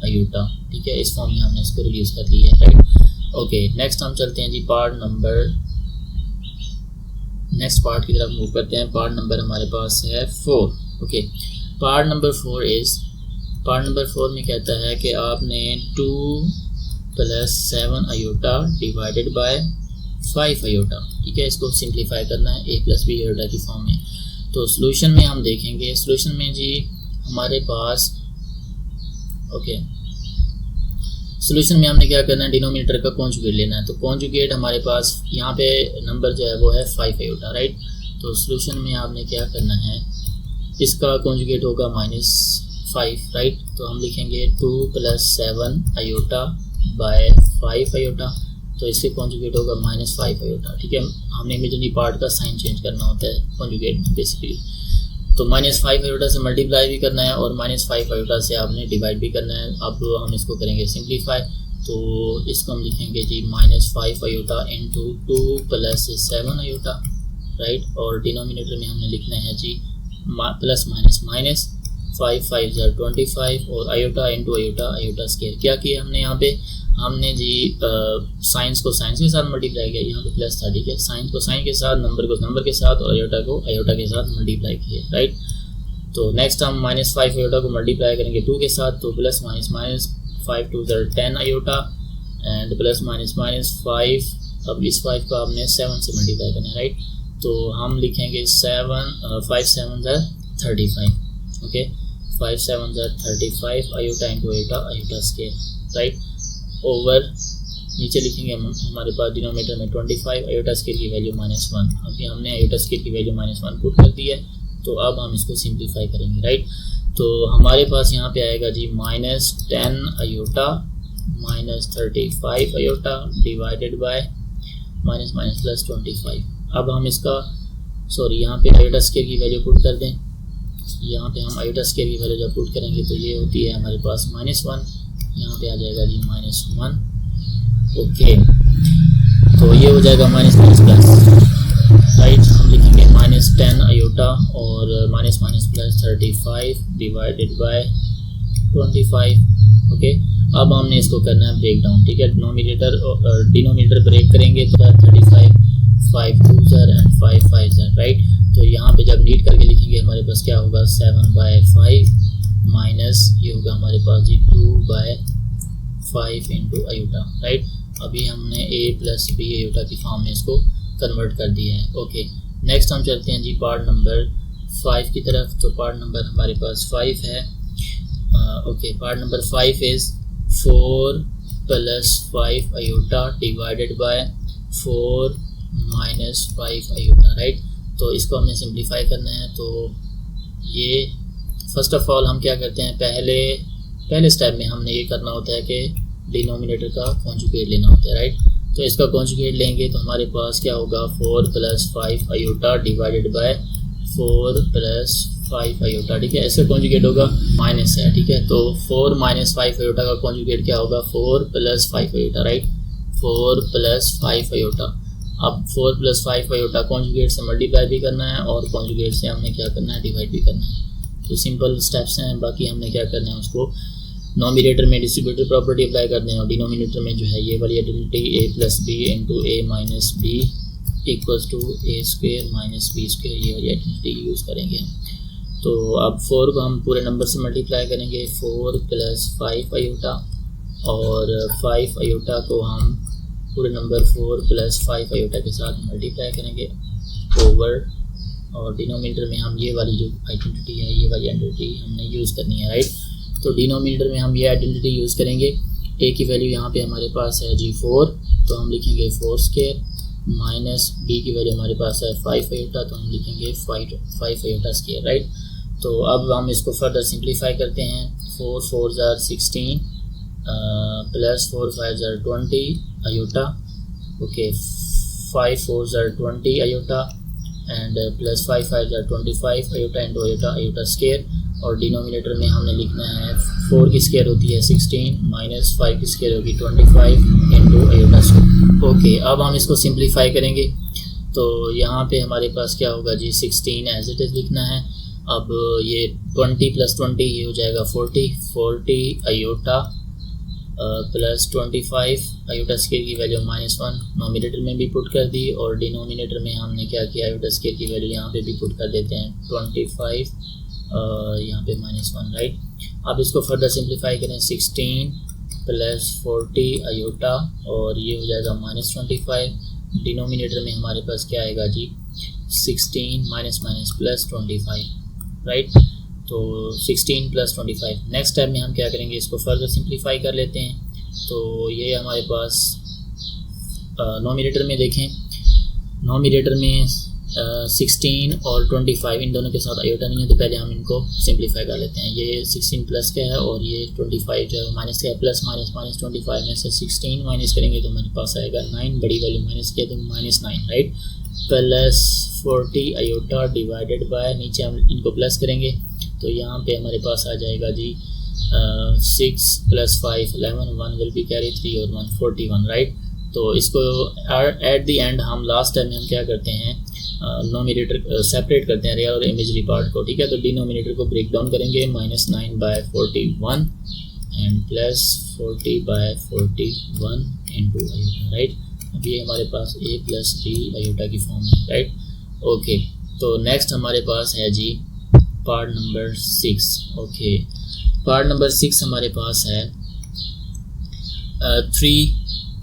आयोटा, ठीक है। इस फॉर्म में हमने इसको रिड्यूस कर लिया है, राइट। ओके नेक्स्ट हम चलते हैं जी पार्ट नंबर नेक्स्ट पार्ट की तरफ मूव करते हैं। पार्ट नंबर हमारे पास है 4। ओके, पार्ट नंबर 4 में कहता है कि आपने 2 + 7 आयोटा डिवाइडेड बाय 5 आयोटा, ठीक है, इसको सिंप्लीफाई करना है a + b आयोटा की फॉर्म में। तो सॉल्यूशन में हम देखेंगे, सॉल्यूशन में जी हमारे पास सॉल्यूशन में हमने क्या करना है, डिनोमिनेटर का कॉन्जुगेट लेना है। तो कॉन्जुगेट हमारे पास यहाँ पे नंबर जो है वो है 5 आयोटा, राइट। तो सॉल्यूशन में आपने क्या करना है, इसका कॉन्जुगेट होगा -5, राइट। तो हम लिखेंगे 2 + 7 आयोटा बाय 5 आयोटा, तो इसके कॉन्जुगेट होगा -5 आयोटा, ठीक है। हमने इमेजिनरी पार्ट का साइन चेंज करना होता है कॉन्जुगेट में बेसिकली। तो -5 आयोटा से मल्टीप्लाई भी करना है और -5 आयोटा से आपने डिवाइड भी करना है। अब हम इसको करेंगे सिंप्लीफाई, तो इसको हम लिखेंगे जी -5 आयोटा इंटू 2 + 7 आयोटा, राइट। और डिनोमिनेटर में हमने लिखना है जी प्लस माइनस माइनस 5 5 = 25 और आयोटा इंटू आयोटा स्केयर। क्या किया हमने यहाँ पे, हमने जी साइंस को साइंस के साथ मल्टीप्लाई किया, यहाँ पे प्लस था, ठीक है। साइंस को साइन के साथ, नंबर को नंबर के साथ और आयोटा को आयोटा के साथ मल्टीप्लाई किए, राइट। तो नेक्स्ट हम -5 आयोटा को मल्टीप्लाई करेंगे 2 के साथ, तो plus minus minus 5 2 = 10 iota and plus minus minus 5, अब इस 5 को आपने 7 से मल्टीप्लाई करना है, राइट। तो हम लिखेंगे 5 7 = 35, okay, 5 7 = 35 iota into iota square, right. Over नीचे लिखेंगे हम, हमारे पास डिनोमिनेटर में 25, आयोटा स्केयर की वैल्यू -1। अभी हमने आयोटा स्केयर की वैल्यू -1 पुट कर दी है, तो अब हम इसको सिंप्लीफाई करेंगे, राइट। तो हमारे पास यहाँ पे आएगा जी -10 आयोटा -35 आयोटा डिवाइडेड बाय +25। अब हम इसका यहाँ पे आयोटा स्केयर की वैल्यू पुट कर दें। यहाँ पे हम आयोटा स्केयर की वैल्यू जब पुट करेंगे तो ये होती है हमारे पास -1, यहाँ पे आ जाएगा जी -1, ओके। तो ये हो जाएगा माइनस प्लस, राइट। हम लिखेंगे -10 आयोटा और +35 डिवाइडेड बाय 25, ओके। अब हमने इसको करना है ब्रेक डाउन, ठीक है। डिनोमिनेटर ब्रेक करेंगे तो 35 5 2 एंड 5 5, राइट। तो यहाँ पे जब नीट करके लिखेंगे हमारे पास क्या होगा, 7/5 माइनस ये होगा हमारे पास जी 2/5 इंटू आयोटा, राइट। अभी हमने a + b आयोटा की फॉर्म में इसको कन्वर्ट कर दिया है, ओके। नेक्स्ट हम चलते हैं जी पार्ट नंबर 5 की तरफ। तो पार्ट नंबर हमारे पास 5 है, okay. Part number 5 is 4 + 5 iota divided bye 4 - 5 iota, right. तो इसको हमने सिंप्लीफाई करना है। तो ये फर्स्ट ऑफ ऑल हम क्या करते हैं, पहले स्टेप में हमने ये करना होता है कि डिनोमिनेटर का कॉन्जुगेट लेना होता है, राइट। तो इसका कॉन्जुगेट लेंगे तो हमारे पास क्या होगा, 4 + 5 आयोटा डिवाइडेड बाय 4 + 5 आयोटा, ठीक है। इसका कॉन्जुगेट होगा माइनस है, ठीक है। तो 4 - 5 आयोटा का कॉन्जुगेट क्या होगा, 4 + 5 आयोटा, राइट। 4 + 5 आयोटा। अब 4 + 5 आयोटा कॉन्जुगेट से मल्टीप्लाई भी करना है और कॉन्जुगेट से हमने क्या करना है, डिवाइड भी करना है। तो सिंपल स्टेप्स हैं। बाकी हमने क्या करना है, उसको नॉमिनेटर में डिस्ट्रीब्यूटिव प्रॉपर्टी अप्लाई कर दें और डिनोमिनेटर में जो है ये वाली identity a + b into a - b equals to a² - b², ये वाली आइडेंटिटी यूज़ करेंगे हम। तो अब 4 को हम पूरे नंबर से मल्टीप्लाई करेंगे, 4 + 5 आयोटा, और 5 आयोटा को हम पूरे नंबर 4 + 5 आयोटा के साथ मल्टीप्लाई करेंगे ओवर, और डिनोमिनेटर में हम ये वाली जो आइडेंटिटी है, ये वाली आइडेंटिटी हमने यूज़ करनी है, राइट। तो डिनोमिनेटर में हम ये आइडेंटिटी यूज़ करेंगे। a की वैल्यू यहाँ पे हमारे पास है जी 4, तो हम लिखेंगे 4² माइनस b की वैल्यू हमारे पास है 5 आयोटा, तो हम लिखेंगे 5 आयोटा स्क्वायर, राइट। तो अब हम इसको फर्दर सिंप्लीफाई करते हैं। 4 4 = 16 plus 4 5 = 20 iota, okay. 5 4 = 20 iota and plus 5 5 = 25 iota into iota square, और डिनोमिनेटर में हमने लिखना है 4 की स्क्वायर होती है 16 माइनस 5 की स्क्वायर होगी 25 इंटू आयोटा स्क्वायर, ओके। अब हम इसको सिंप्लीफाई करेंगे तो यहाँ पे हमारे पास क्या होगा जी, 16 एज इट इज़ लिखना है। अब ये 20 + 20 ये हो जाएगा 40 आयोटा प्लस 25 आयोटा स्केयर की वैल्यू -1 नोमिनेटर में भी पुट कर दी, और डिनोमिनेटर में हमने क्या किया, आयोटा स्केयर की वैल्यू यहाँ पे भी पुट कर देते हैं 25 यहाँ पे -1 राइट। अब इसको फर्दर सिंप्लीफाई करें, 16 प्लस 40 आयोटा और ये हो जाएगा -25। डिनोमिनेटर में हमारे पास क्या आएगा जी, 16 माइनस माइनस प्लस 25 राइट। तो 16 प्लस 25। नेक्स्ट स्टेप में हम क्या करेंगे, इसको फर्दर सिंप्लीफाई कर लेते हैं। तो ये हमारे पास नोमिनेटर में देखें, नोमिनेटर में 16 और 25 इन दोनों के साथ आयोटा नहीं है, तो पहले हम इनको सिंप्लीफाई कर लेते हैं। ये 16 प्लस का है और ये 25 जो है माइनस का है, प्लस माइनस माइनस 25 में से 16 माइनस करेंगे तो हमारे पास आएगा 9, बड़ी वैल्यू माइनस किया तो -9 right. Plus 40 iota divided bye, नीचे हम इनको प्लस करेंगे तो यहाँ पे हमारे पास आ जाएगा जी 6 प्लस 5 11, 1 विल बी कैरी 3 और 1 41 राइट। तो इसको एट द एंड हम लास्ट टाइम में हम क्या करते हैं, नोमिनेटर सेपरेट करते हैं रियल और इमेजरी पार्ट को, ठीक है। तो डिनोमिनेटर को ब्रेक डाउन करेंगे, -9 by 41 and plus 40 by 41 into iota right. अब ये हमारे पास a प्लस b आयोटा की फॉर्म है राइट। ओके, तो नेक्स्ट हमारे पास है जी part number 6। Okay, part number 6 हमारे पास है 3।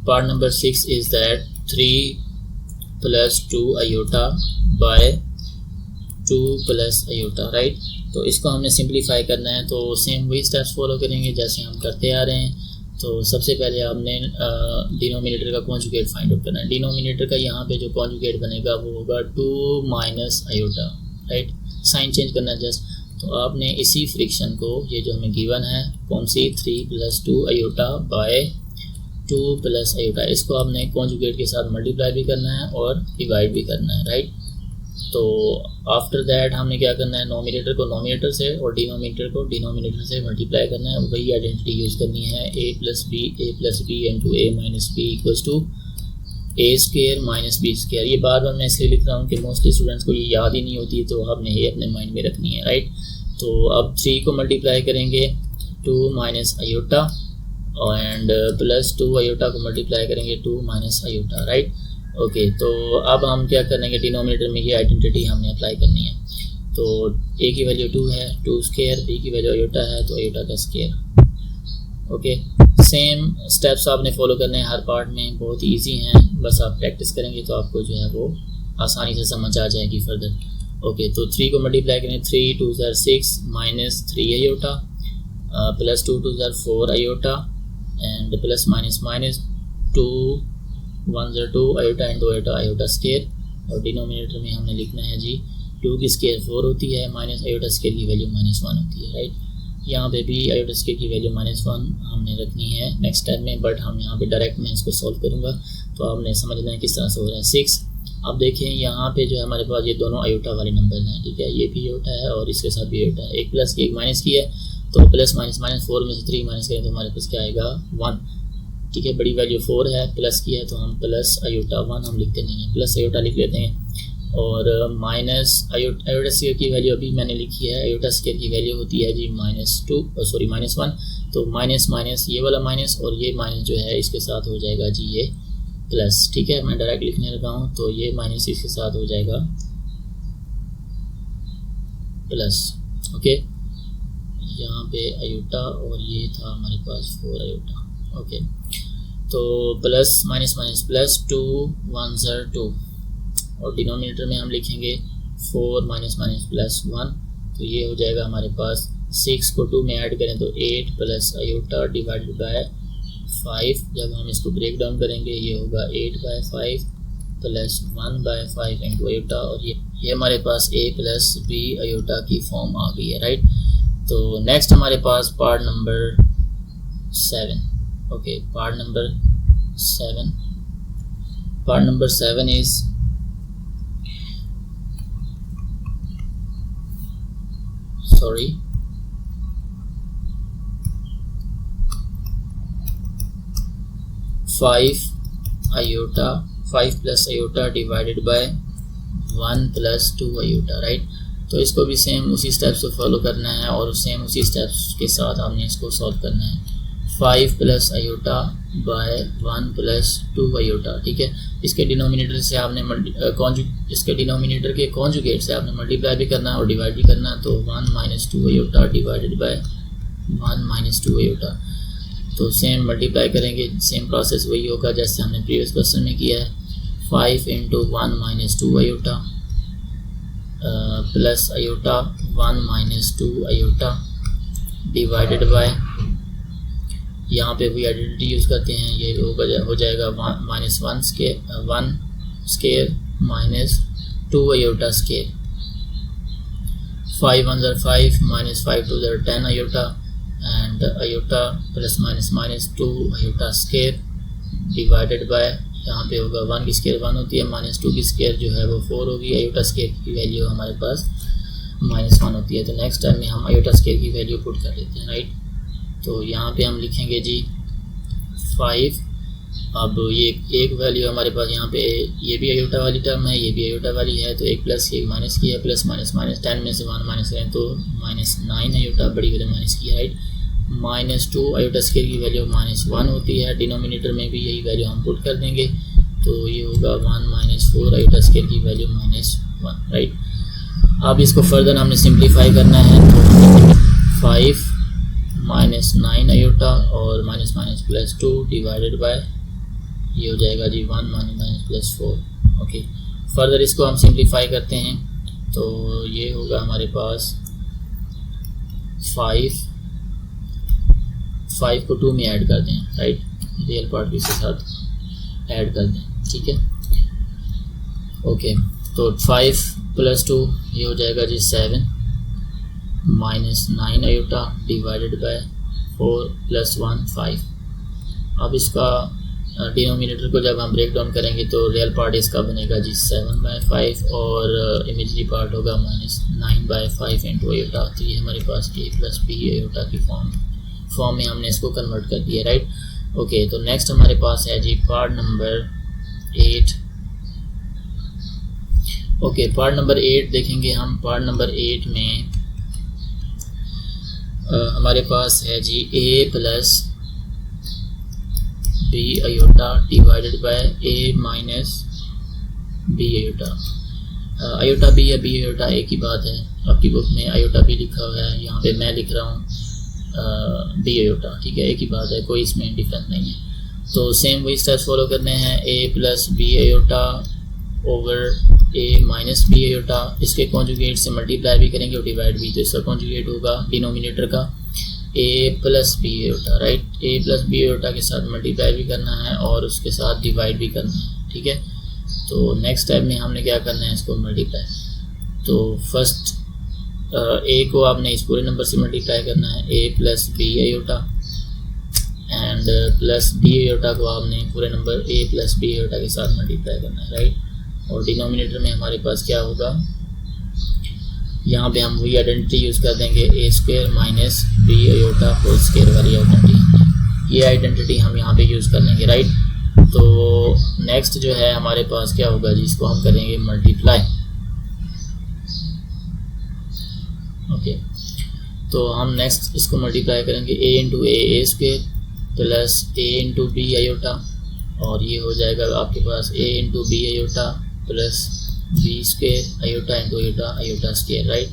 Part number 6 is that 3 plus 2 iota by 2 plus iota right. तो इसको हमने सिंप्लीफाई करना है, तो सेम वही स्टेप्स फॉलो करेंगे जैसे हम करते आ रहे हैं। तो सबसे पहले आपने डिनोमिनेटर का कॉन्जुगेट फाइंड आउट करना है। डिनोमिनेटर का यहाँ पे जो कॉन्जुगेट बनेगा वो होगा 2 minus iota right, sign change करना है जस्ट। तो आपने इसी फ्रिक्शन को, ये जो हमें गिवन है कौन सी, 3 plus 2 iota by 2 plus iota, इसको आपने कॉन्जुगेट के साथ मल्टीप्लाई भी करना है और डिवाइड भी करना है राइट। तो आफ्टर दैट हमने क्या करना है, नोमिनेटर को नोमिनेटर से और डिनोमिनेटर को डिनोमिनेटर से मल्टीप्लाई करना है। वही आइडेंटिटी यूज़ करनी है, a plus b into a minus b equals to a square minus b square. ये बार बार मैं इसलिए लिख रहा हूँ कि मोस्टली स्टूडेंट्स को ये याद ही नहीं होती, तो आपने ये अपने माइंड में रखनी है राइट। तो अब 3 को मल्टीप्लाई करेंगे 2 minus iota and plus 2 iota को मल्टीप्लाई करेंगे 2 माइनस आयोटा राइट। ओके, तो अब हम क्या करेंगे, डिनोमिनेटर में ये आइडेंटिटी हमने अप्लाई करनी है। तो a की वैल्यू 2 है, 2 स्क्वायर, b की वैल्यू आयोटा है तो आयोटा का स्क्वायर। ओके, सेम स्टेप्स आपने फॉलो करने हैं हर पार्ट में, बहुत ईजी हैं, बस आप प्रैक्टिस करेंगे तो आपको जो है वो आसानी से समझ आ जाएगी फर्दर। ओके, तो 3 को मल्टीप्लाई करें, 3 2 6 minus 3 iota plus 2 2 4 iota and plus minus minus 2 1 2 iota and 2 iota square. और डिनोमिनेटर में हमने लिखना है जी 2 की स्क्वायर 4 होती है, माइनस आयोटा स्क्वायर की वैल्यू -1 होती है राइट। यहाँ पे भी आयोटा स्क्वायर की वैल्यू -1 हमने रखनी है नेक्स्ट टाइम में, बट हम यहाँ पे डायरेक्ट मैं इसको सॉल्व करूँगा, तो आपने समझना है किस तरह से हो रहा है। 6 अब देखें यहाँ पे जो है हमारे पास ये दोनों आयोटा वाले नंबर हैं, ठीक है, ये भी आयोटा है और इसके साथ भी आयोटा है, एक प्लस की एक माइनस की है, तो प्लस माइनस माइनस 4 में से 3 माइनस करें तो हमारे पास क्या आएगा 1, ठीक है। बड़ी वैल्यू 4 है, प्लस की है तो हम प्लस आयोटा 1 हम लिखते नहीं हैं, प्लस आयोटा लिख लेते हैं। और माइनस आयोटा स्क्वायर की वैल्यू अभी मैंने लिखी है, आयोटा स्क्वायर की वैल्यू होती है जी -1, तो माइनस माइनस ये वाला माइनस और ये माइनस जो है इसके साथ हो जाएगा जी ये प्लस, ठीक है। मैं डायरेक्ट लिखने लगा हूँ, तो ये माइनस इसके साथ हो जाएगा प्लस। ओके, यहाँ पे आयोटा और ये था हमारे पास 4 आयोटा। ओके, तो प्लस माइनस माइनस प्लस 2 1 2 और डिनोमिनेटर में हम लिखेंगे 4 माइनस माइनस प्लस 1, तो ये हो जाएगा हमारे पास 6 को 2 में ऐड करें तो 8 प्लस आयोटा डिवाइडेड बाय 5। जब हम इसको ब्रेक डाउन करेंगे ये होगा 8/5 प्लस 1/5 इंटू आयोटा, और ये हमारे पास a प्लस b आयोटा की फॉर्म आ गई है राइट। तो नेक्स्ट हमारे पास part number 7। Okay, part number 7 is sorry 5 plus iota divided by 1 plus 2 iota right. तो इसको भी सेम उसी स्टेप्स को फॉलो करना है और सेम उसी स्टेप्स के साथ हमने इसको सॉल्व करना है। 5 plus iota by 1 plus 2 iota, ठीक है। इसके डिनोमिनेटर से आपने इसके डिनोमिनेटर के कॉन्जुगेट से आपने मल्टीप्लाई भी करना है और डिवाइड भी करना है। तो 1 minus 2 iota divided by 1 minus 2 iota. तो सेम मल्टीप्लाई करेंगे, सेम प्रोसेस वही होगा जैसे हमने प्रीवियस क्वेश्चन में किया है। 5 into 1 minus 2 iota plus iota 1 minus 2 iota divided by, यहाँ पे वही आइडेंटिटी यूज़ करते हैं, ये हो जाएगा minus 1 square minus 2 iota square. 5 1 5 minus 5 2 10 iota and iota plus minus minus 2 iota square divided by, यहाँ पे होगा 1 की स्केयर 1 होती है, माइनस 2 की स्केयर जो है वो 4 होगी। आयोटा स्केयर की वैल्यू हमारे पास -1 होती है। तो नेक्स्ट टाइम में हम आयोटा स्केयर की वैल्यू पुट कर देते हैं, राइट। तो यहाँ पे हम लिखेंगे जी 5। अब ये एक वैल्यू हमारे पास यहाँ पे, ये भी आयोटा वाली टर्म है, ये भी आयोटा वाली है, तो एक प्लस की एक माइनस की है, प्लस माइनस माइनस 10 में से 1 माइनस करें तो -9 आयोटा, बड़ी वाले माइनस की है, राइट। -2 आयोटा स्केयर की वैल्यू -1 होती है, डिनोमिनेटर में भी यही वैल्यू हम पुट कर देंगे। तो ये होगा 1 माइनस 4 आयोटा स्केयर की वैल्यू -1, राइट। अब इसको फर्दर हमने सिंप्लीफाई करना है, तो 5 माइनस 9 आयोटा और minus minus plus 2 divided by, ये हो जाएगा जी 1 माइनस प्लस 4। ओके, फर्दर इसको हम सिंप्लीफाई करते हैं, तो ये होगा हमारे पास 5 को 2 में ऐड कर दें, राइट, रियल पार्ट भी इसके साथ ऐड कर दें, ठीक है। ओके, तो 5 प्लस 2 ये हो जाएगा जी 7 minus 9 iota divided bye 4 plus 1 5। अब इसका डिनोमिनेटर को जब हम ब्रेक डाउन करेंगे तो रियल पार्ट इसका बनेगा जी 7/5 और इमेजरी पार्ट होगा -9/5 इंटू आयोटा। तो ये हमारे पास a प्लस बी आयोटा की फॉर्म में हमने इसको कन्वर्ट कर दिया, राइट। ओके, तो नेक्स्ट हमारे पास है जी part number 8। Okay, part number 8 देखेंगे हम। पार्ट नंबर 8 में हमारे पास है जी a plus b iota divided by a minus b iota. Iota b या बी आयोटा एक ही बात है, आपकी बुक में आयोटा बी लिखा हुआ है, यहाँ पे मैं लिख रहा हूँ बी आयोटा, ठीक है, एक ही बात है, कोई इसमें डिफरेंस नहीं है। तो सेम वही स्टेप्स फॉलो करने हैं, a plus b iota over a minus b iota, इसके कॉन्जुगेट से मल्टीप्लाई भी करेंगे और डिवाइड भी, तो इसका कॉन्जुगेट होगा डिनोमिनेटर का a plus b iota, right. a plus b iota के साथ मल्टीप्लाई भी करना है और उसके साथ डिवाइड भी करना है, ठीक है। तो नेक्स्ट टाइम में हमने क्या करना है, इसको मल्टीप्लाई। तो फर्स्ट a को आपने इस पूरे नंबर से मल्टीप्लाई करना है, a plus b iota, and plus b iota को आपने पूरे number a plus b iota के साथ मल्टीप्लाई करना है, राइट। और डिनोमिनेटर में हमारे पास क्या होगा, यहाँ पे हम वही आइडेंटिटी यूज़ कर देंगे, a square minus b iota whole square वाली आइडेंटिटी, ये आइडेंटिटी हम यहाँ पे यूज़ कर लेंगे, राइट। तो नेक्स्ट जो है हमारे पास क्या होगा जी, इसको हम करेंगे मल्टीप्लाई। ओके, तो हम नेक्स्ट इसको मल्टीप्लाई करेंगे, a into a square plus a into b iota, और ये हो जाएगा आपके पास a into b iota plus b square iota into iota iota square, right.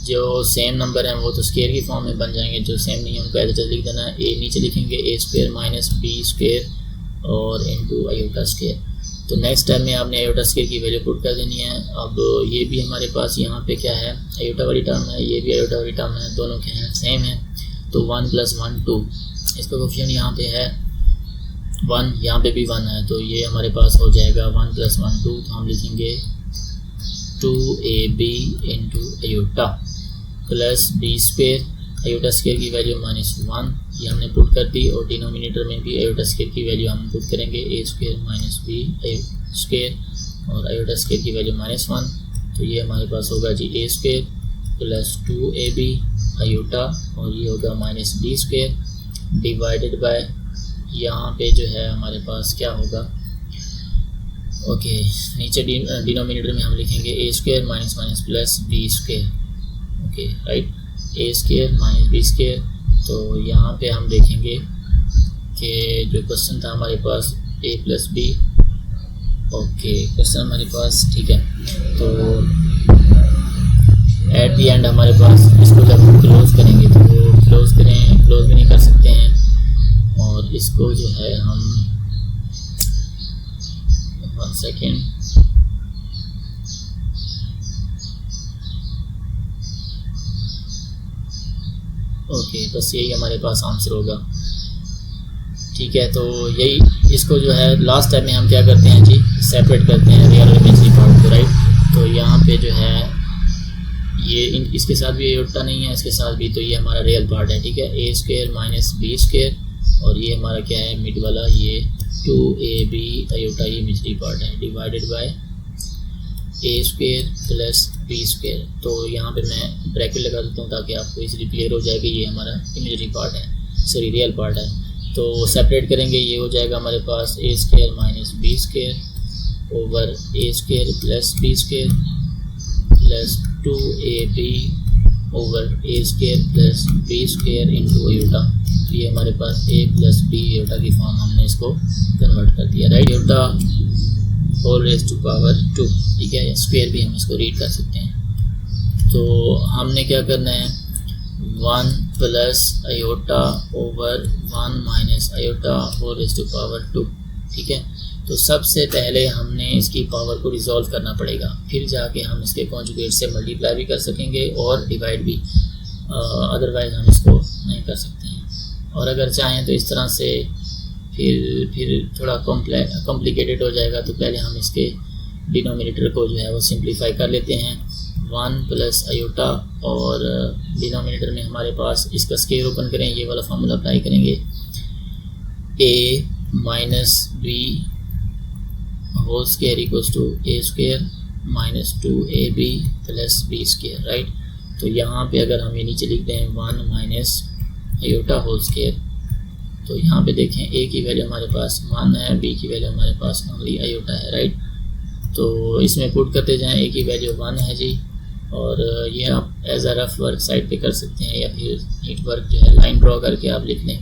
जो सेम नंबर हैं वो तो स्क्वायर की फॉर्म में बन जाएंगे, जो सेम नहीं है उनको एज इट इज लिख देना है। a नीचे लिखेंगे a square minus b square और इंटू आयोटा स्क्वायर। तो नेक्स्ट टाइम में आपने आयोटा स्क्वायर की वैल्यू पुट कर देनी है। अब ये भी हमारे पास यहाँ पे क्या है, आयोटा वाली टर्म है, ये भी आयोटा वाली टर्म है, दोनों के हैं सेम है। तो 1 + 1 2, इसका कोफिशिएंट यहाँ पे है 1, यहाँ पे भी 1 है, तो ये हमारे पास हो जाएगा 1 + 1 2। तो हम लिखेंगे 2ab into iota plus b square, iota square की वैल्यू -1 ये हमने पुट कर दी, और डिनोमिनेटर में भी आयोटा स्क्वायर की वैल्यू हम पुट करेंगे, a square minus b square और आयोटा स्क्वायर की वैल्यू -1। तो ये हमारे पास होगा जी a square plus 2ab iota और ये होगा minus b square divided by, यहाँ पे जो है हमारे पास क्या होगा, ओके, नीचे डिनोमिनेटर में हम लिखेंगे a square minus minus plus b square, okay, right, a square minus b square तो यहाँ पे हम देखेंगे कि जो क्वेश्चन था हमारे पास a plus b, okay question हमारे पास, ठीक है। तो एट द एंड हमारे पास इसको जब हम क्लोज करेंगे तो वो क्लोज भी नहीं कर सकते हैं, और इसको जो है हम 1 सेकेंड, ओके बस यही हमारे पास आंसर होगा, ठीक है। तो यही इसको जो है लास्ट टाइम में हम क्या करते हैं जी, सेपरेट करते हैं रियल और इमेजिनरी पार्ट को, राइट। तो यहाँ पे जो है ये इसके साथ भी अयोटा नहीं है, इसके साथ भी, तो ये हमारा रियल पार्ट है, ठीक है। ए स्क्वायर माइनस बी स्क्वायर, और ये हमारा क्या है मिड वाला, ये 2ab अयोटा, ये इमेजिनरी पार्ट है, divided by a square plus b square. तो यहाँ पे मैं ब्रैकेट लगा देता हूँ ताकि आपको इसलिए क्लियर हो जाए कि ये हमारा इमेजिनरी पार्ट है, सॉरी रियल पार्ट है। तो सेपरेट करेंगे, ये हो जाएगा हमारे पास a square minus b square over a square plus b square plus 2ab over a square plus b square into iota. तो ये हमारे पास a प्लस बी अयोटा की फॉर्म हमने इसको कन्वर्ट कर दिया, right. Iota whole raise to power 2, ठीक है, स्क्वायर भी हम इसको रीड कर सकते हैं। तो हमने क्या करना है, 1 plus iota over 1 minus iota whole raise to power 2, ठीक है। तो सबसे पहले हमने इसकी पावर को रिजॉल्व करना पड़ेगा, फिर जाके हम इसके कॉन्जुगेट से मल्टीप्लाई भी कर सकेंगे और डिवाइड भी, अदरवाइज हम इसको नहीं कर सकते हैं। और अगर चाहें तो इस तरह से फिर थोड़ा कॉम्प्लिकेटेड हो जाएगा, तो पहले हम इसके डिनोमिनेटर को जो है वो सिंप्लीफाई कर लेते हैं, 1 प्लस अयोटा, और डिनोमिनेटर में हमारे पास इसका स्क्वायर ओपन करें, ये वाला फार्मूला अप्लाई करेंगे, a minus b whole square equals to a square minus 2ab plus b square, right. तो यहाँ पे अगर हम ये नीचे लिखते हैं 1 माइनस अयोटा होल स्क्वायर, तो यहाँ पे देखें a की वैल्यू हमारे पास 1 है, b की वैल्यू हमारे पास ओनली अयोटा है, राइट। तो इसमें पुट करते जाएं, a की वैल्यू 1 है जी, और ये आप as a rough work side पे कर सकते हैं, या फिर नीट वर्क जो है लाइन ड्रॉ करके आप लिख लें।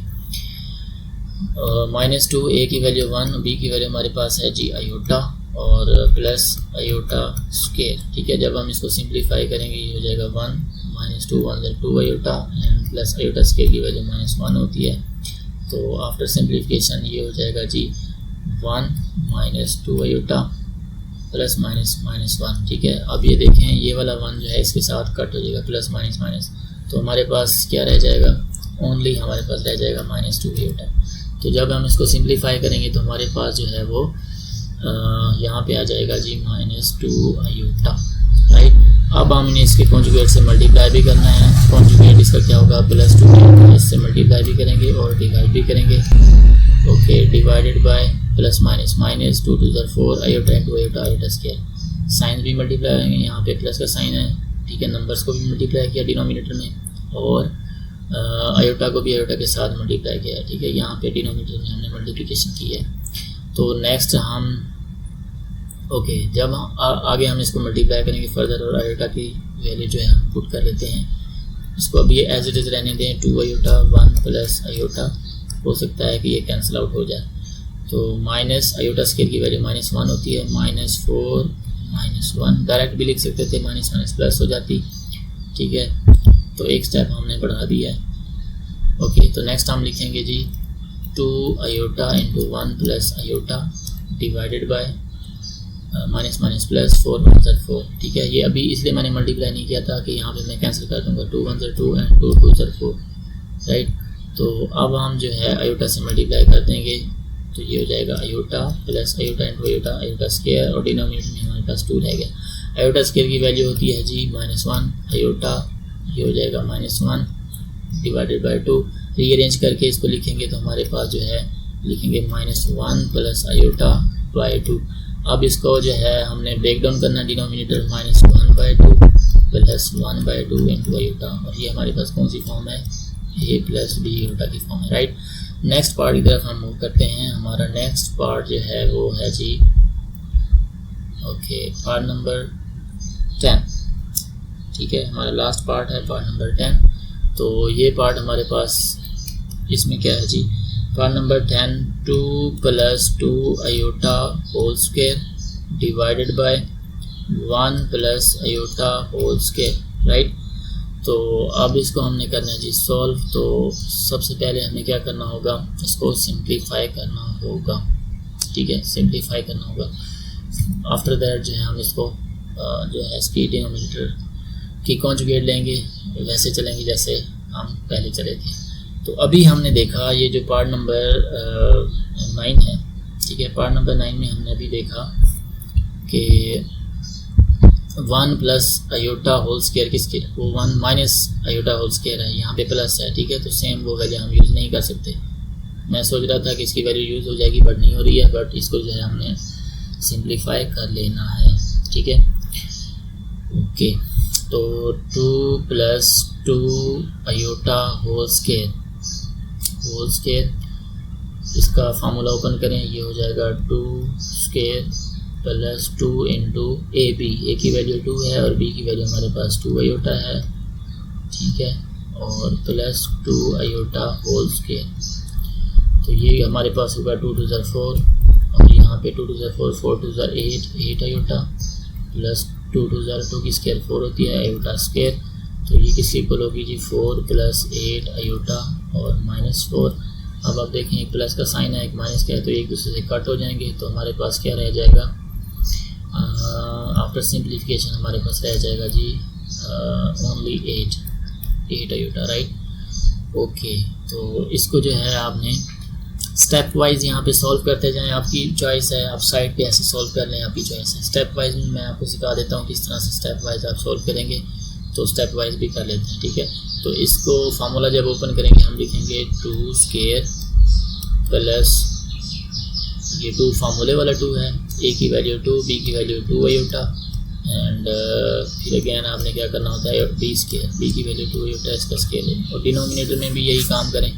माइनस 2, a की वैल्यू 1, b की वैल्यू हमारे पास है जी अयोटा, और प्लस अयोटा स्क्वायर, ठीक है। जब हम इसको सिंप्लीफाई करेंगे ये हो जाएगा 1 minus 2 1 2 iota, and plus iota square की वैल्यू -1 होती है। तो आफ्टर सिंप्लीफिकेशन ये हो जाएगा जी 1 माइनस 2 अयोटा प्लस -1, ठीक है। अब ये देखें ये वाला 1 जो है इसके साथ कट हो जाएगा, प्लस माइनस माइनस, तो हमारे पास क्या रह जाएगा, ओनली हमारे पास रह जाएगा -2 अयोटा। तो जब हम इसको सिंप्लीफाई करेंगे तो हमारे पास जो है वो यहाँ पे आ जाएगा जी -2 अयोटा, राइट। अब हमने इसके कॉन्जुगेट से मल्टीप्लाई भी करना है, कॉन्जुगेट इसका क्या होगा, +2, इससे मल्टीप्लाई भी करेंगे और डिवाइड भी करेंगे, okay. Divided by plus minus minus 2 2 4 iota into iota, iota square, sign भी मल्टीप्लाई होंगे, यहाँ पे प्लस का साइन है, ठीक है। नंबर्स को भी मल्टीप्लाई किया डिनोमिनेटर में, और अयोटा को भी अयोटा के साथ मल्टीप्लाई किया, ठीक है। यहाँ पे डिनोमिनेटर में हमने मल्टीप्लिकेशन की है। तो नेक्स्ट हम ओके जब आगे हम इसको मल्टीप्लाई करेंगे फर्दर, और अयोटा की वैल्यू जो है हम पुट कर लेते हैं, इसको अभी ये एज इट इज़ रहने दें, 2 अयोटा 1 प्लस अयोटा, हो सकता है कि ये कैंसिल आउट हो जाए। तो माइनस अयोटा स्क्वायर की वैल्यू -1 होती है, -4 -1, डायरेक्ट भी लिख सकते थे, माइनस माइनस प्लस हो जाती, ठीक है। तो एक स्टेप हमने बढ़ा दिया है, ओके। तो नेक्स्ट हम लिखेंगे जी 2 iota into 1 plus iota divided by minus minus plus 4 1 4, ठीक है। ये अभी इसलिए मैंने मल्टीप्लाई नहीं किया था कि यहाँ पे मैं कैंसिल कर दूँगा, 2 1 2 एंड 2 2 4, राइट। तो अब हम जो है अयोटा से मल्टीप्लाई कर देंगे, तो ये हो जाएगा iota plus iota into iota, iota square, और डिनोमिनेटर में हमारे पास 2 रह गया। अयोटा स्क्वायर की वैल्यू होती है जी -1 अयोटा, ये हो जाएगा -1 डिवाइडेड बाय 2। रीअरेंज करके इसको लिखेंगे तो हमारे पास जो है लिखेंगे -1 प्लस अयोटा बाय 2। अब इसको जो है हमने ब्रेक डाउन करना, डिनोमिनेटर -1/2 प्लस 1/2 इंटू अयोटा, और ये हमारे पास कौन सी फॉर्म है, a प्लस बी अयोटा की फॉर्म है, राइट। नेक्स्ट पार्ट की तरफ हम मूव करते हैं। हमारा नेक्स्ट पार्ट जो है वो है जी ओके पार्ट नंबर 10, ठीक है। हमारा लास्ट पार्ट है पार्ट नंबर 10। तो ये पार्ट हमारे पास इसमें क्या है जी, part number 10 2 + 2 iota whole square divided by 1 + iota whole square, right. तो अब इसको हमने करना है जी सॉल्व। तो सबसे पहले हमें क्या करना होगा, इसको सिंप्लीफाई करना होगा, ठीक है, सिंप्लीफाई करना होगा। आफ्टर दैट जो है हम इसको जो है इसकी डिनोमिनेटर की कॉन्जुगेट लेंगे, वैसे चलेंगे जैसे हम पहले चले थे। तो अभी हमने देखा ये जो पार्ट नंबर 9 है, ठीक है, पार्ट नंबर 9 में हमने अभी देखा कि 1 + आयोटा होल स्क्वायर किसके, वो 1 - आयोटा होल स्क्वायर है, यहाँ पे प्लस है, ठीक है। तो सेम वो वैल्यू हम यूज़ नहीं कर सकते। मैं सोच रहा था कि इसकी वैल्यू यूज़ हो जाएगी बट नहीं हो रही है, बट इसको जो है हमने सिंप्लीफाई कर लेना है, ठीक है। ओके, तो 2 + 2 आयोटा होल स्क्वायर, इसका फार्मूला ओपन करें, ये हो जाएगा 2 स्क्वायर + 2 × ए की वैल्यू 2 है और बी की वैल्यू हमारे पास 2 आयोटा है, ठीक है, और + 2 आयोटा होल स्क्वायर। तो ये हमारे पास होगा 2 × 2 = 4 और यहाँ पे 2 × 4 4 × 8 आयोटा + 2 × 2 की स्क्वायर 4 होती है आयोटा स्क्वायर। तो ये किसकी इक्वल होगी जी 4 + 8 आयोटा और -4। अब आप देखें एक प्लस का साइन है एक माइनस का है, तो एक दूसरे से कट हो जाएंगे। तो हमारे पास क्या रह जाएगा, आफ्टर सिंप्लीफिकेशन हमारे पास रह जाएगा जी ओनली 8 आयोटा, राइट। ओके, तो इसको जो है आपने स्टेप वाइज यहाँ पे सॉल्व करते जाएं, आपकी चॉइस है, आप साइड पे ऐसे सॉल्व कर लें, आपकी चॉइस है। स्टेप वाइज मैं आपको सिखा देता हूँ किस तरह से स्टेप वाइज आप सॉल्व करेंगे, तो स्टेप वाइज भी कर लेते हैं, ठीक है। तो इसको फार्मूला जब ओपन करेंगे हम लिखेंगे 2 स्क्वायर प्लस ये 2 फार्मूले वाला 2 है, ए की वैल्यू 2 बी की वैल्यू 2 आयोटा एंड फिर अगेन आपने क्या करना होता है बी स्क्वायर, बी की वैल्यू 2 आयोटा इसका स्क्वायर है। और डिनोमिनेटर में भी यही काम करें,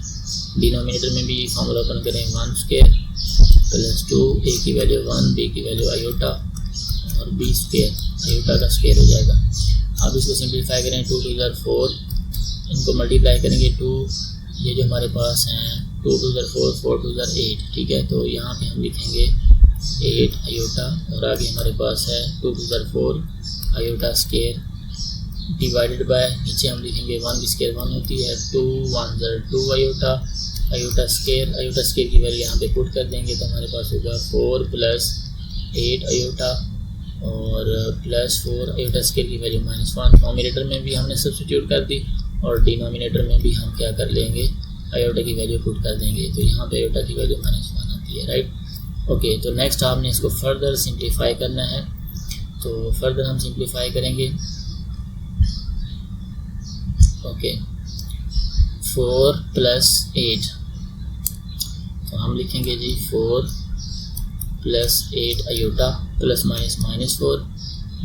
डिनोमिनेटर में भी फार्मूला ओपन करें 1 स्क्वायर प्लस 2 ए की वैल्यू 1 बी की वैल्यू आयोटा और बी स्क्वायर आयोटा का स्क्वायर हो जाएगा। अब इसको सिंप्लीफाई करें 2 × 2 = 4, इनको मल्टीप्लाई करेंगे 2, ये जो हमारे पास हैं 2 × 2 = 4 4 × 2 = 8, ठीक है। तो यहाँ पे हम लिखेंगे 8 आयोटा और आगे हमारे पास है 2 × 2 = 4 आयोटा स्क्वायर डिवाइडेड बाय नीचे हम लिखेंगे 1 की स्क्वायर 1 होती है 2 1 = 2 आयोटा स्क्वायर की वैल्यू यहाँ पे पुट कर देंगे तो हमारे पास होगा 4 + 8 आयोटा और +4 आयोटा स्क्वायर की वैल्यू -1। नोमिनेटर में भी हमने सब्स्टिट्यूट कर दी और डिनोमिनेटर में भी हम क्या कर लेंगे आयोटा की वैल्यू पुट कर देंगे, तो यहाँ पे आयोटा की वैल्यू -1 आती है, राइट। ओके, तो नेक्स्ट आपने इसको फर्दर सिंप्लीफाई करना है, तो फर्दर हम सिंप्लीफाई करेंगे। ओके, 4 + 8, तो हम लिखेंगे जी 4 + 8 iota ±-4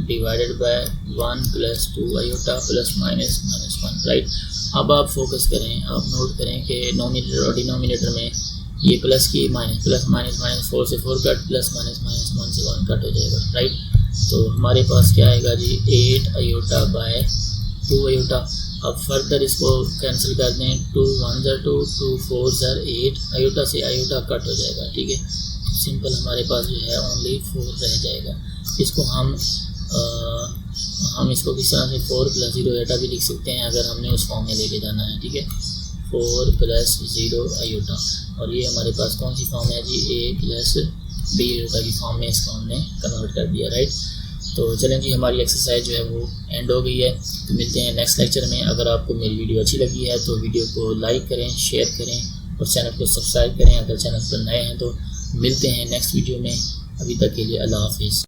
divided by 1 + 2 iota ±-1, right. अब आप फोकस करें, आप नोट करें कि नोमिनेटर और डिनोमिनेटर में ये प्लस की माइनस प्लस माइनस 4 से 4 कट +-1 से 1 कट हो जाएगा, राइट। तो हमारे पास क्या आएगा जी 8 आयोटा बाय 2 आयोटा। अब फर्दर इसको कैंसिल कर दें, 2 1 = 2 2 4 = 8 आयोटा से आयोटा कट हो जाएगा, ठीक है। सिंपल हमारे पास जो है ओनली 4 रह जाएगा। इसको हम इसको किस तरह से 4 + 0 आयोटा भी लिख सकते हैं अगर हमने उस फॉर्म में लेके जाना है, ठीक है। 4 + 0 आयोटा और ये हमारे पास कौन सी फॉर्म है जी a + b आयोटा की फॉर्म में इसको हमने कन्वर्ट कर दिया, राइट। तो चलें जी, हमारी एक्सरसाइज जो है वो एंड हो गई है। तो मिलते हैं नेक्स्ट लेक्चर में। अगर आपको मेरी वीडियो अच्छी लगी है तो वीडियो को लाइक करें, शेयर करें और चैनल को सब्सक्राइब करें अगर चैनल पर नए हैं तो। मिलते हैं नेक्स्ट वीडियो में, अभी तक के लिए अल्लाह हाफिज़।